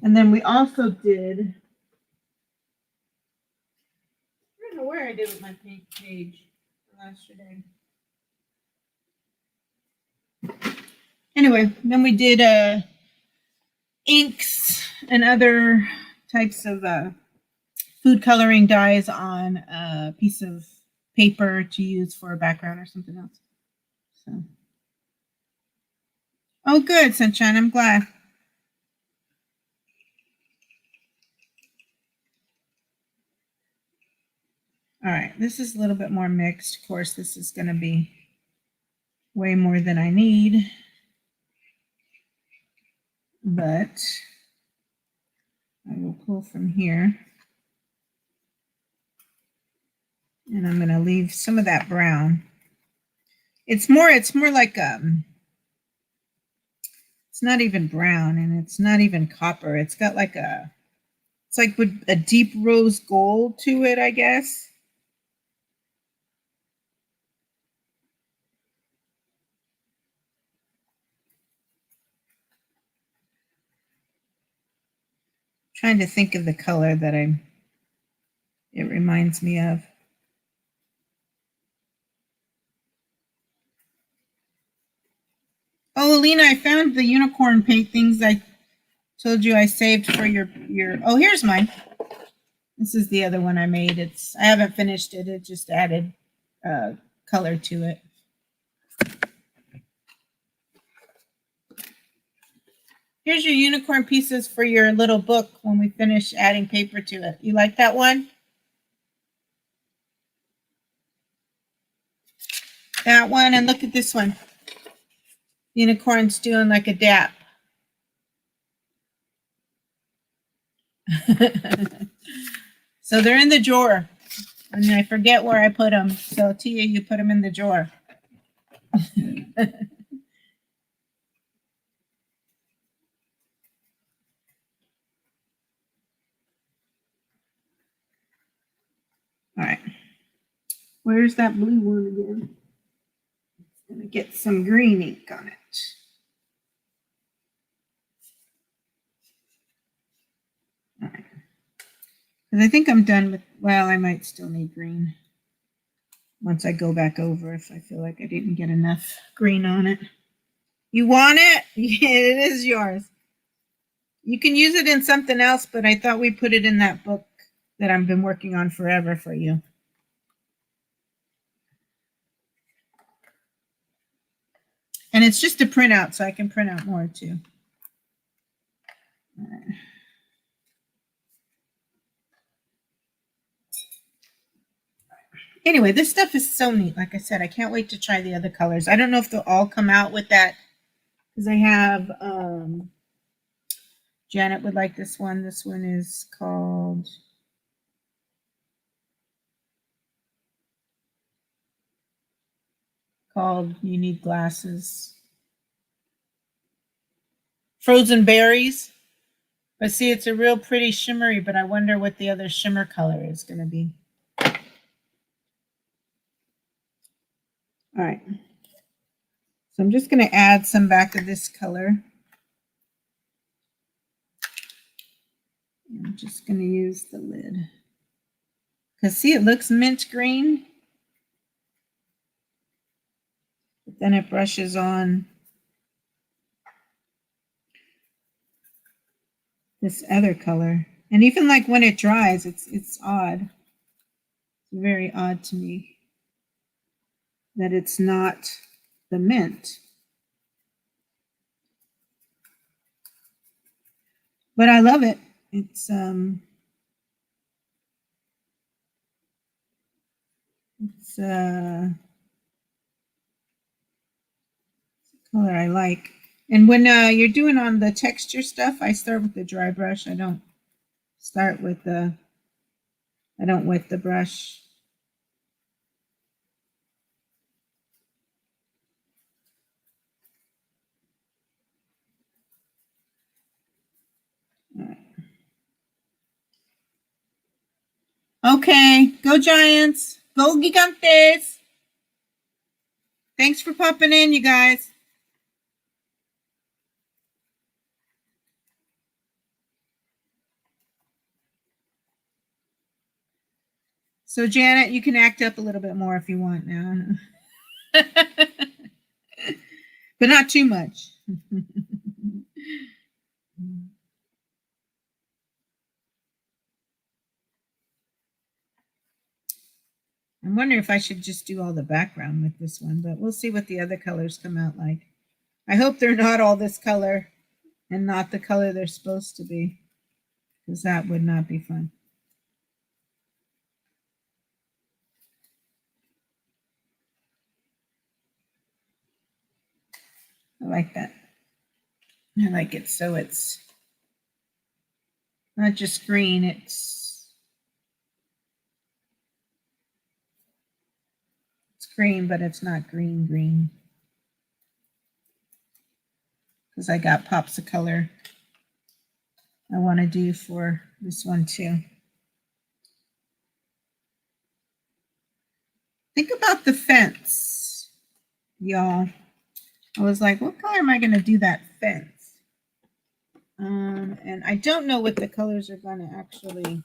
A: And then we also did, I don't know where I did with my paint page yesterday. Anyway, then we did inks and other types of food coloring dyes on a piece of paper to use for a background or something else. So, oh, good, sunshine. I'm glad. All right, this is a little bit more mixed. Of course, this is going to be way more than I need, but I will pull from here. And I'm going to leave some of that brown. It's more like it's not even brown, and it's not even copper. It's got like it's like with a deep rose gold to it, I guess. Trying to think of the color that it reminds me of. Oh, Alina, I found the unicorn paint things I told you I saved for your oh, here's mine. This is the other one I made. I haven't finished it. It just added color to it. Here's your unicorn pieces for your little book when we finish adding paper to it. You like that one? That one, and look at this one. Unicorn's doing like a dap. So they're in the drawer, and I forget where I put them. So Tia, you put them in the drawer. All right. Where's that blue one again? It's going to get some green ink on it. All right. Because I think I'm done with, well, I might still need green once I go back over if I feel like I didn't get enough green on it. You want it? Yeah, it is yours. You can use it in something else, but I thought we put it in that book that I've been working on forever for you. And it's just a printout, so I can print out more too. All right. Anyway, this stuff is so neat. Like I said, I can't wait to try the other colors. I don't know if they'll all come out with that, because I have Janet would like this one. This one is called You Need Glasses. Frozen Berries. But see, it's a real pretty shimmery, but I wonder what the other shimmer color is going to be. All right. So I'm just going to add some back of this color. I'm just going to use the lid. Because see, it looks mint green. But then it brushes on this other color. And even like when it dries, it's odd. It's very odd to me that it's not the mint. But I love it. It's a color I like. And when you're doing on the texture stuff, I start with the dry brush. I don't start with the, I don't wet the brush. All right. Okay, go Giants. Go Gigantes. Thanks for popping in, you guys. So Janet, you can act up a little bit more if you want now. But not too much. I'm wondering if I should just do all the background with this one, but we'll see what the other colors come out like. I hope they're not all this color and not the color they're supposed to be, because that would not be fun. I like that. I like it so it's not just green, it's green, but it's not green green. Because I got pops of color I want to do for this one too. Think about the fence, y'all. I was like, what color am I going to do that fence? And I don't know what the colors are going to actually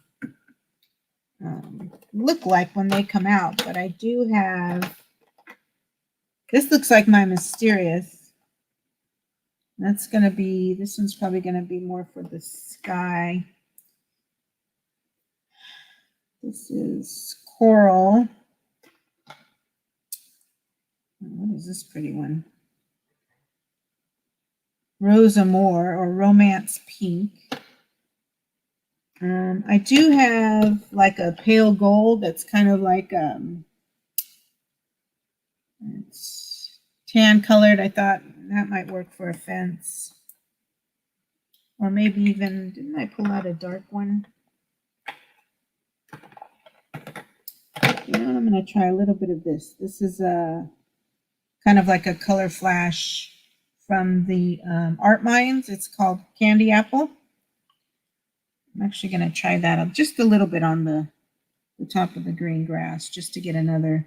A: look like when they come out, but I do have, this looks like my Mysterious. That's going to be, this one's probably going to be more for the sky. This is Coral. What is this pretty one? Rose Amore or Romance Pink. I do have like a pale gold that's kind of like it's tan colored. I thought that might work for a fence. Or maybe even, didn't I pull out a dark one? You know what, I'm going to try a little bit of this. This is a kind of like a color flash from the Art Mines. It's called Candy Apple. I'm actually going to try that just a little bit on the top of the green grass, just to get another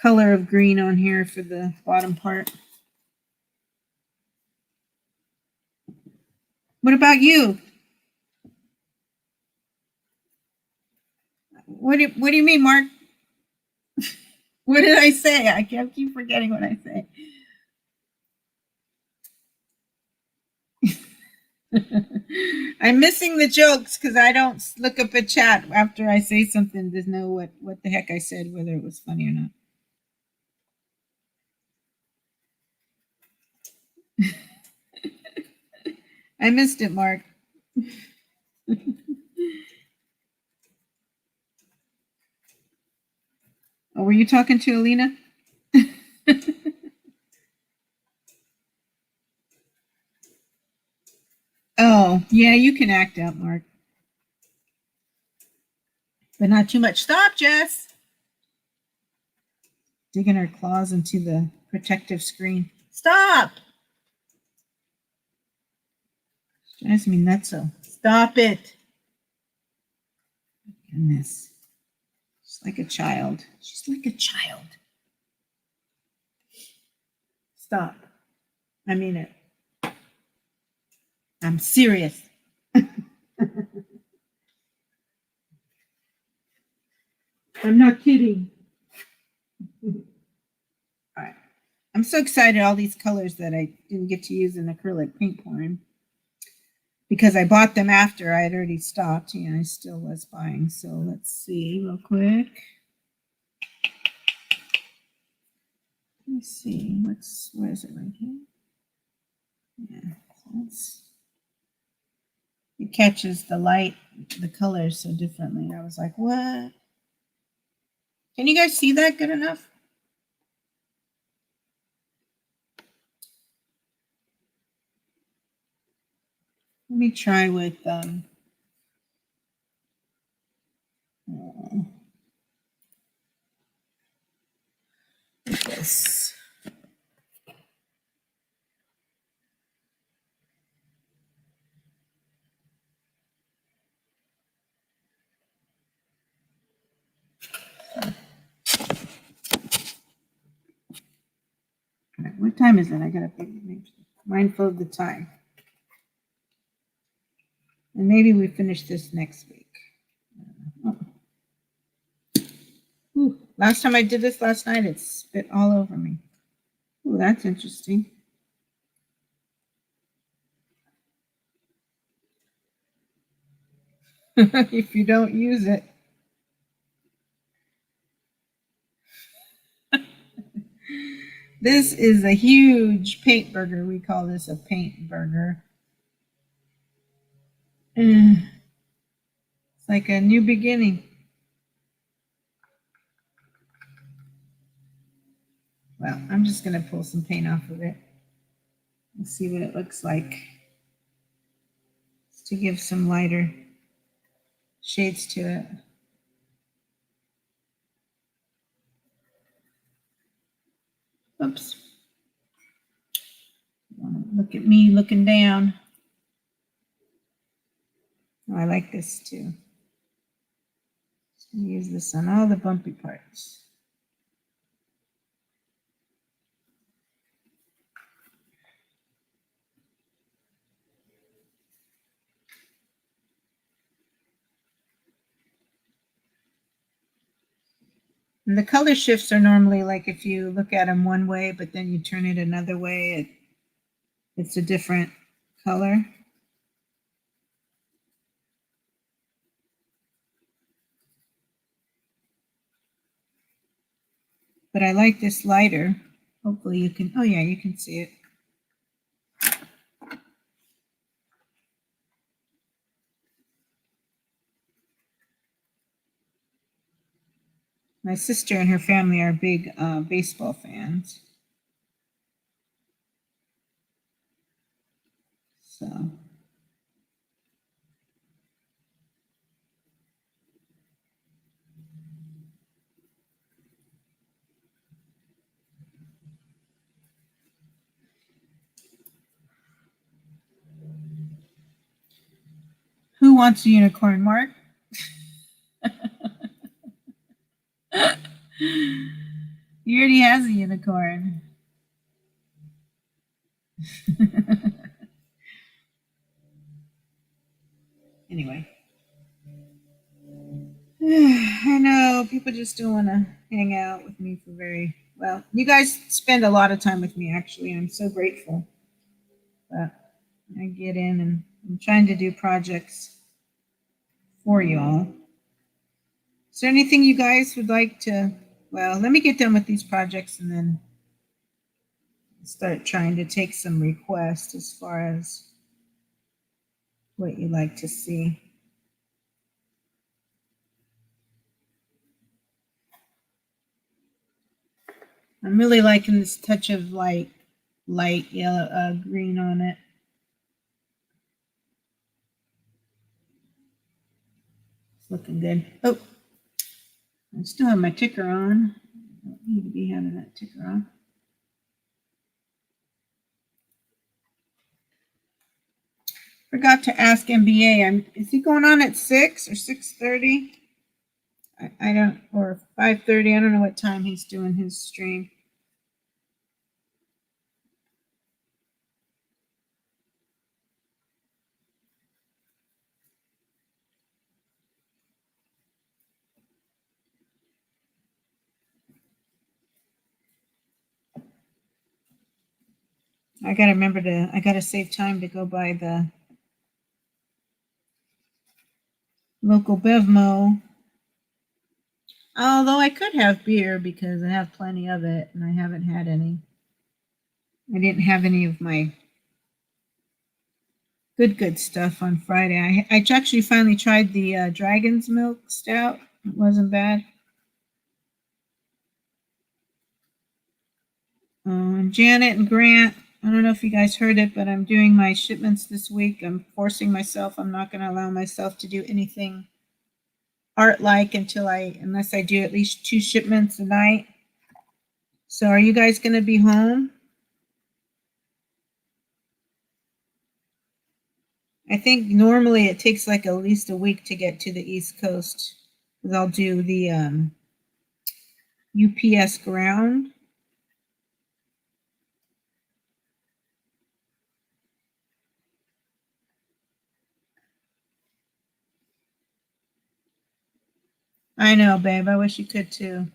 A: color of green on here for the bottom part. What about you? What do you mean, Mark? What did I say? I keep forgetting what I say. I'm missing the jokes because I don't look up a chat after I say something to know what the heck I said, whether it was funny or not. I missed it, Mark. Oh, were you talking to Alina? Oh, yeah, you can act out, Mark. But not too much. Stop, Jess. Digging her claws into the protective screen. Stop. Drives me nuts. Stop it. Goodness. She's like a child. She's like a child. Stop. I mean it. I'm serious. I'm not kidding. All right. I'm so excited, all these colors that I didn't get to use in acrylic paint pouring because I bought them after I had already stopped. Yeah, I still was buying. So let's see real quick. Let me see. Where is it right here? Yeah, so it catches the light, the colors so differently. I was like, what? Can you guys see that good enough? Let me try with this. What time is it? I gotta be mindful of the time. And maybe we finish this next week. Oh. Ooh, last time I did this last night, it spit all over me. Ooh, that's interesting. If you don't use it. This is a huge paint burger. We call this a paint burger. It's like a new beginning. Well, I'm just going to pull some paint off of it and see what it looks like. Just to give some lighter shades to it. Oops. Look at me looking down. Oh, I like this too. Use this on all the bumpy parts. And the color shifts are normally like if you look at them one way, but then you turn it another way, it's a different color. But I like this lighter. Hopefully you can, oh yeah, you can see it. My sister and her family are big baseball fans. So. Who wants a unicorn, Mark? He already has a unicorn. Anyway. I know people just don't want to hang out with me for very well. You guys spend a lot of time with me, actually. I'm so grateful. But I get in and I'm trying to do projects for y'all. Is there anything you guys would like to, well, let me get done with these projects and then start trying to take some requests as far as what you like to see. I'm really liking this touch of light yellow, green on it. It's looking good. Oh, I still have my ticker on. I don't need to be having that ticker on. Forgot to ask MBA. Is he going on at 6 or 6:30? I don't, or 5:30. I don't know what time he's doing his stream. I gotta remember I gotta save time to go by the local Bevmo. Although I could have beer because I have plenty of it and I haven't had any. I didn't have any of my good stuff on Friday. I actually finally tried the Dragon's Milk Stout. It wasn't bad. And Janet and Grant, I don't know if you guys heard it, but I'm doing my shipments this week. I'm forcing myself. I'm not going to allow myself to do anything art-like unless I do at least 2 shipments a night. So are you guys going to be home? I think normally it takes like at least a week to get to the East Coast. Because I'll do the UPS ground. I know, babe. I wish you could too.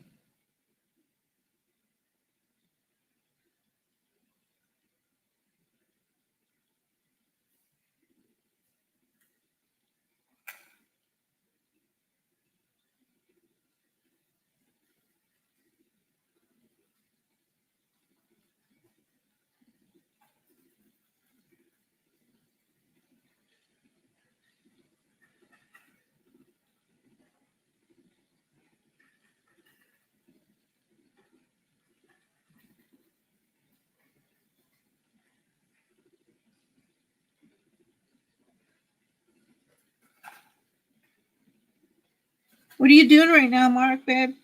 A: What are you doing right now, Mark, babe?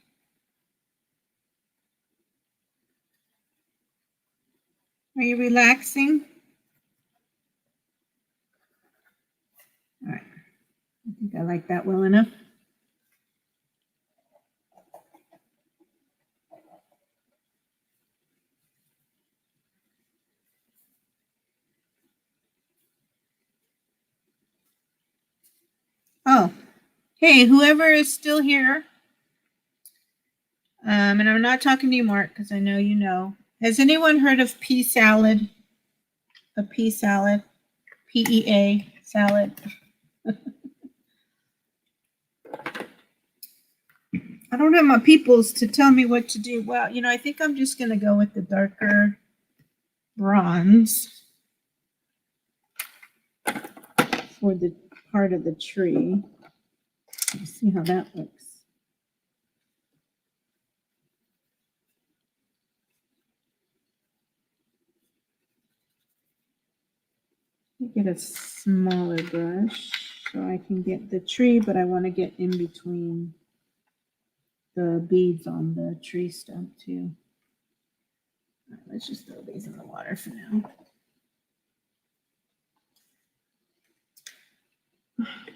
A: Are you relaxing? All right. I think I like that well enough. Oh, hey, whoever is still here, and I'm not talking to you, Mark, because I know you know. Has anyone heard of pea salad? A pea salad? PEA salad? I don't have my peoples to tell me what to do. Well, I think I'm just going to go with the darker bronze for the part of the tree. Let's see how that looks. Get a smaller brush so I can get the tree, but I want to get in between the beads on the tree stump too. All right, let's just throw these in the water for now.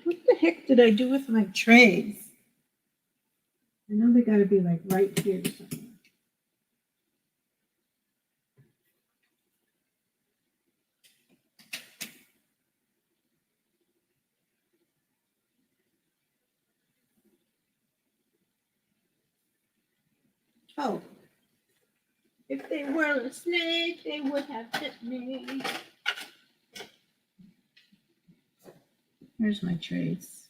A: What the heck did I do with my trays? I know they got to be like right here or something. Oh, if they were a snake, they would have bit me. Here's my trays.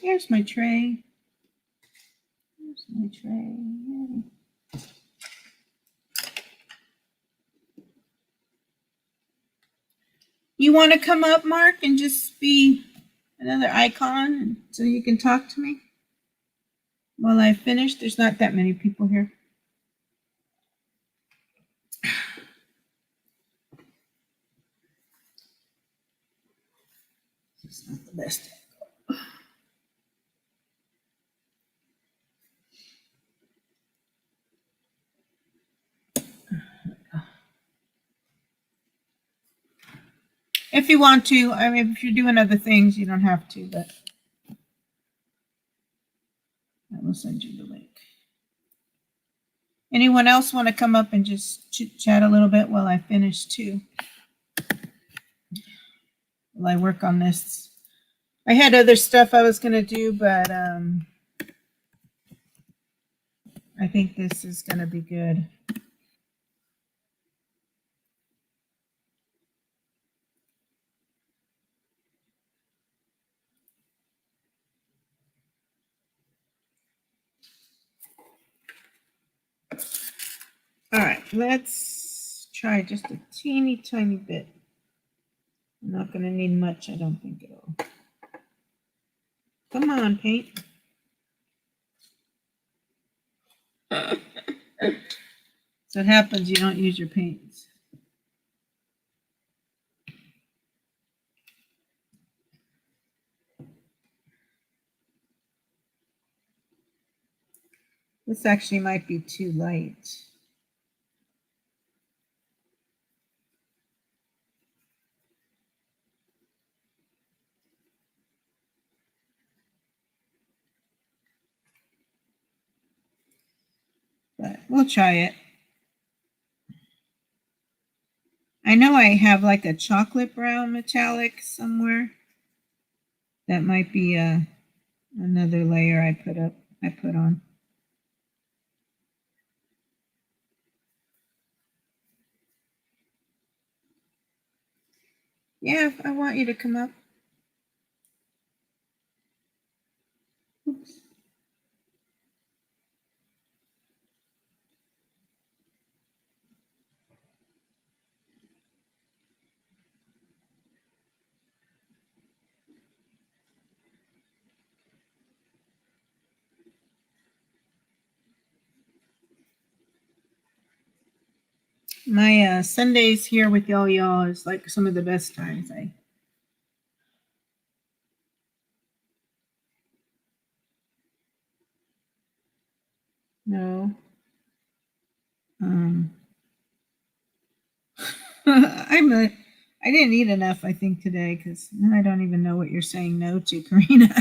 A: Here's my tray. Here's my tray. You want to come up, Mark, and just be another icon so you can talk to me while I finish? There's not that many people here. It's not the best. If you want to, I mean, if you're doing other things, you don't have to, but I will send you the link. Anyone else want to come up and just chit chat a little bit while I finish too? While I work on this. I had other stuff I was going to do, but I think this is going to be good. All right, let's try just a teeny tiny bit. I'm not going to need much, I don't think at all. Come on, paint. So what happens, you don't use your paints. This actually might be too light. But we'll try it. I know I have like a chocolate brown metallic somewhere. That might be another layer I put on. Yeah, I want you to come up. Oops. My Sundays here with y'all is like some of the best times. No. I didn't eat enough, I think, today, because I don't even know what you're saying no to, Karina.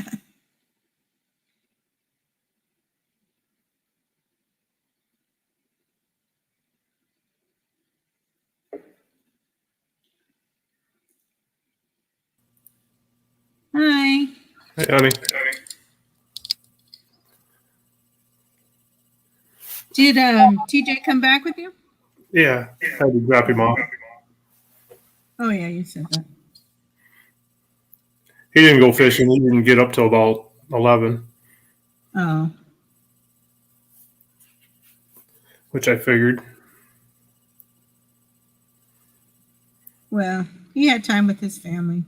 A: Hi.
B: Hey, honey.
A: Did TJ come back with you?
B: Yeah, I had to drop him off.
A: Oh yeah, you said that.
B: He didn't go fishing. He didn't get up till about 11,
A: Oh.
B: which I figured.
A: Well, he had time with his family.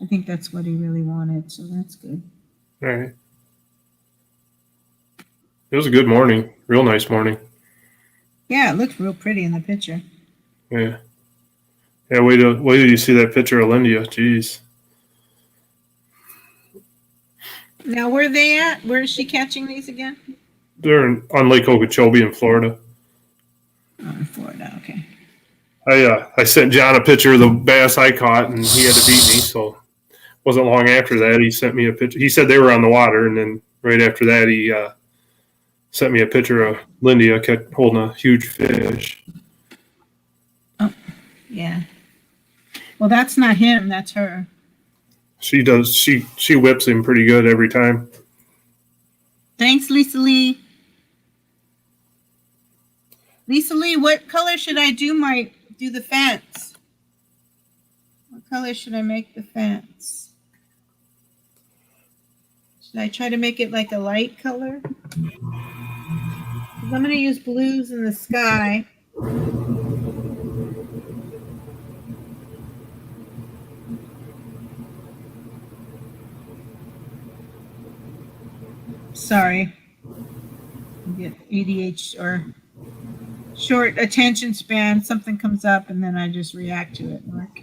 A: I think that's what he really wanted, so that's good.
B: All right. It was a good morning. Real nice morning.
A: Yeah, it looked real pretty in the picture.
B: Yeah. Yeah, wait till you see that picture of Lindia. Jeez.
A: Now, where are they at? Where is she catching these again?
B: They're on Lake Okeechobee in Florida.
A: Oh, in Florida, okay.
B: I sent John a picture of the bass I caught, and he had to beat me. So it wasn't long after that he sent me a picture. He said they were on the water, and then right after that he sent me a picture of Lindia holding a huge fish.
A: Oh, yeah. Well, that's not him. That's her.
B: She does. She whips him pretty good every time.
A: Thanks, Lisa Lee. Lisa Lee, what color should I do the fence? What color should I make the fence? Should I try to make it like a light color? 'Cause I'm going to use blues in the sky. Sorry. I get ADHD or short attention span. Something comes up and then I just react to it, Mark.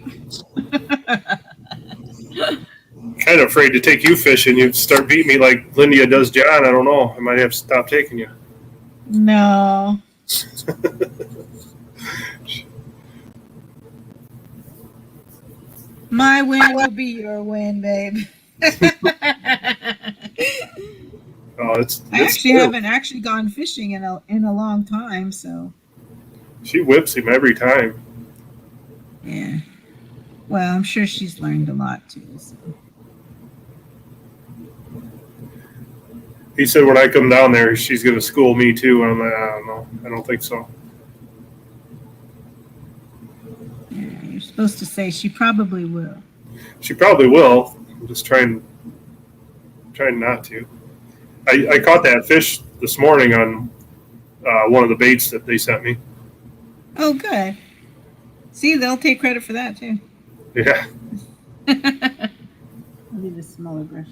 B: Kind of afraid to take you fishing. You'd start beating me like Lydia does John. I don't know. I might have to stop taking you.
A: No. My win will be your win, babe.
B: Oh, it's
A: I actually
B: true.
A: haven't actually gone fishing in a long time, so
B: She whips him every time.
A: yeah. Well, I'm sure she's learned a lot too. So.
B: He said when I come down there, she's going to school me too. And I'm like, I don't know. I don't think so.
A: Yeah, you're supposed to say she probably will.
B: She probably will. I'm just trying not to. I caught that fish this morning on one of the baits that they sent me.
A: Oh, good. See, they'll take credit for that too.
B: Yeah.
A: I'll need a smaller brush.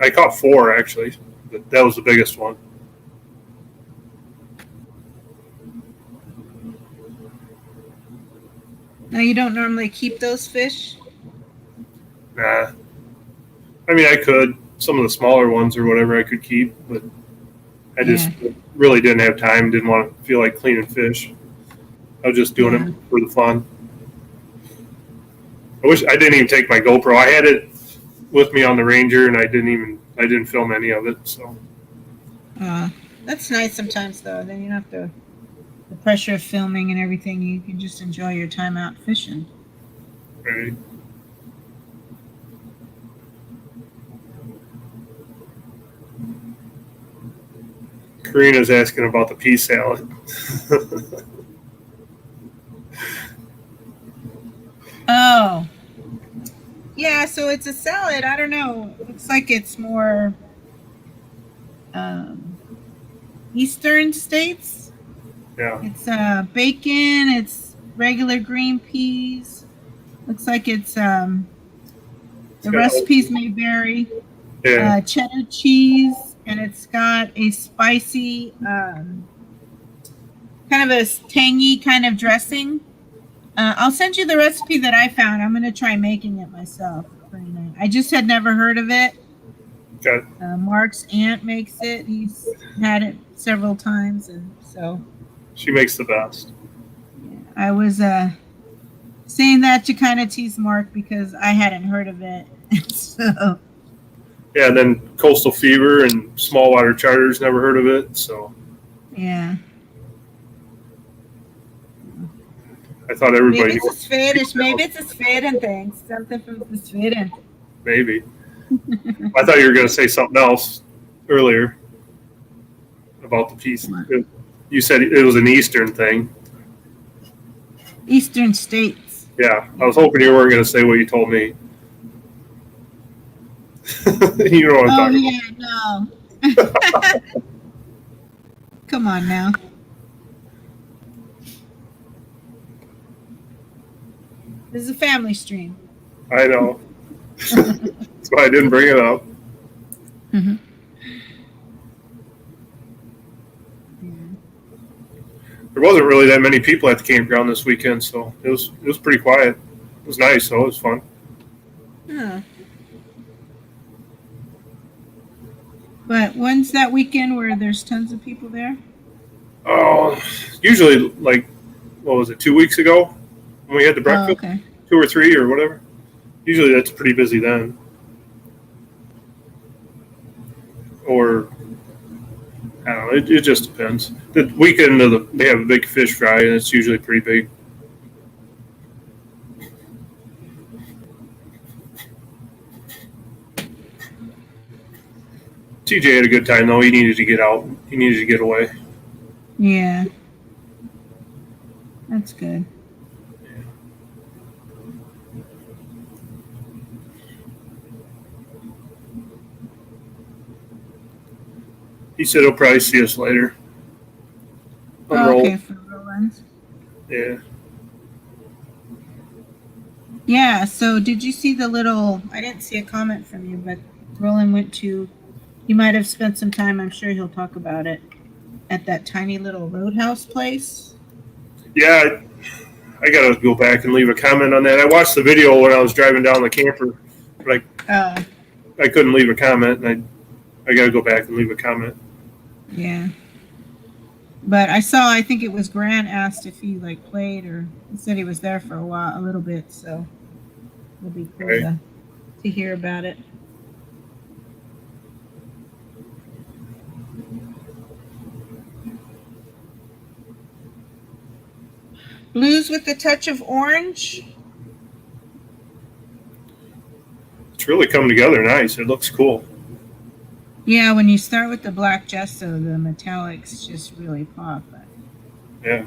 B: I caught 4 actually. But that was the biggest one.
A: Now, you don't normally keep those fish?
B: Nah. I mean, I could. Some of the smaller ones or whatever I could keep, but I just really didn't have time. Didn't want to feel like cleaning fish. I was just doing it for the fun. I wish I didn't even take my GoPro. I had it with me on the Ranger, and I didn't film any of it. So
A: that's nice sometimes, though. Then you don't have to the pressure of filming and everything. You can just enjoy your time out fishing.
B: right. Karina's asking about the pea salad.
A: Oh. Yeah, so it's a salad. I don't know. It looks like it's more Eastern states.
B: Yeah.
A: It's bacon, it's regular green peas. Looks like it's the recipes may vary.
B: Yeah.
A: Cheddar cheese, and it's got a spicy kind of a tangy kind of dressing. I'll send you the recipe that I found. I'm going to try making it myself. Pretty nice. I just had never heard of it.
B: Okay.
A: Mark's aunt makes it. He's had it several times, and so
B: She makes the best.
A: yeah, I was saying that to kind of tease Mark because I hadn't heard of it. So
B: Yeah, and then Coastal Fever and Small Water Charters, never heard of it. So
A: yeah.
B: I thought everybody
A: Maybe it's a Swedish. Maybe it's a Sweden thing. Something from Sweden.
B: Maybe. I thought you were going to say something else earlier about the piece. You said it was an Eastern thing.
A: Eastern states.
B: Yeah, I was hoping you weren't going to say what you told me. You know what I'm talking
A: about. No. Come on now. This is a family stream.
B: I know. That's why I didn't bring it up.
A: Mm-hmm.
B: There wasn't really that many people at the campground this weekend, so it was pretty quiet. It was nice, though. It was fun.
A: Yeah. But when's that weekend where there's tons of people there?
B: Oh, usually like, what was it, 2 weeks ago when we had the breakfast?
A: Oh, okay.
B: 2 or 3 or whatever. Usually that's pretty busy then. Or, I don't know, it just depends. The weekend they have a big fish fry, and it's usually pretty big. TJ had a good time though. He needed to get out. He needed to get away.
A: Yeah. That's good.
B: He said he'll probably see us later.
A: Oh, okay, for Roland's.
B: Yeah.
A: Yeah, so did you see the little, I didn't see a comment from you, but Roland went to, he might have spent some time, I'm sure he'll talk about it, at that tiny little roadhouse place.
B: Yeah, I got to go back and leave a comment on that. I watched the video when I was driving down the camper, but I couldn't leave a comment, and I got to go back and leave a comment.
A: Yeah. But I think it was Grant asked if he like played, or he said he was there for a little bit, so it'll be cool to hear about it. Blues with a touch of orange.
B: It's really come together nice. It looks cool.
A: Yeah, when you start with the black gesso, the metallics just really pop.
B: Yeah.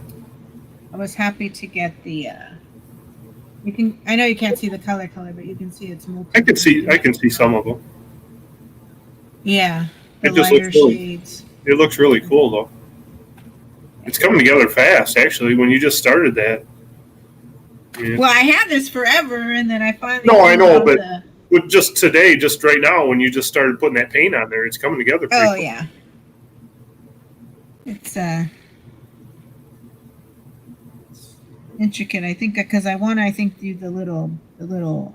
A: I was happy to get the. I know you can't see the color, but you can see it's multi.
B: I can see some of them.
A: Yeah, the
B: it just
A: lighter
B: looks really,
A: shades.
B: It looks really cool though. It's coming together fast, actually. When you just started that.
A: Yeah. Well, I had this forever, and then I finally.
B: No, I know, but just today, just right now, when you just started putting that paint on there, it's coming together.
A: Oh cool. Yeah. It's intricate. I think because I want to do the little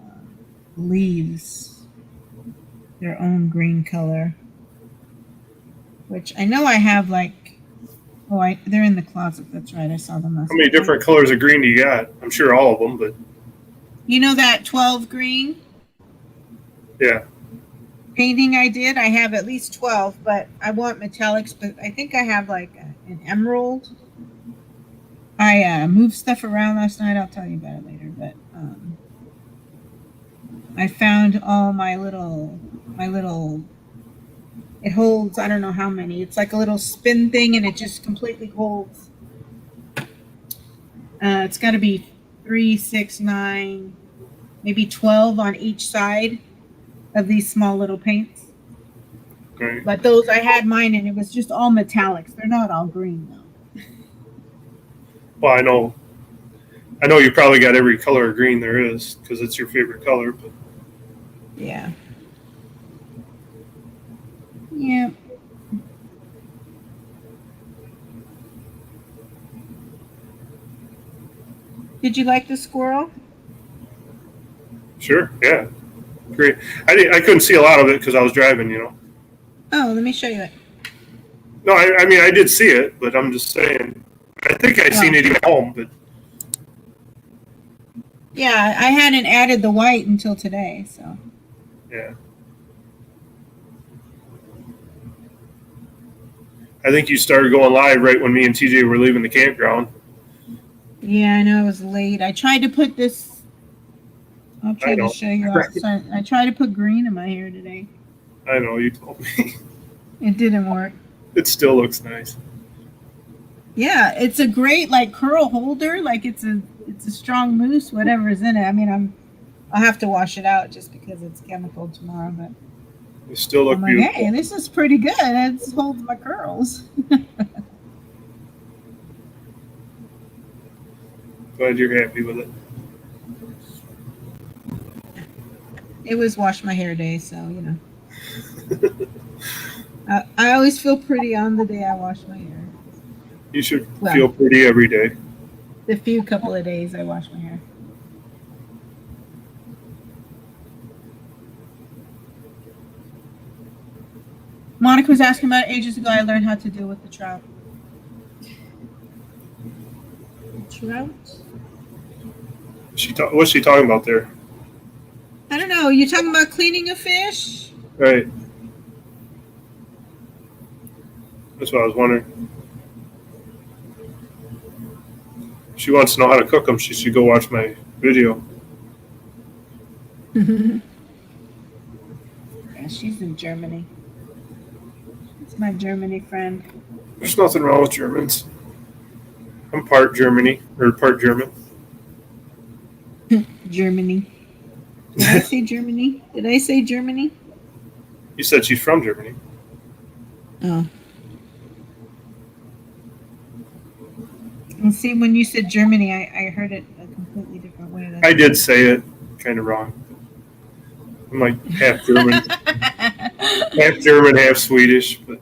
A: leaves their own green color, which I know I have like. Oh, they're in the closet. That's right. I saw them last.
B: How many different colors of green do you got? I'm sure all of them, but
A: you know that 12 green.
B: Yeah.
A: Painting I did. I have at least 12, but I want metallics. But I think I have like an emerald. I moved stuff around last night. I'll tell you about it later. But I found all my little. It holds, I don't know how many. It's like a little spin thing, and it just completely holds. It's got to be 3, 6, 9, maybe 12 on each side of these small little paints.
B: Right.
A: But those, I had mine, and it was just all metallics. They're not all green, though.
B: Well, I know you probably got every color of green there is, because it's your favorite color. But
A: yeah. Yeah. Did you like the squirrel?
B: Sure. Yeah. Great. I couldn't see a lot of it because I was driving.
A: Oh, let me show you it.
B: No, I mean I did see it, but I'm just saying. I think I seen it at home, but.
A: Yeah, I hadn't added the white until today, so.
B: Yeah. I think you started going live right when me and TJ were leaving the campground.
A: Yeah, I know it was late. I tried to put this. I'll try to show you outside. I tried to put green in my hair today.
B: I know, you told me.
A: It didn't work.
B: It still looks nice.
A: Yeah, it's a great curl holder. Like it's a strong mousse, whatever's in it. I mean, I'll have to wash it out just because it's chemical tomorrow, but.
B: You still look beautiful.
A: Hey, this is pretty good. It holds my curls.
B: Glad you're happy with it.
A: It was wash my hair day, so I always feel pretty on the day I wash my hair.
B: You should feel pretty every day.
A: The couple of days I wash my hair. Monica was asking about it ages ago. I learned how to deal with the trout. Trout?
B: What's she talking about there?
A: I don't know. You talking about cleaning a fish?
B: Right. That's what I was wondering. She wants to know how to cook them. She should go watch my video.
A: Yeah, she's in Germany. my Germany friend.
B: There's nothing wrong with Germans. I'm part Germany or part German.
A: Germany. Did I say Germany? Did I say Germany?
B: You said she's from Germany.
A: Oh. And see, when you said Germany, I heard it a completely different way.
B: I did say it kind of wrong. I'm like half German, half Swedish. But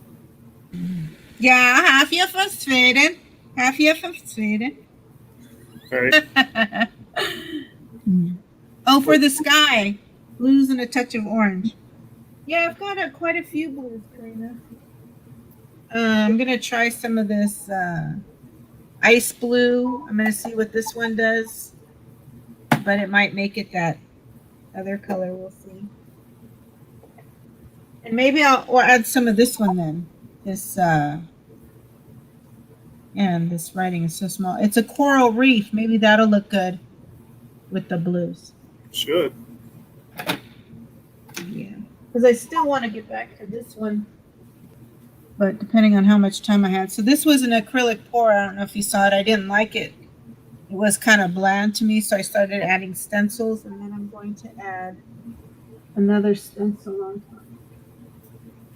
A: yeah, half you from Sweden. Half you from Sweden.
B: all right.
A: Oh, for the sky. Blues and a touch of orange. Yeah, I've got quite a few blues, Karina. I'm going to try some of this ice blue. I'm going to see what this one does. But it might make it that other color. We'll see. And maybe I'll add some of this one then. This, and this writing is so small. It's a coral reef. Maybe that'll look good with the blues.
B: Should.
A: Yeah. Because I still want to get back to this one. But depending on how much time I had. So this was an acrylic pour. I don't know if you saw it. I didn't like it. It was kind of bland to me. So I started adding stencils. And then I'm going to add another stencil on top.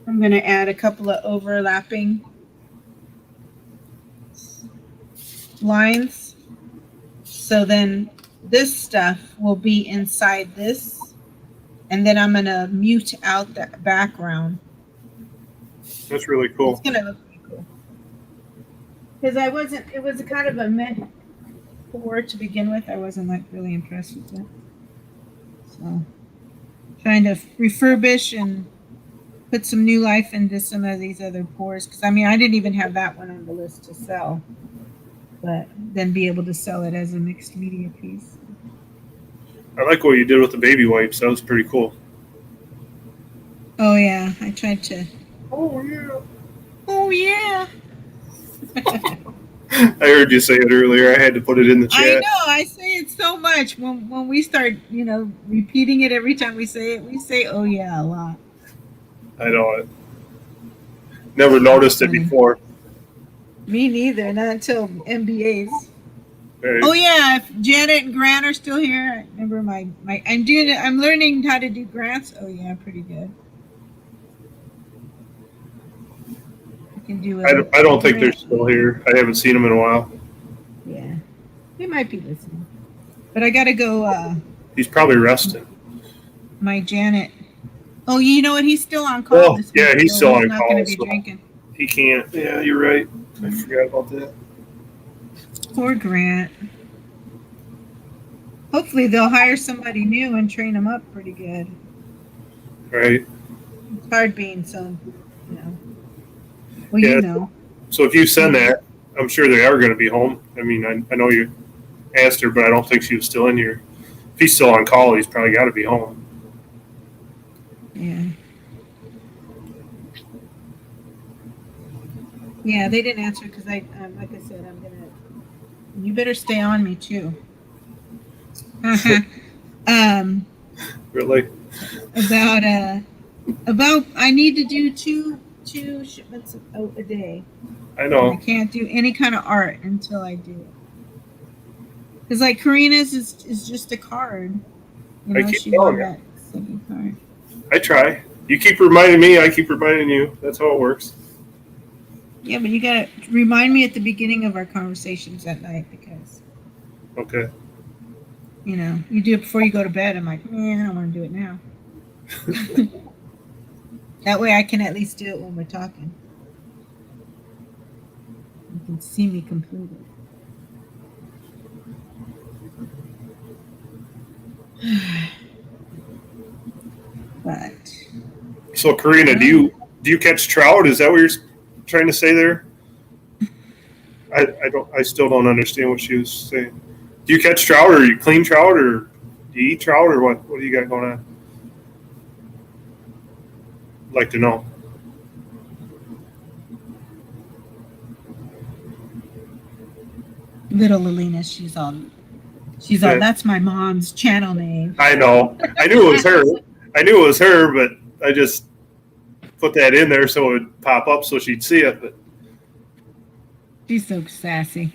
A: I'm going to add a couple of overlapping lines. So then this stuff will be inside this. And then I'm going to mute out the background.
B: That's really cool.
A: It's going to look pretty cool. Because it was a kind of a meh pour to begin with. I wasn't like really impressed with it. So trying to refurbish and put some new life into some of these other pours. Because I mean, I didn't even have that one on the list to sell. But then be able to sell it as a mixed media piece.
B: I like what you did with the baby wipes. That was pretty cool.
A: Oh yeah, I tried to.
B: Oh yeah.
A: Oh yeah.
B: I heard you say it earlier. I had to put it in the chat.
A: I know. I say it so much when we start, repeating it every time we say it. We say "oh yeah" a lot.
B: I know it. Never noticed it before.
A: Me neither. Not until MBAs.
B: Right.
A: Oh yeah, if Janet and Grant are still here, I remember I'm learning how to do grants. Oh yeah, pretty good. I can do it.
B: I don't think they're still here. I haven't seen them in a while.
A: Yeah, they might be listening. But I gotta go.
B: He's probably resting.
A: My Janet. Oh, you know what? He's still on call.
B: Oh,
A: this
B: yeah,
A: week,
B: he's
A: so
B: still on
A: not
B: call.
A: Gonna be
B: So
A: drinking.
B: he can't. Yeah, you're right. I forgot about that.
A: Poor Grant. Hopefully they'll hire somebody new and train them up pretty good.
B: Right.
A: It's hard being so, Well,
B: yeah, So if you send that, I'm sure they are going to be home. I mean, I know you asked her, but I don't think she was still in here. If he's still on call, he's probably got to be home.
A: Yeah. Yeah, they didn't answer because like I said, you better stay on me too.
B: Really?
A: About I need to do two shipments a day.
B: I know.
A: I can't do any kind of art until I do it. Because like Karina's is just a card.
B: I keep
A: she
B: telling
A: won
B: you.
A: that second card.
B: I try. You keep reminding me, I keep reminding you. That's how it works.
A: Yeah, but you gotta remind me at the beginning of our conversations at night because
B: Okay.
A: You do it before you go to bed. I'm like, I don't want to do it now. That way I can at least do it when we're talking. You can see me complete it. But
B: So Karina, do you catch trout? Is that what you're trying to say there? I still don't understand what she was saying. Do you catch trout, or you clean trout, or do you eat trout, or what? What do you got going on? I'd like to know.
A: little Alina, she's on. That's my mom's channel name.
B: I know. I knew it was her. But put that in there so it would pop up so she'd see it. But
A: She's so sassy.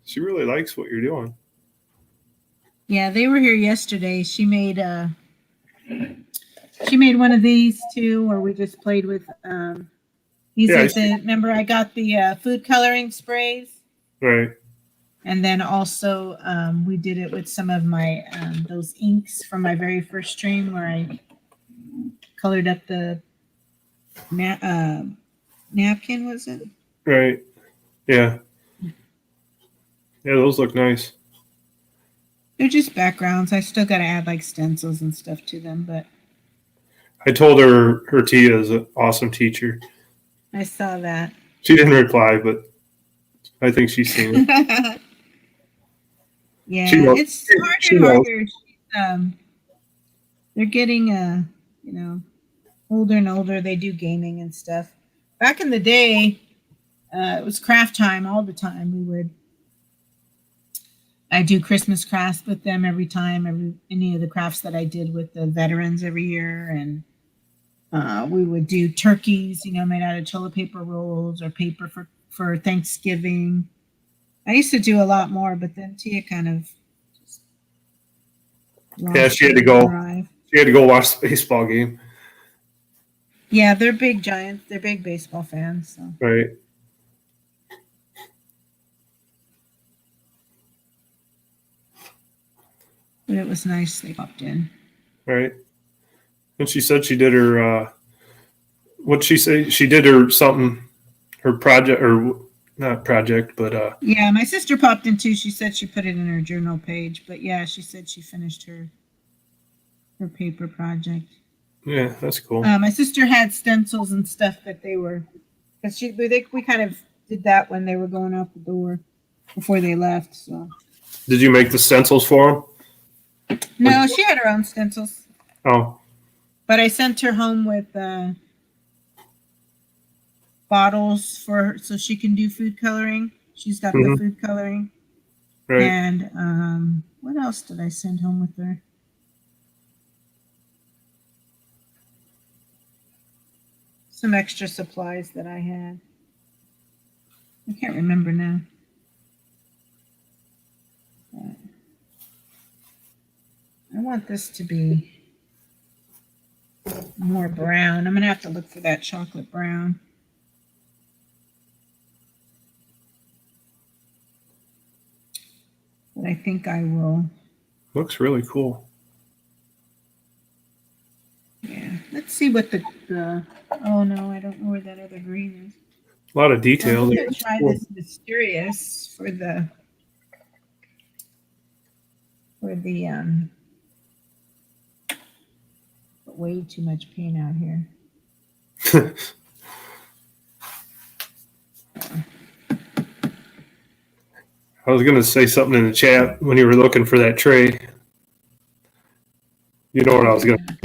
B: she really likes what you're doing.
A: Yeah, they were here yesterday. She made one of these too, where we just played with these
B: Yeah,
A: are remember I got the food coloring sprays,
B: Right.
A: and then also we did it with some of my those inks from my very first stream where I colored up the napkin, was it?
B: Right. Yeah. Yeah, those look nice.
A: They're just backgrounds. I still got to add like stencils and stuff to them, but
B: I told her Tia is an awesome teacher.
A: I saw that.
B: She didn't reply, but I think she's seen it.
A: Yeah,
B: She knows.
A: it's harder
B: She
A: and
B: knows.
A: harder. They're getting older and older. They do gaming and stuff. Back in the day, it was craft time all the time. I do Christmas crafts with them every time, any of the crafts that I did with the veterans every year. And we would do turkeys, made out of toilet paper rolls or paper for Thanksgiving. I used to do a lot more, but then Tia kind of just lost
B: She had to
A: the
B: go.
A: drive.
B: She had to go watch the baseball game.
A: Yeah, they're big Giants. They're big baseball fans. So.
B: Right.
A: But it was nice they popped in.
B: Right. And she said she did her, what'd she say? She did her something, her project, or not project, but.
A: Yeah, my sister popped in too. She said she put it in her journal page. But yeah, she said she finished her paper project.
B: Yeah, that's cool.
A: My sister had stencils and stuff that they were, because we kind of did that when they were going out the door before they left. So.
B: Did you make the stencils for them?
A: No, she had her own stencils.
B: Oh.
A: But I sent her home with bottles so she can do food coloring. She's got the food coloring.
B: Right.
A: And what else did I send home with her? Some extra supplies that I had. I can't remember now. But I want this to be more brown. I'm going to have to look for that chocolate brown. But I think I will.
B: Looks really cool.
A: Yeah. Let's see what the oh no, I don't know where that other green is.
B: A lot of detail
A: I'm
B: there.
A: going to try this mysterious for the way too much paint out here.
B: I was going to say something in the chat when you were looking for that tray. You know what I was going to.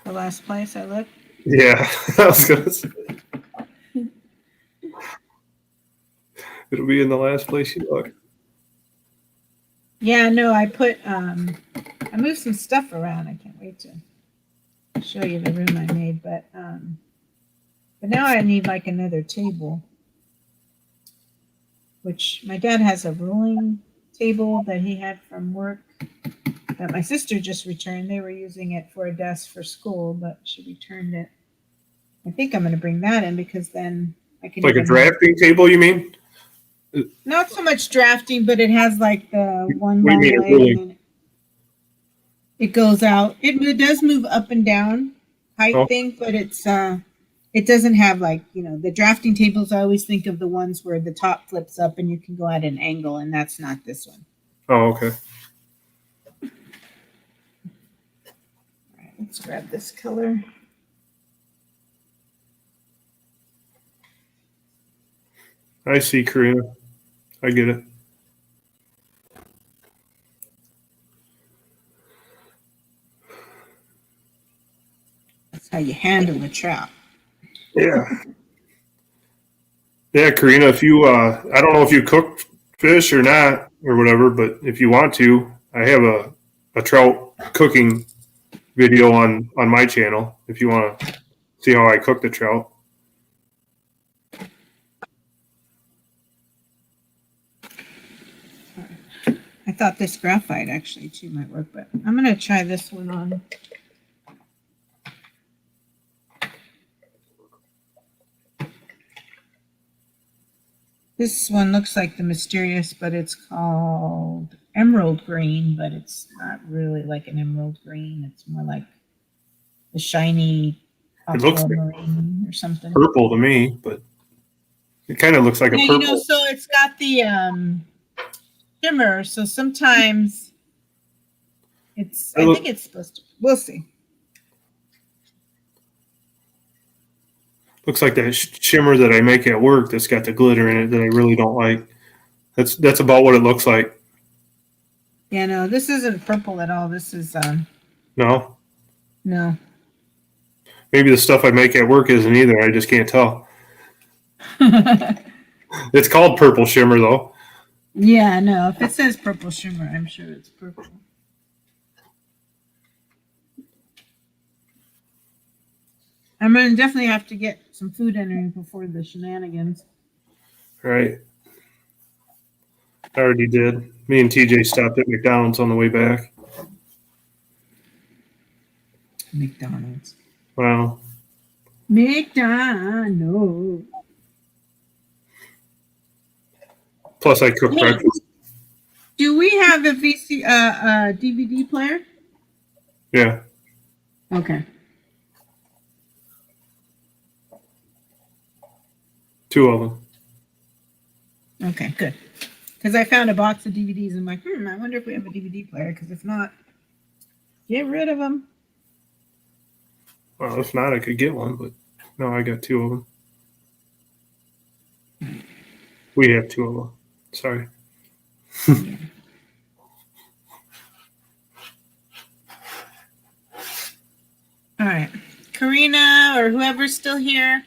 A: The last place I looked?
B: Yeah, I was going to say. It'll be in the last place you look.
A: Yeah, no, I moved some stuff around. I can't wait to show you the room I made, but now I need like another table, which my dad has a rolling table that he had from work that my sister just returned. They were using it for a desk for school, but she returned it. I think I'm going to bring that in because then I can.
B: Like a drafting table, you mean?
A: Not so much drafting, but it has like the one
B: What do you
A: long
B: mean,
A: leg and it goes out. It does move up and down height thing, but it doesn't have like, the drafting tables. I always think of the ones where the top flips up and you can go at an angle, and that's not this one.
B: Oh, okay.
A: All right, let's grab this color.
B: I see, Karina. I get it.
A: That's how you handle a trout.
B: Yeah. Yeah, Karina, if you, I don't know if you cook fish or not or whatever, but if you want to, I have a trout cooking video on my channel if you want to see how I cook the trout.
A: I thought this graphite actually too might work, but I'm going to try this one on. This one looks like the mysterious, but it's called emerald green, but it's not really like an emerald green. It's more like the shiny
B: It looks like
A: aquamarine or something.
B: purple to me, but it kind of looks like a
A: Yeah,
B: purple.
A: you know, so it's got the shimmer. So sometimes I think it's supposed to. We'll see.
B: Looks like that shimmer that I make at work that's got the glitter in it that I really don't like. That's about what it looks like.
A: Yeah, no, this isn't purple at all. This is
B: No?
A: no.
B: Maybe the stuff I make at work isn't either. I just can't tell. It's called purple shimmer, though.
A: Yeah, no. If it says purple shimmer, I'm sure it's purple. I'm going to definitely have to get some food in before the shenanigans.
B: Right. I already did. Me and TJ stopped at McDonald's on the way back.
A: McDonald's.
B: Wow.
A: McDonald's.
B: Plus, I cook breakfast.
A: Do we have a DVD player?
B: Yeah.
A: Okay.
B: 2 of them.
A: Okay, good. Because I found a box of DVDs and I'm like, I wonder if we have a DVD player. Because if not, get rid of them.
B: Well, if not, I could get one, but no, I got 2 of them. We have 2 of them. Sorry.
A: All right. Karina or whoever's still here,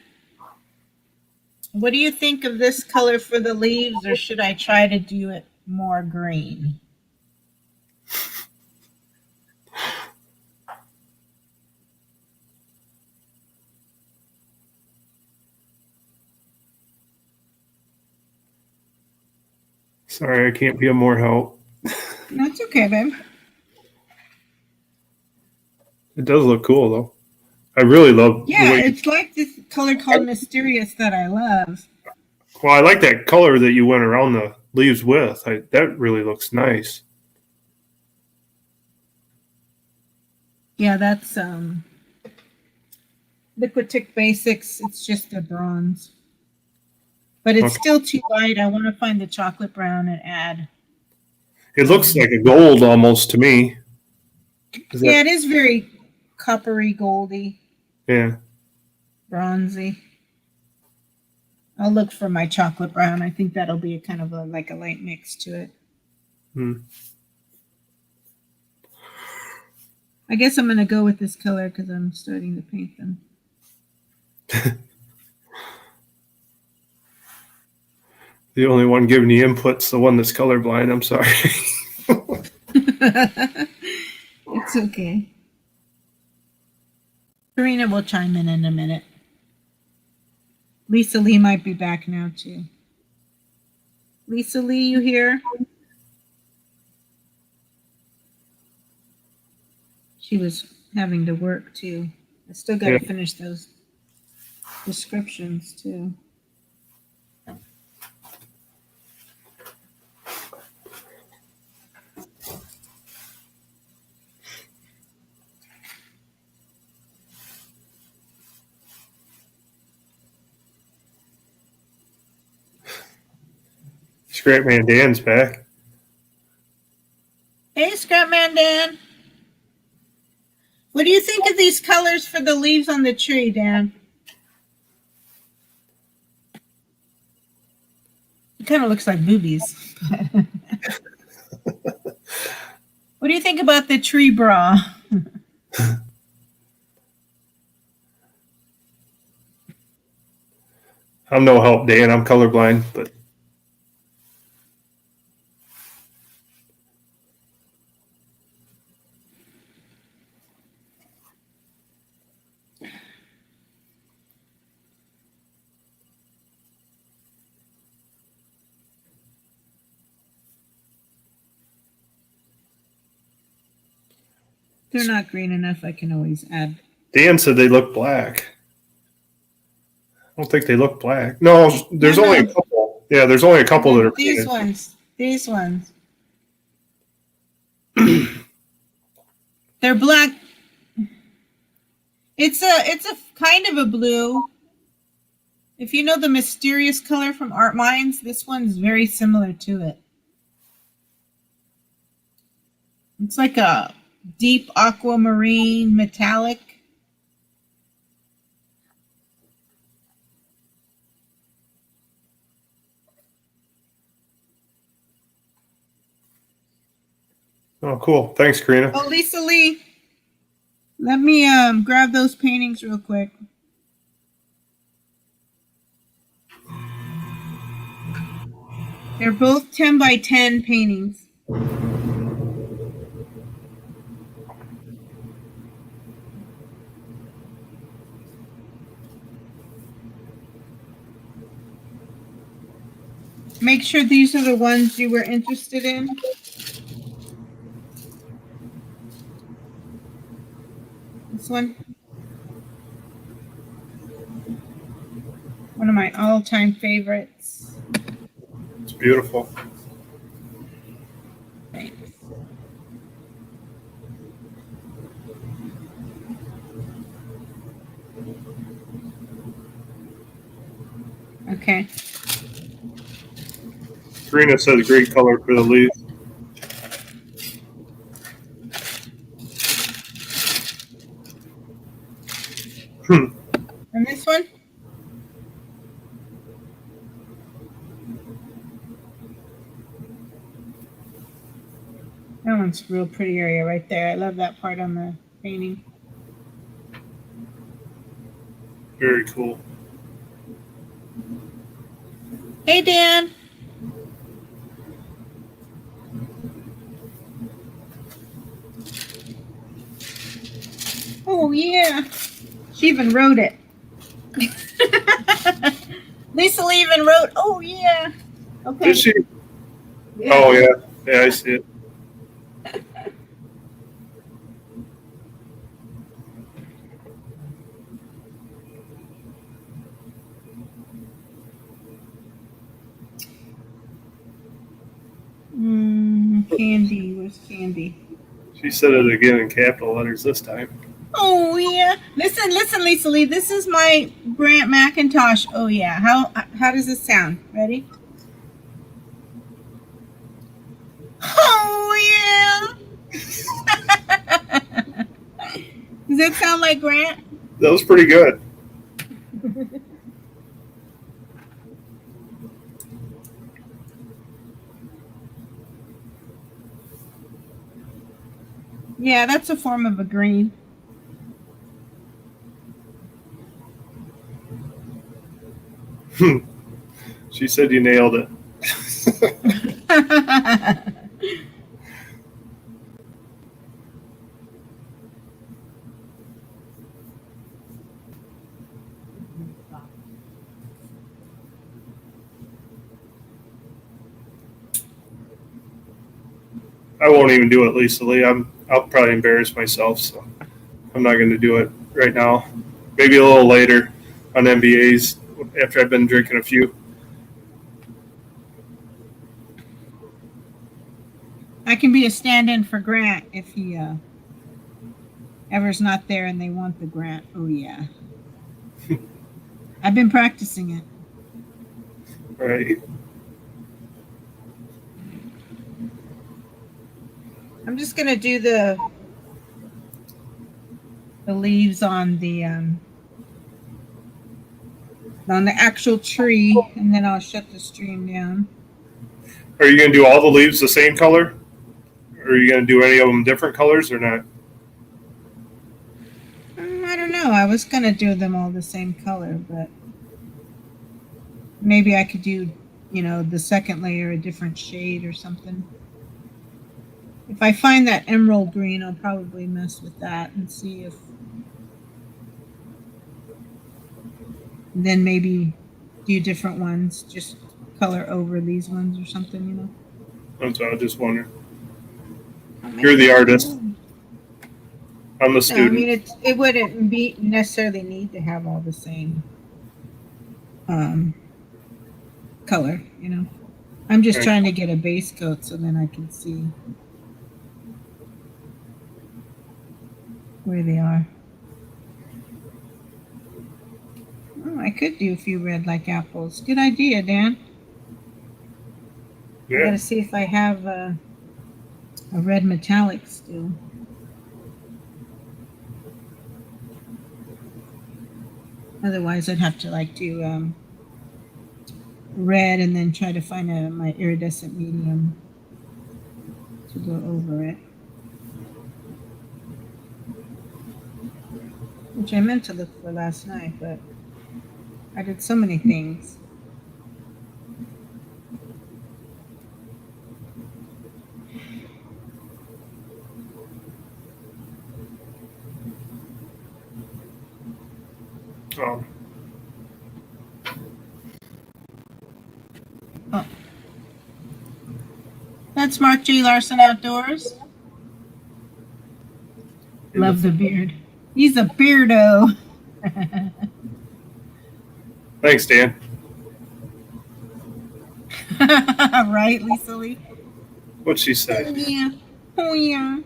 A: what do you think of this color for the leaves, or should I try to do it more green?
B: Sorry, I can't be of more help.
A: That's okay, babe.
B: It does look cool, though. I really love
A: Yeah,
B: the way
A: it's like this color called Mysterious that I love.
B: Well, I like that color that you went around the leaves with. That really looks nice.
A: Yeah, that's Liquid Basics. It's just a bronze. But it's still too light. I want to find the chocolate brown and add.
B: It looks like a gold almost to me.
A: Yeah, it is very coppery, goldy.
B: Yeah.
A: Bronzy. I'll look for my chocolate brown. I think that'll be a kind of like a light mix to it. I guess I'm going to go with this color because I'm starting to paint them.
B: The only one giving the input's the one that's colorblind. I'm sorry.
A: It's okay. Karina will chime in a minute. Lisa Lee might be back now, too. Lisa Lee, you here? She was having to work, too. I still got to finish those descriptions, too.
B: Scrapman Dan's back.
A: Hey, Scrapman Dan. What do you think of these colors for the leaves on the tree, Dan? It kind of looks like boobies. What do you think about the tree bra?
B: I'm no help, Dan. I'm colorblind, but
A: they're not green enough, I can always add.
B: Dan said they look black. I don't think they look black. No, there's
A: No,
B: only a
A: no.
B: couple. Yeah, there's only a couple that are
A: These
B: painted.
A: ones. These ones. They're black. It's a kind of a blue. If you know the mysterious color from Art Minds, this one's very similar to it. It's like a deep aquamarine metallic.
B: Oh, cool. Thanks, Karina.
A: Oh, Lisa Lee. Let me grab those paintings real quick. They're both 10 by 10 paintings. Make sure these are the ones you were interested in. This one. One of my all-time favorites.
B: It's beautiful.
A: Thanks. Okay.
B: Karina says great color for the leaves.
A: And this one? That one's a real pretty area right there. I love that part on the painting.
B: Very cool.
A: Hey, Dan. Oh, yeah. She even wrote it. Lisa Lee even wrote, oh, yeah. Okay.
B: Did she?
A: Yeah.
B: Oh, yeah. Yeah, I see it.
A: Candy. Where's Candy?
B: She said it again in capital letters this time.
A: Oh, yeah. Listen, Lisa Lee. This is my Grant McIntosh. Oh, yeah. How does this sound? Ready? Oh, yeah. Does that sound like Grant?
B: That was pretty good.
A: Yeah, that's a form of a green.
B: She said you nailed it. I won't even do it, Lisa Lee. I'll probably embarrass myself, so I'm not going to do it right now. Maybe a little later on MBAs after I've been drinking a few.
A: I can be a stand-in for Grant if he ever's not there and they want the grant. Oh, yeah. I've been practicing it.
B: Right.
A: I'm just gonna do the leaves on the actual tree, and then I'll shut the stream down.
B: Are you going to do all the leaves the same color? Or are you going to do any of them different colors or not?
A: I don't know. I was gonna do them all the same color, but maybe I could do, the second layer a different shade or something. If I find that emerald green, I'll probably mess with that and see if... And then maybe do different ones, just color over these ones or something,
B: That's what I was just wondering. You're the artist. I'm the
A: No, I
B: student.
A: mean it wouldn't be necessarily need to have all the same um, color. I'm just
B: Okay.
A: trying to get a base coat so then I can see where they are. Oh, I could do a few red like apples. Good idea, Dan. I
B: Yeah.
A: gotta see if I have a red metallic still. Otherwise, I'd have to like do red and then try to find my iridescent medium to go over it. Which I meant to look for last night, but I did so many things.
B: Um,
A: Oh, that's Mark J. Larson Outdoors. Love the beard. He's a beardo.
B: Thanks, Dan.
A: Right, Lisa Lee?
B: What'd she say?
A: Oh, yeah. Oh, yeah.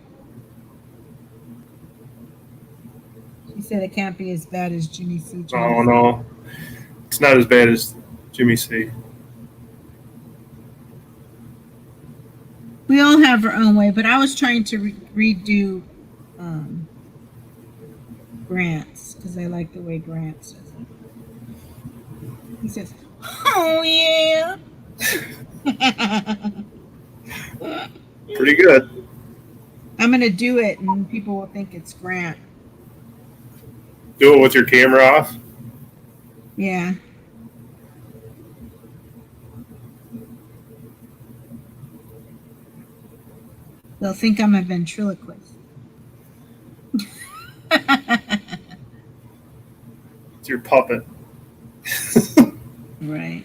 A: She said it can't be as bad as Jimmy C. tried to
B: Oh
A: say.
B: no, it's not as bad as Jimmy C.
A: We all have our own way, but I was trying to redo Grant's because I like the way Grant says it. He says, "Oh yeah."
B: Pretty good.
A: I'm gonna do it, and people will think it's Grant.
B: Do it with your camera off.
A: Yeah. They'll think I'm a ventriloquist.
B: It's your puppet.
A: Right.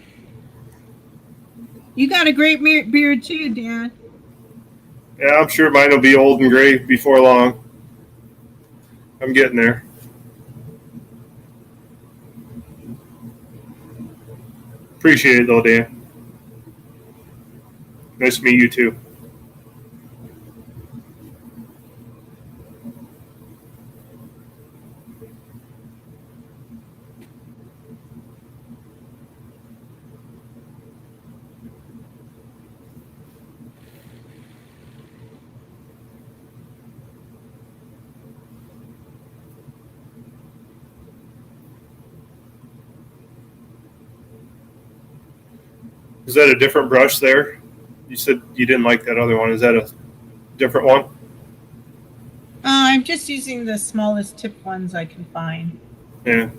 A: You got a great beard too, Dan.
B: Yeah, I'm sure mine will be old and gray before long. I'm getting there. Appreciate it though, Dan. Nice to meet you too. Is that a different brush there? You said you didn't like that other one. Is that a different one?
A: I'm just using the smallest tip ones I can find.
B: Yeah.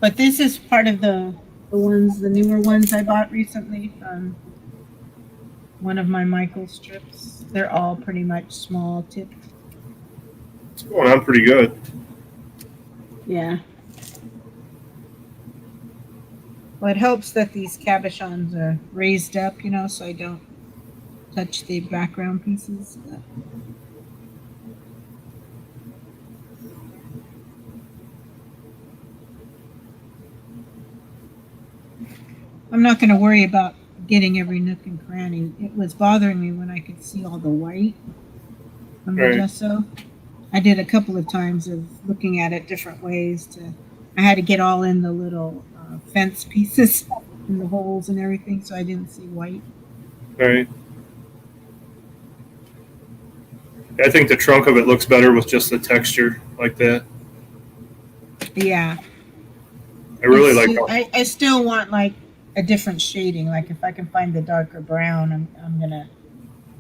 A: But this is part of the newer ones I bought recently from one of my Michael strips. They're all pretty much small tipped.
B: It's going on pretty good.
A: Yeah. Well, it helps that these cabochons are raised up, so I don't touch the background pieces. But I'm not going to worry about getting every nook and cranny. It was bothering me when I could see all the white from the
B: Right.
A: gesso. I did a couple of times of looking at it different ways. I had to get all in the little fence pieces in the holes and everything, so I didn't see white.
B: Right. I think the trunk of it looks better with just the texture like that.
A: Yeah.
B: I really like.
A: I still want like a different shading. Like if I can find the darker brown, I'm gonna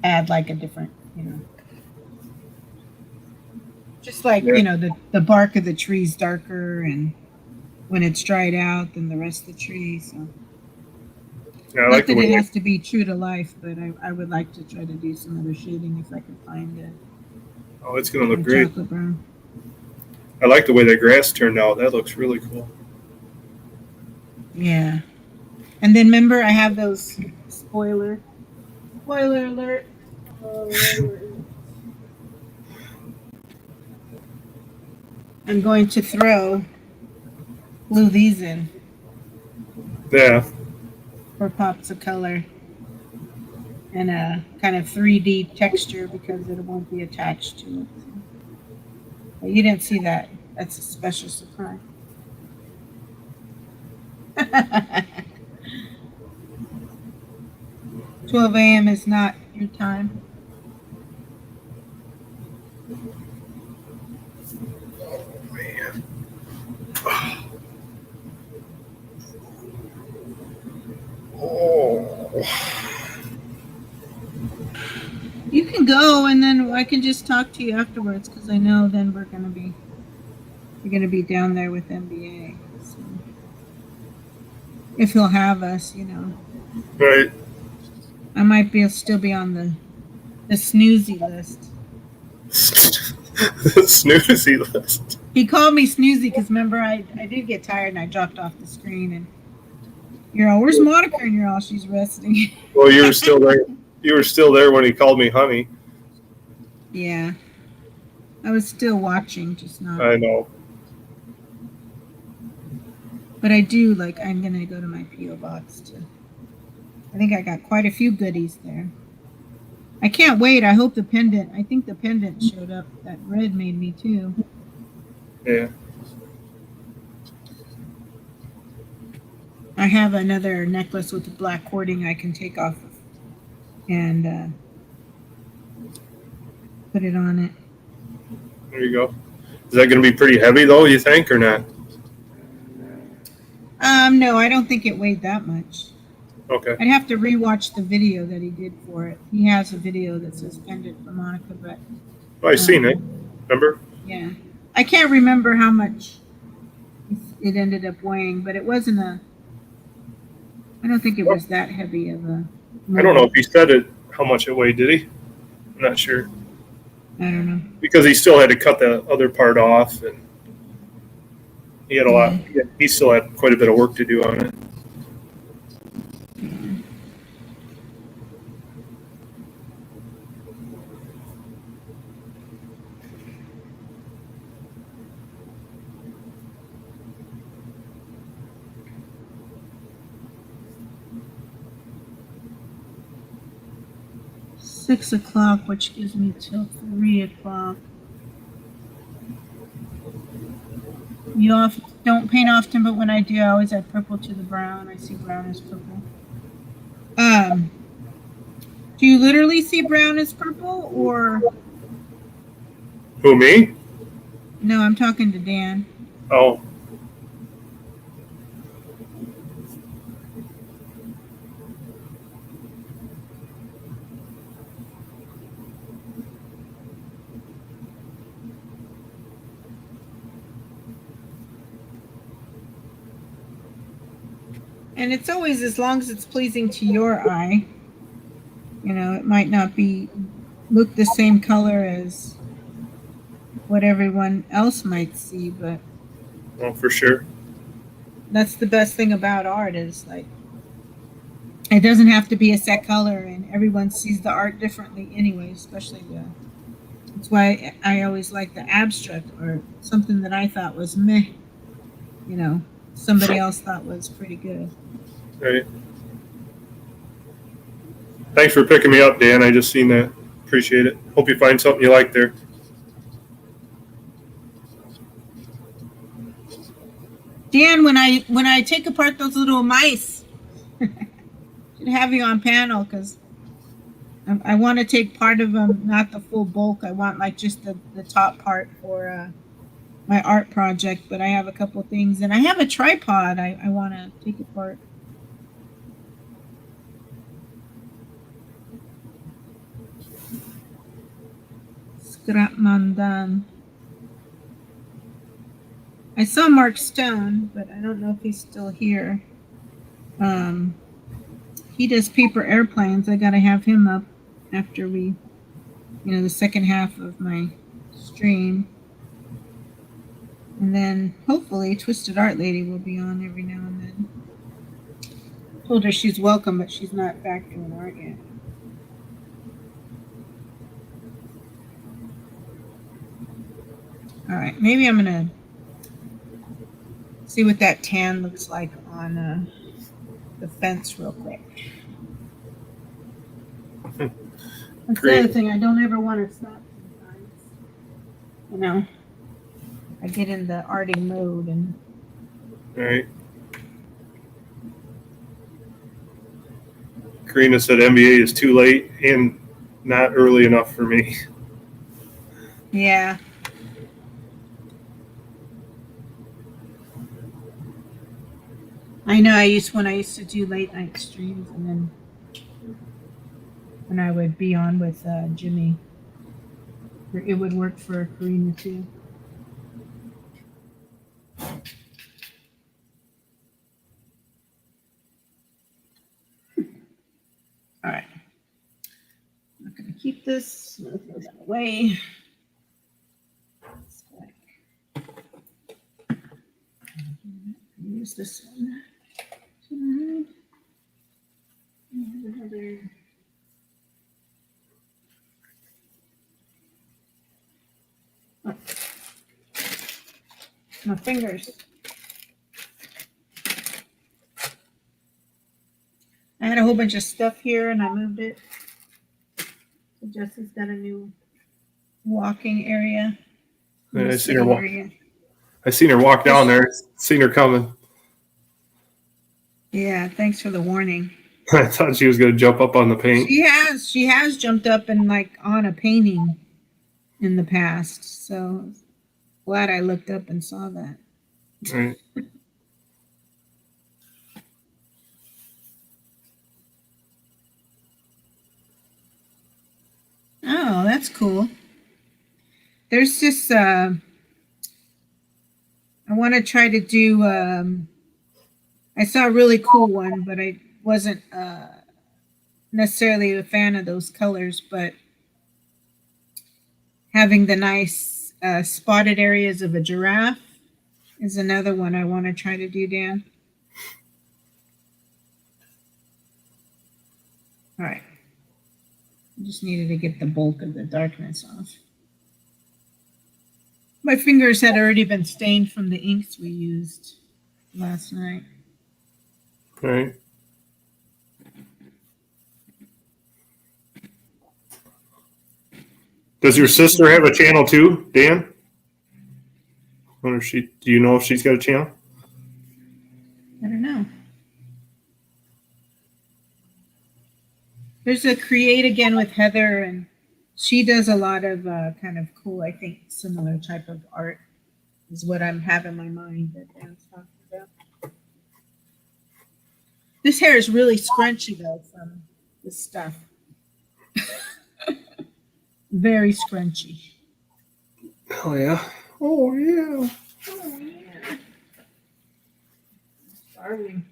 A: add like a different, just like
B: Yeah.
A: the bark of the tree's darker, and when it's dried out, then the rest of the tree. So
B: Yeah, I
A: not
B: like the
A: that
B: way.
A: it has to be true to life, but I would like to try to do some other shading if I can find it.
B: Oh, it's gonna look great.
A: Chocolate brown.
B: I like the way that grass turned out. That looks really cool.
A: Yeah. And then remember, I have those spoiler alert. I'm going to glue these in
B: Yeah.
A: for pops of color and a kind of 3D texture because it won't be attached to it. So. But you didn't see that. That's a special surprise. 12 a.m. is not your time.
B: Oh.
A: You can go, and then I can just talk to you afterwards because I know then we're gonna be down there with MBA. So if he'll have us,
B: Right.
A: I might still be on the snoozy list.
B: The snoozy list.
A: He called me snoozy because remember I did get tired and I dropped off the screen and you're all, where's Monica? And you're all, she's resting.
B: Well, you were still there. You were still there when he called me honey.
A: Yeah. I was still watching, just not.
B: I know.
A: But I do, I'm going to go to my P.O. box I think I got quite a few goodies there. I can't wait. I think the pendant showed up. That red made me too.
B: Yeah.
A: I have another necklace with the black cording I can take off of and put it on it.
B: There you go. Is that going to be pretty heavy though, you think, or not?
A: No, I don't think it weighed that much.
B: Okay.
A: I'd have to rewatch the video that he did for it. He has a video that says pendant for Monica, but
B: Well, I seen it. Remember?
A: Yeah. I can't remember how much it ended up weighing, but it wasn't I don't think it was that heavy of a
B: I don't know if he said it, how much it weighed, did he? I'm not sure.
A: I don't know.
B: Because he still had to cut the other part off, and he had a lot. He still had quite a bit of work to do on it.
A: 6 o'clock, which gives me till 3 o'clock. You don't paint often, but when I do, I always add purple to the brown. I see brown as purple. Do you literally see brown as purple, or?
B: Who, me?
A: No, I'm talking to Dan.
B: Oh.
A: And it's always as long as it's pleasing to your eye. It might not look the same color as what everyone else might see, but
B: Oh, for sure.
A: that's the best thing about art is it doesn't have to be a set color, and everyone sees the art differently anyway, especially that's why I always like the abstract art, something that I thought was meh, somebody else thought was pretty good.
B: Right. Thanks for picking me up, Dan. I just seen that. Appreciate it. Hope you find something you like there.
A: Dan, when I take apart those little mice, should have you on panel because I want to take part of them, not the full bulk. I want just the top part for my art project. But I have a couple things, and I have a tripod I want to take apart. Scrap Mandan. I saw Mark Stone, but I don't know if he's still here. He does paper airplanes. I gotta have him up after we, the second half of my stream. And then hopefully Twisted Art Lady will be on every now and then. Told her she's welcome, but she's not back doing art yet. All right, maybe I'm gonna see what that tan looks like on the fence real quick. That's the other thing. I don't ever want to stop sometimes. You know, I get in the arting mode and.
B: All right. Karina said NBA is too late and not early enough for me.
A: Yeah. I know when I used to do late night streams, and then when I would be on with Jimmy, it would work for Karina too. All right. I'm not going to keep this. I'm going to throw that away. Use this one. Another. Oh. My fingers. I had a whole bunch of stuff here and I moved it. So Jesse's got a new walking area.
B: I seen her walk. I seen her walk down there. Seen her coming.
A: Yeah, thanks for the warning.
B: I thought she was going to jump up on the paint.
A: She has jumped up and like on a painting in the past. So glad I looked up and saw that.
B: Right.
A: Oh, that's cool. There's this I want to try to do I saw a really cool one, but I wasn't necessarily a fan of those colors, but having the nice spotted areas of a giraffe is another one I want to try to do, Dan. All right. I just needed to get the bulk of the darkness off. My fingers had already been stained from the inks we used last night.
B: Right. Does your sister have a channel too, Dan? Wonder if do you know if she's got a channel?
A: I don't know. There's a Create Again with Heather, and she does a lot of kind of cool, I think, similar type of art is what I'm having in my mind that Dan's talking about. This hair is really scrunchy, though, from this stuff. Very scrunchy.
B: Oh, yeah. Oh, yeah.
A: Oh, yeah. Starving.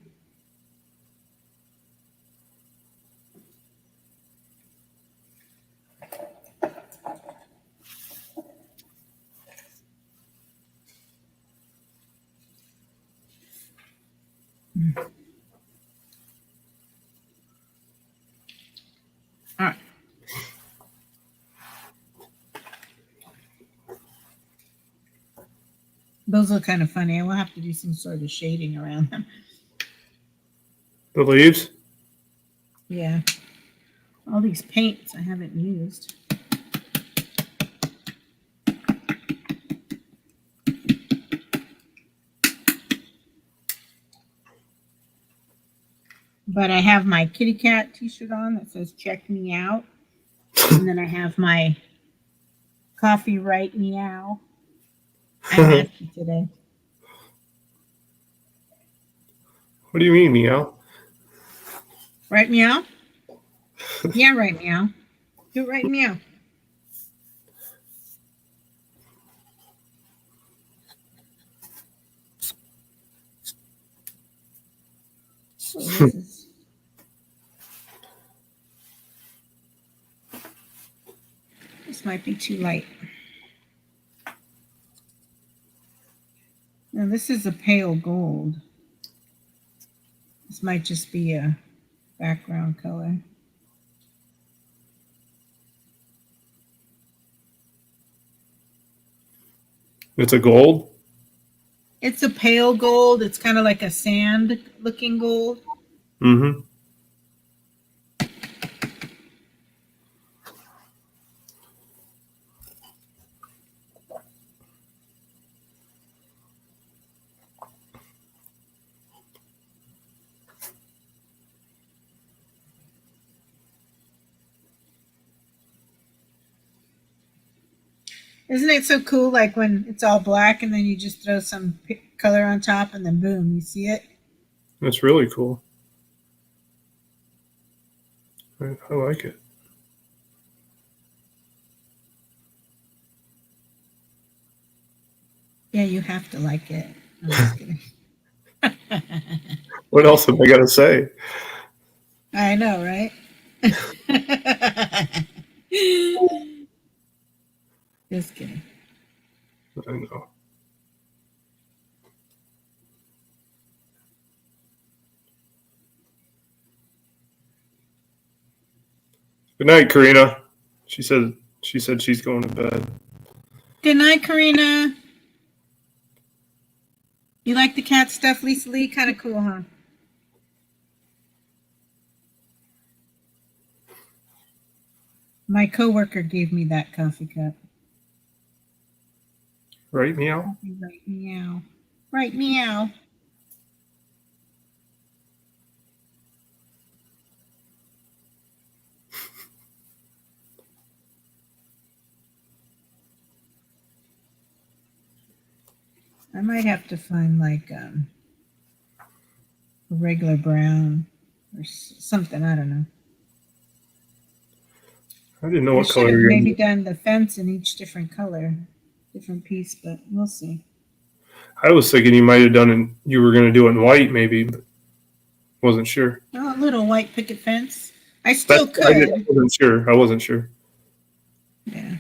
A: All right. Those look kind of funny. I will have to do some sort of shading around them.
B: The leaves?
A: Yeah. All these paints I haven't used. But I have my kitty cat t-shirt on that says check me out. And then I have my coffee right meow. I'm happy today.
B: What do you mean, meow?
A: Right meow? Yeah, right meow. Do it right meow. Oh, this might be too light. Now this is a pale gold. This might just be a background color.
B: It's a gold.
A: It's a pale gold. It's kind of like a sand looking gold.
B: Mm-hmm.
A: Isn't it so cool? Like when it's all black and then you just throw some color on top and then boom, you see it.
B: That's really cool. I like it.
A: Yeah, you have to like it. I'm just kidding.
B: What else have I got to say?
A: I know, right? Just kidding.
B: I know. Good night, Karina. She said she's going to bed.
A: Good night, Karina. You like the cat stuff, Lisa Lee? Kind of cool, huh? My coworker gave me that coffee cup.
B: Right, meow?
A: Right, meow. Right, meow. I might have to find like a regular brown or something. I don't know.
B: I didn't know
A: I
B: what
A: should
B: color
A: have
B: you're going
A: maybe
B: to.
A: done the fence in each different color, different piece, but we'll see.
B: I was thinking you might have done it. You were going to do it in white, maybe, but wasn't sure.
A: Oh, a little white picket fence. I still could.
B: Wasn't sure. I wasn't sure.
A: Yeah.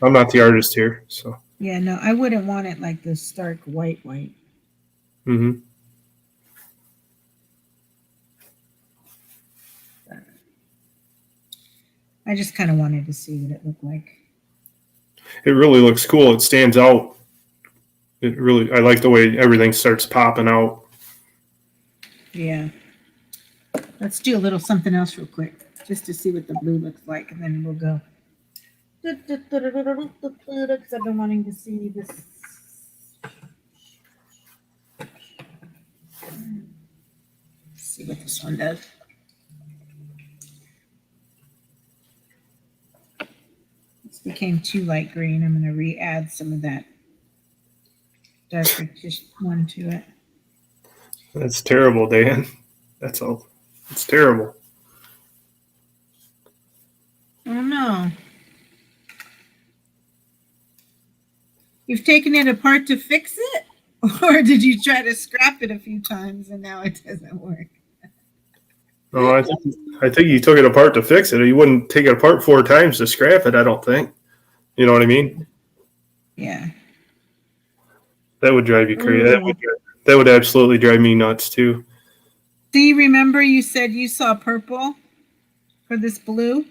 B: I'm not the artist here, so.
A: Yeah, no, I wouldn't want it like this stark white.
B: Mm-hmm.
A: I just kind of wanted to see what it looked like.
B: It really looks cool. It stands out. I like the way everything starts popping out.
A: Yeah. Let's do a little something else real quick, just to see what the blue looks like, and then we'll go. Because I've been wanting to see this. Let's see what this one does. This became too light green. I'm going to re-add some of that darker just one to it.
B: That's terrible, Dan. That's all. It's terrible.
A: Oh no. You've taken it apart to fix it? Or did you try to scrap it a few times and now it doesn't work?
B: No, I think you took it apart to fix it. You wouldn't take it apart 4 times to scrap it, I don't think. You know what I mean?
A: Yeah.
B: That would drive you crazy. That would absolutely drive me nuts too.
A: Do you remember you said you saw purple for this blue?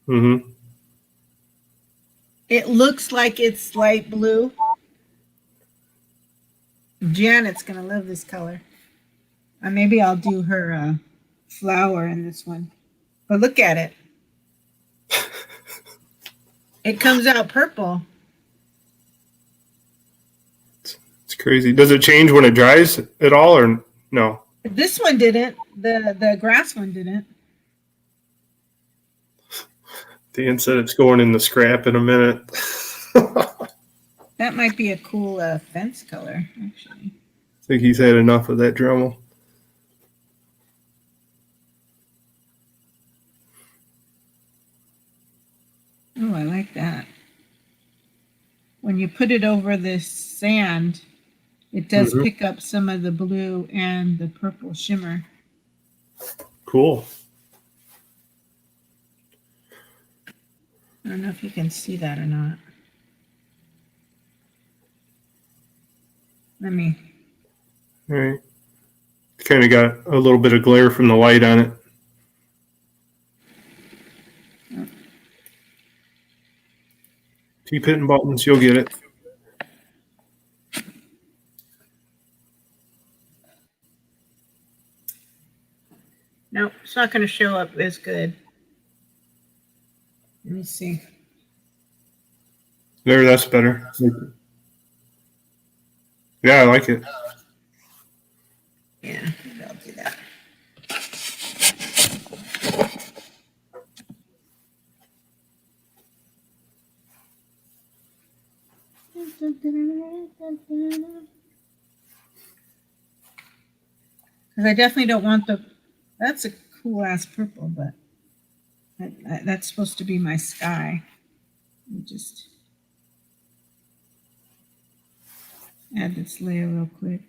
B: Mm-hmm.
A: It looks like it's light blue. Janet's going to love this color. Maybe I'll do her flower in this one. But look at it. It comes out purple.
B: It's crazy. Does it change when it dries at all or no?
A: This one didn't. The grass one didn't.
B: Dan said it's going in the scrap in a minute.
A: That might be a cool fence color, actually.
B: I think he's had enough of that Dremel.
A: Oh, I like that. When you put it over this sand, it does pick up some of the blue and the purple shimmer.
B: Cool.
A: I don't know if you can see that or not. Let me.
B: All right. Kind of got a little bit of glare from the light on it. Keep hitting buttons, you'll get it.
A: Nope, it's not going to show up as good. Let me see.
B: There, that's better. Yeah, I like it.
A: Yeah, maybe I'll do that. Because I definitely don't want the. That's a cool ass purple, but that's supposed to be my sky. Let me just add this layer real quick.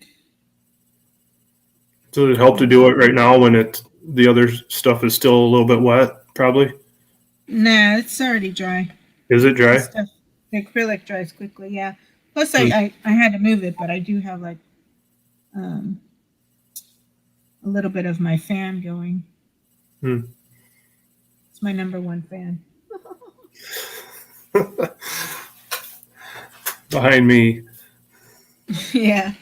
B: Does it help to do it right now when the other stuff is still a little bit wet? Probably.
A: Nah, it's already dry.
B: Is it dry?
A: The acrylic dries quickly. Yeah. Plus, I had to move it, but I do have like a little bit of my fan going. It's my number one fan.
B: Behind me.
A: Yeah.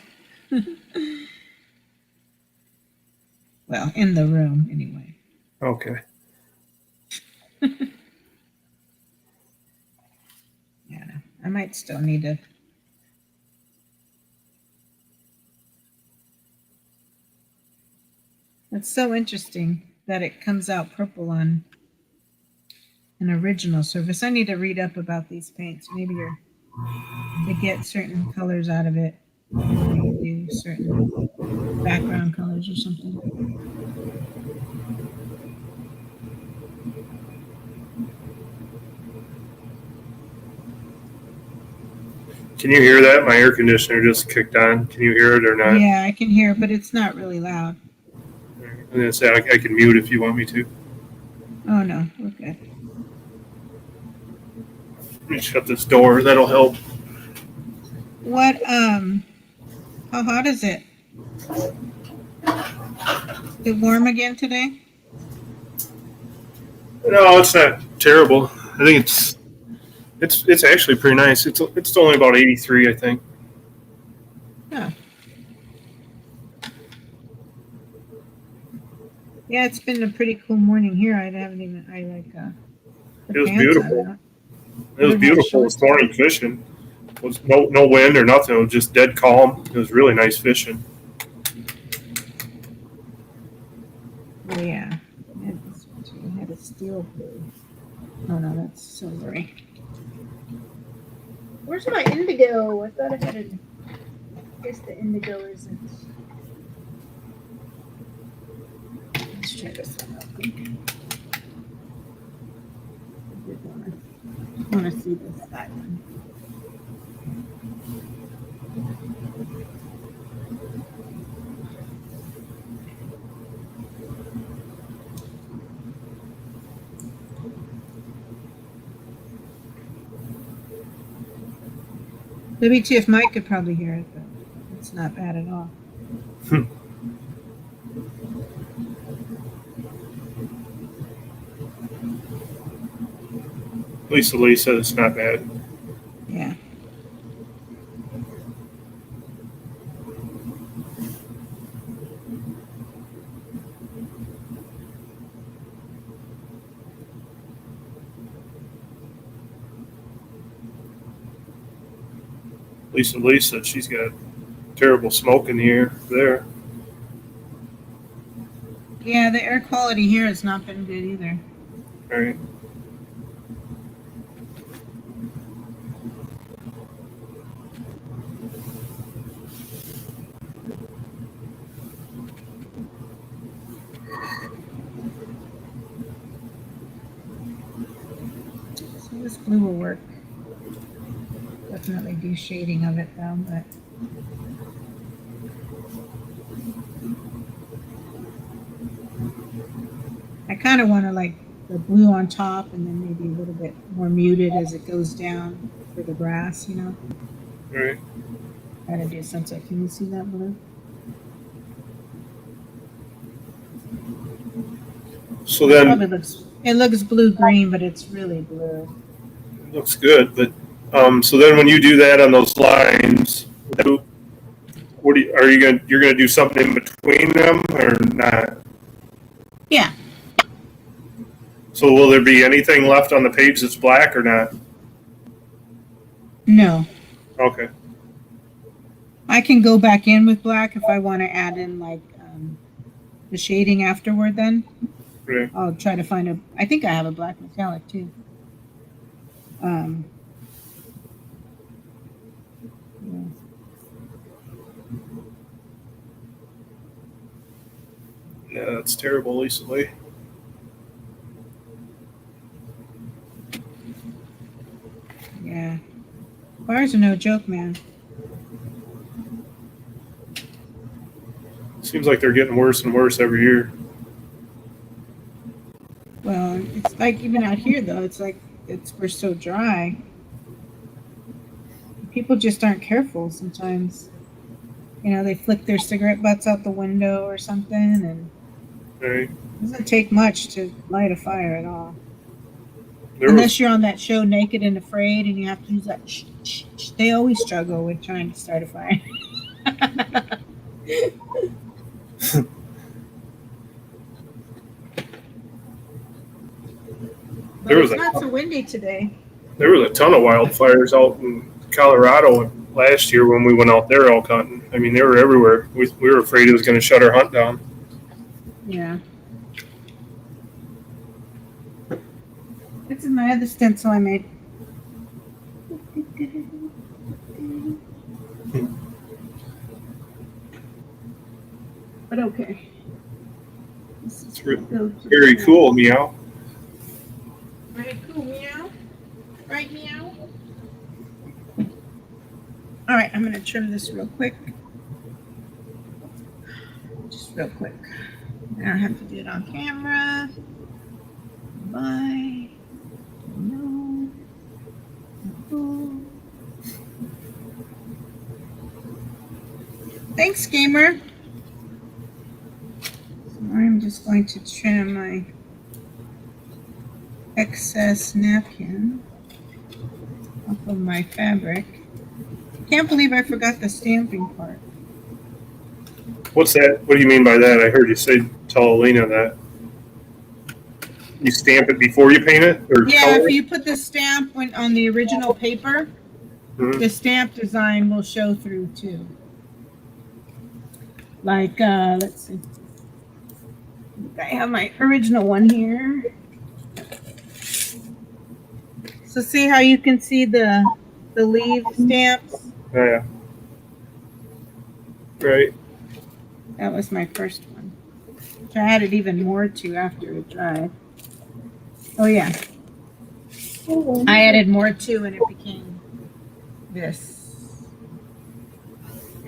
A: Well, in the room, anyway.
B: Okay.
A: Yeah, I might still need to. It's so interesting that it comes out purple on an original surface. I need to read up about these paints. Maybe you get certain colors out of it. You do certain background colors or something.
B: Can you hear that? My air conditioner just kicked on. Can you hear it or not?
A: Yeah, I can hear it, but it's not really loud.
B: I'm going to say I can mute if you want me to.
A: Oh, no, we're good.
B: Let me shut this door. That'll help.
A: What, how hot is it? Is it warm again today?
B: No, it's not terrible. I think it's actually pretty nice. It's only about 83, I think.
A: Huh. Yeah, it's been a pretty cool morning here. I
B: It was beautiful. It was beautiful this morning fishing. It was no wind or nothing. It was just dead calm. It was really nice fishing.
A: Oh, yeah. I had a steel blue. Oh, no, that's silvery. Where's my indigo? I thought I had it. I guess the indigo isn't. Let's try this one real quick. I want to see this side one. Maybe too, if Mike could probably hear it, but it's not bad at all.
B: Lisa Lee said it's not bad.
A: Yeah.
B: Lisa Lee said she's got terrible smoke in the air there.
A: Yeah, the air quality here has not been good either.
B: All right.
A: So this blue will work. Definitely do shading of it though, but I kind of want to like the blue on top and then maybe a little bit more muted as it goes down for the grass, you know.
B: All right.
A: Gotta do something. Can you see that blue?
B: So then
A: it looks blue green, but it's really blue.
B: It looks good, but so then when you do that on those lines, you're gonna do something in between them or not?
A: Yeah.
B: So will there be anything left on the page that's black or not?
A: No.
B: Okay.
A: I can go back in with black if I want to add in like the shading afterward then.
B: Right.
A: I'll try to find a, I think I have a black metallic too. Yeah.
B: Yeah, that's terrible, Lisa Lee.
A: Yeah. Fires are no joke, man.
B: Seems like they're getting worse and worse every year.
A: Well, it's like even out here though, it's like we're so dry. People just aren't careful sometimes. You know, they flick their cigarette butts out the window or something, and
B: Right.
A: it doesn't take much to light a fire at all.
B: There
A: Unless
B: was,
A: you're on that show Naked and Afraid and you have to use that they always struggle with trying to start a fire. But it's not so windy today.
B: there was a ton of wildfires out in Colorado last year when we went out there elk hunting. I mean, they were everywhere. We were afraid it was going to shut our hunt down.
A: Yeah. This is my other stencil I made. But okay.
B: It's very cool, meow.
A: Very cool, meow. Right, meow. All right, I'm going to trim this real quick. Just real quick. I don't have to do it on camera. Bye. No. No. Thanks, gamer. So I'm just going to trim my excess napkin off of my fabric. Can't believe I forgot the stamping part.
B: What's that? What do you mean by that? I heard you say, tell Alina that. You stamp it before you paint it? Or
A: Yeah,
B: color
A: if
B: it?
A: you put the stamp on the original paper, the stamp design will show through too. Like, let's see. I have my original one here. So see how you can see the leaf stamps?
B: Yeah. Right.
A: That was my first one, which I added even more to after it dried. Oh yeah. I added more too and it became this.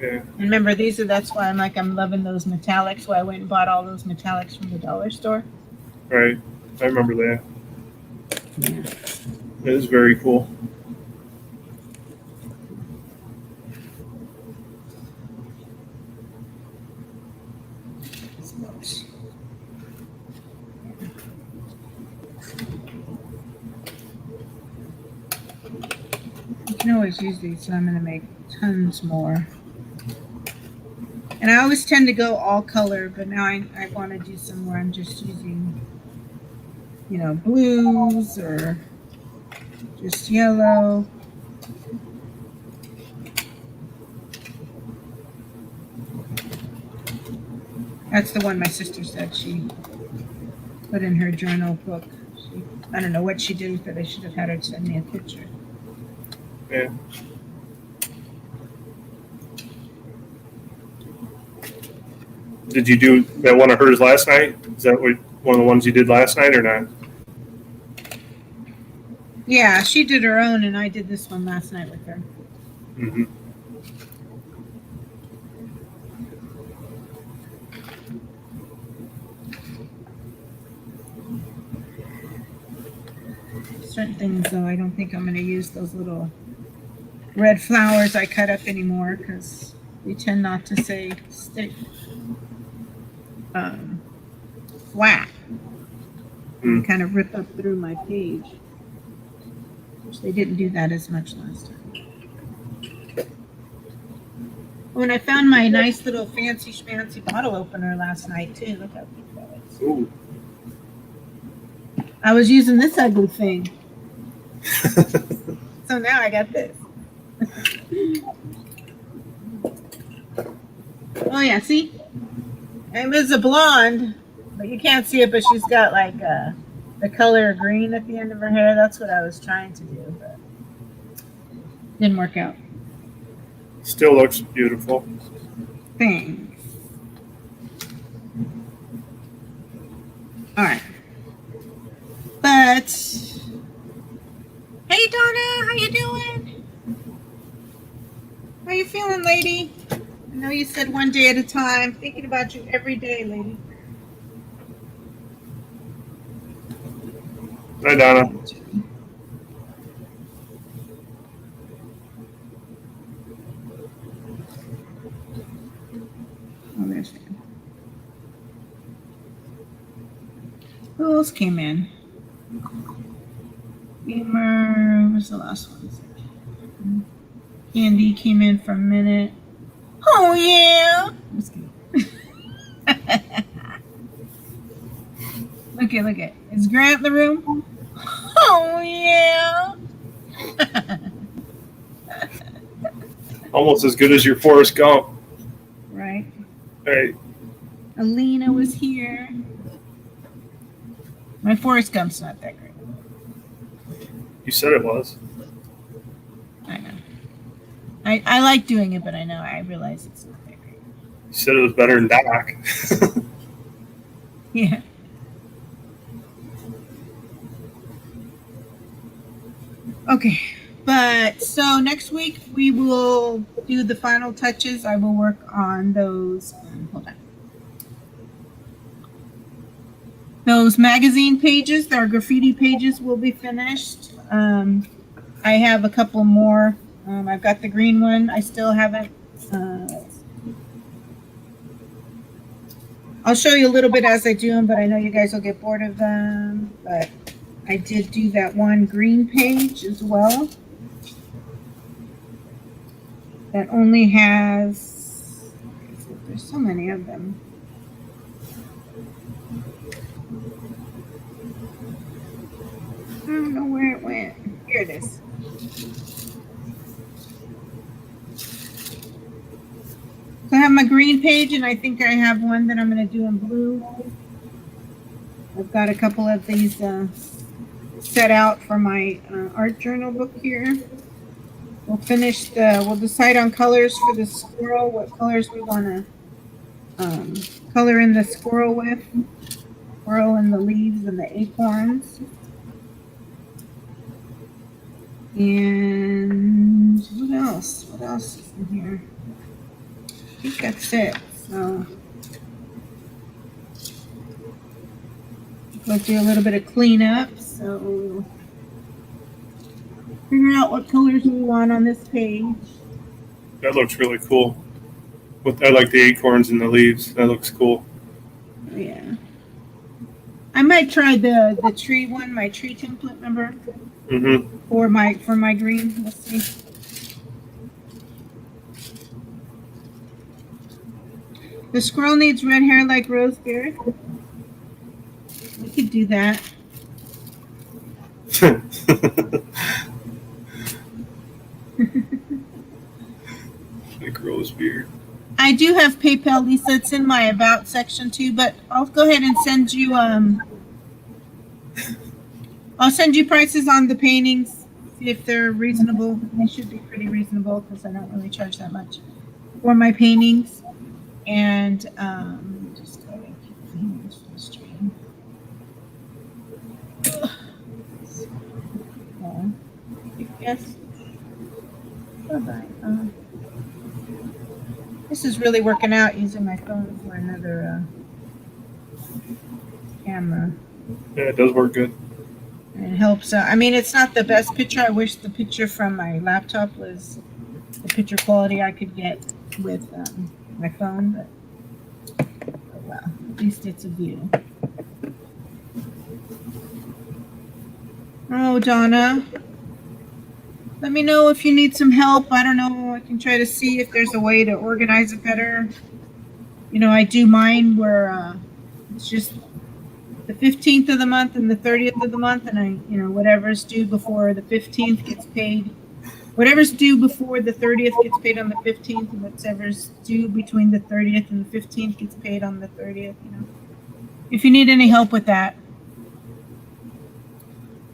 B: Yeah.
A: And remember, that's why I'm loving those metallics. Why I went and bought all those metallics from the dollar store.
B: Right. I remember that.
A: Yeah.
B: It is very cool.
A: You can always use these, so I'm going to make tons more. And I always tend to go all color, but now I want to do some where I'm just using, blues or just yellow. That's the one my sister said she put in her journal book. I don't know what she did with it. I should have had her send me a picture.
B: Yeah. Did you do that one of hers last night? Is that one of the ones you did last night or not?
A: Yeah, she did her own, and I did this one last night with her.
B: Mm-hmm.
A: Certain things, though, I don't think I'm going to use those little red flowers I cut up anymore because they tend not to stay flat. And kind of rip up through my page. Which they didn't do that as much last time. When I found my nice little fancy schmancy bottle opener last night too. Look how cute that is.
B: Ooh,
A: I was using this ugly thing. So now I got this. Oh yeah, see? It was a blonde, but you can't see it, but she's got like the color green at the end of her hair. That's what I was trying to do, but didn't work out.
B: Still looks beautiful.
A: Thanks. All right. But hey Donna, how you doing? How you feeling, lady? I know you said one day at a time. Thinking about you every day, lady.
B: Hi, Donna.
A: Oh, there's Sam. Who else came in? Beamer. What was the last one? Candy came in for a minute. Oh yeah. I'm just kidding. Look at. Is Grant in the room? Oh yeah.
B: Almost as good as your Forrest Gump.
A: Right.
B: Hey,
A: Alina was here. My Forrest Gump's not that great.
B: you said it was.
A: I know. I like doing it, but I realize it's not that great.
B: You said it was better than Doc.
A: Yeah. Okay. But so next week we will do the final touches. I will work on those. Hold on. Those magazine pages, our graffiti pages, will be finished. I have a couple more. I've got the green one. I still haven't. I'll show you a little bit as I do them, but I know you guys will get bored of them. But I did do that one green page as well. That only has. There's so many of them. I don't know where it went. Here it is. So I have my green page, and I think I have one that I'm going to do in blue. I've got a couple of these set out for my art journal book here. We'll we'll decide on colors for the squirrel, what colors we want to color in the squirrel with. Squirrel and the leaves and the acorns. And what else? What else is in here? I think that's it. So we'll do a little bit of cleanup. So figure out what colors we want on this page.
B: That looks really cool. I like the acorns and the leaves. That looks cool.
A: Yeah. I might try the tree one, my tree template, remember?
B: Mm-hmm.
A: For my green. Let's see. The squirrel needs red hair like Roseberry. We could do that.
B: Like rose beard.
A: I do have PayPal, Lisa. It's in my about section too, but I'll go ahead and send you I'll send you prices on the paintings, see if they're reasonable. They should be pretty reasonable because I don't really charge that much for my paintings. And just go ahead and keep the paintings for the stream. Yes. Bye-bye. This is really working out using my phone for another camera.
B: Yeah, it does work good.
A: And it helps out. I mean, it's not the best picture. I wish the picture from my laptop was the picture quality I could get with my phone, but oh well, at least it's a view. Oh, Donna. Let me know if you need some help. I don't know. I can try to see if there's a way to organize it better. You know, I do mine where it's just the 15th of the month and the 30th of the month, and whatever's due before the 15th gets paid. Whatever's due before the 30th gets paid on the 15th, and whatever's due between the 30th and the 15th gets paid on the 30th. If you need any help with that.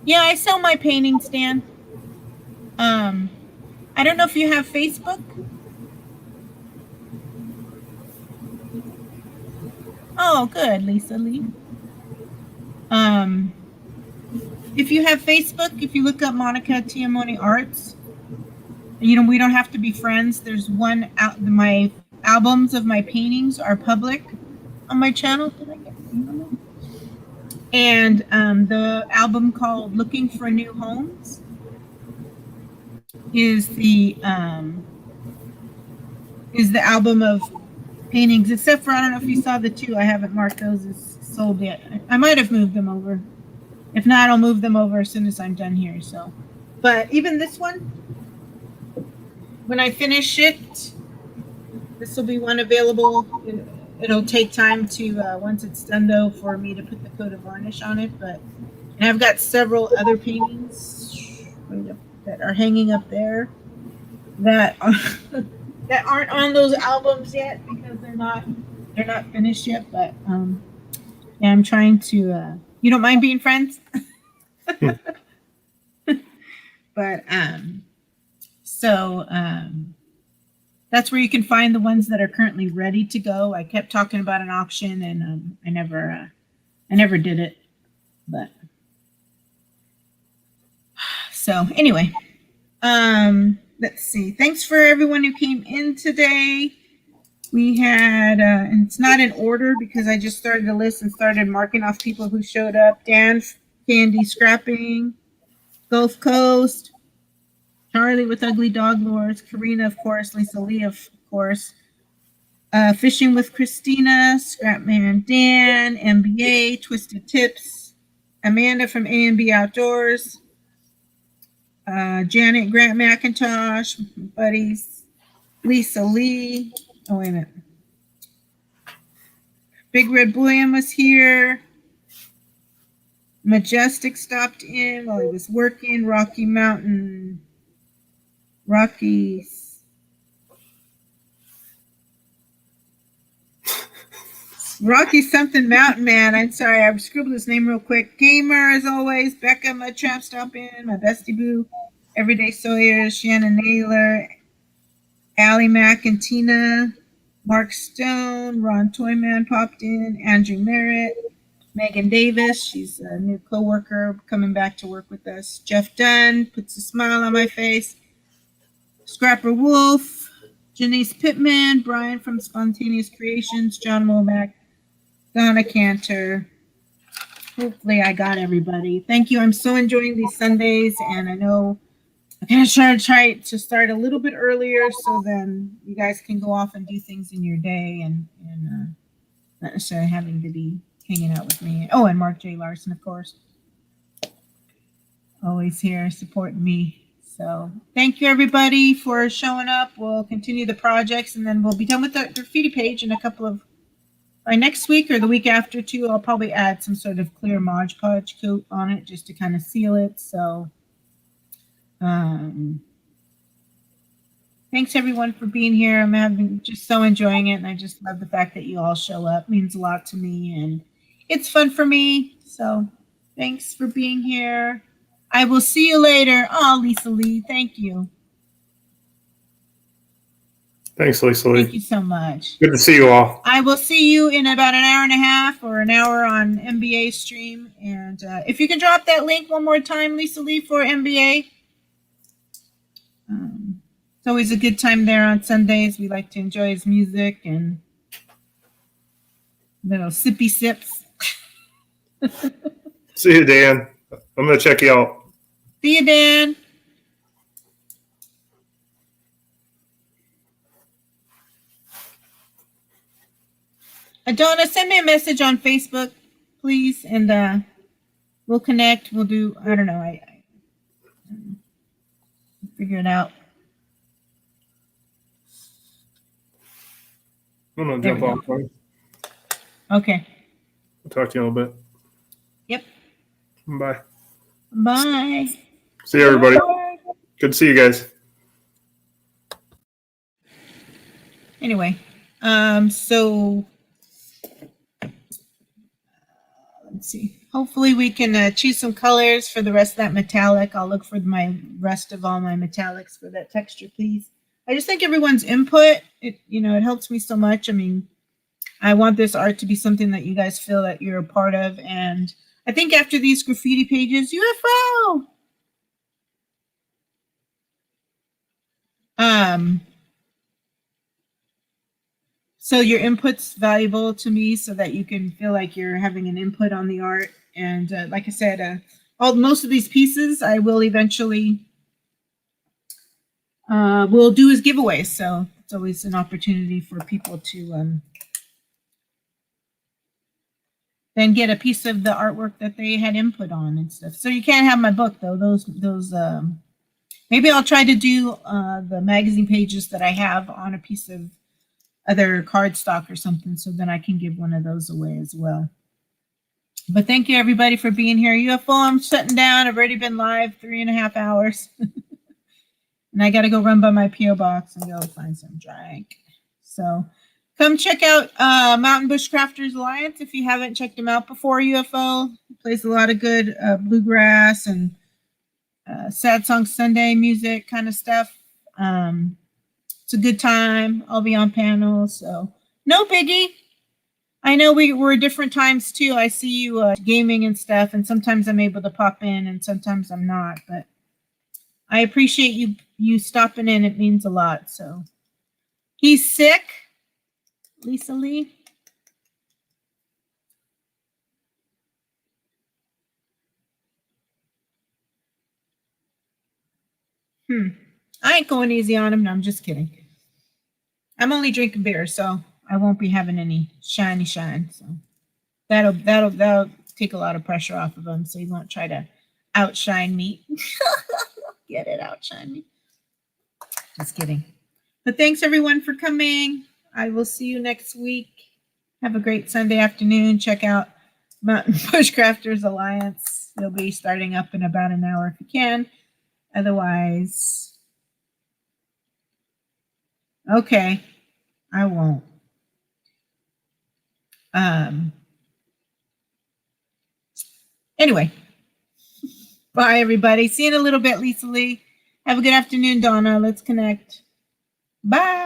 A: Yeah, I sell my paintings, Dan. I don't know if you have Facebook. Oh, good, Lisa Lee. If you have Facebook, if you look up Monica Tiamoni Arts, we don't have to be friends. There's one out. My albums of my paintings are public on my channel. Did I get them? And the album called "Looking for New Homes" is the album of paintings. Except for, I don't know if you saw the two. I haven't marked those as sold yet. I might have moved them over. If not, I'll move them over as soon as I'm done here. So, but even this one, when I finish it, this will be one available. It'll take time to, once it's done though, for me to put the coat of varnish on it. And I've got several other paintings that are hanging up there that aren't on those albums yet because they're not finished yet. But yeah, I'm trying to. You don't mind being friends? But that's where you can find the ones that are currently ready to go. I kept talking about an auction, and I never did it. But so anyway, let's see. Thanks for everyone who came in today. We had, and it's not in order because I just started a list and started marking off people who showed up. Dan, Candy Scrapping, Gulf Coast, Charlie with Ugly Dog Lords, Karina, of course, Lisa Lee, of course, Fishing with Christina, Scrapman Dan, MBA, Twisted Tips, Amanda from A&B Outdoors, Janet Grant McIntosh, buddies, Lisa Lee. Oh, wait a minute. Big Red Bullion was here. Majestic stopped in while he was working. Rocky something Mountain Man. I'm sorry, I scribbled his name real quick. Gamer, as always. Becca, my trap stop in. My bestie boo. Everyday Sawyer, Shannon Naylor, Allie Mack and Tina, Mark Stone, Ron Toyman popped in, Andrew Merritt, Megan Davis, she's a new coworker coming back to work with us. Jeff Dunn puts a smile on my face. Scrapper Wolf, Janice Pittman, Brian from Spontaneous Creations, John Womack, Donna Cantor. Hopefully I got everybody. Thank you. I'm so enjoying these Sundays, and I know I'm going to try to start a little bit earlier so then you guys can go off and do things in your day and not necessarily having to be hanging out with me. Oh, and Mark J. Larson, of course. Always here supporting me. So thank you, everybody, for showing up. We'll continue the projects, and then we'll be done with the graffiti page in a couple of, by next week or the week after, too. I'll probably add some sort of clear Mod Podge coat on it just to kind of seal it. So thanks everyone for being here. I'm just so enjoying it, and I just love the fact that you all show up. It means a lot to me, and it's fun for me. So thanks for being here. I will see you later. Oh, Lisa Lee, thank you.
B: Thanks, Lisa Lee.
A: Thank you so much.
B: Good to see you all.
A: I will see you in about an hour and a half or an hour on MBA stream. And if you can drop that link one more time, Lisa Lee, for MBA. It's always a good time there on Sundays. We like to enjoy his music and little sippy sips.
B: See you, Dan. I'm going to check you out.
A: See you, Dan. Adonna, send me a message on Facebook, please, and we'll connect. We'll do, I don't know, I figure it out.
B: I'm going to jump off.
A: Okay.
B: I'll talk to you in a little bit.
A: Yep.
B: Bye.
A: Bye.
B: See you, everybody. Good to see you guys.
A: Anyway, so let's see. Hopefully we can choose some colors for the rest of that metallic. I'll look for my rest of all my metallics for that texture, please. I just think everyone's input, it helps me so much. I mean, I want this art to be something that you guys feel that you're a part of. And I think after these graffiti pages, UFO. So your input's valuable to me so that you can feel like you're having an input on the art. And like I said, most of these pieces I will eventually will do as giveaways. So it's always an opportunity for people to then get a piece of the artwork that they had input on and stuff. So you can't have my book though. Those maybe I'll try to do the magazine pages that I have on a piece of other cardstock or something, so then I can give one of those away as well. But thank you everybody for being here. UFO, I'm shutting down. I've already been live 3.5 hours. And I got to go run by my P.O. box and go find some drink. So come check out Mountain Bush Crafters Alliance if you haven't checked them out before. UFO plays a lot of good bluegrass and sad song Sunday music kind of stuff. It's a good time. I'll be on panels, so no biggie. I know we're different times too. I see you gaming and stuff, and sometimes I'm able to pop in, and sometimes I'm not. But I appreciate you stopping in. It means a lot. So he's sick, Lisa Lee. I ain't going easy on him. No, I'm just kidding. I'm only drinking beer, so I won't be having any shiny shine. So that'll take a lot of pressure off of him, so he won't try to outshine me. Get it, outshine me. Just kidding. But thanks everyone for coming. I will see you next week. Have a great Sunday afternoon. Check out Mountain Bush Crafters Alliance. They'll be starting up in about an hour if you can. Otherwise, okay, I won't. Anyway, bye everybody. See you in a little bit, Lisa Lee. Have a good afternoon, Donna. Let's connect. Bye.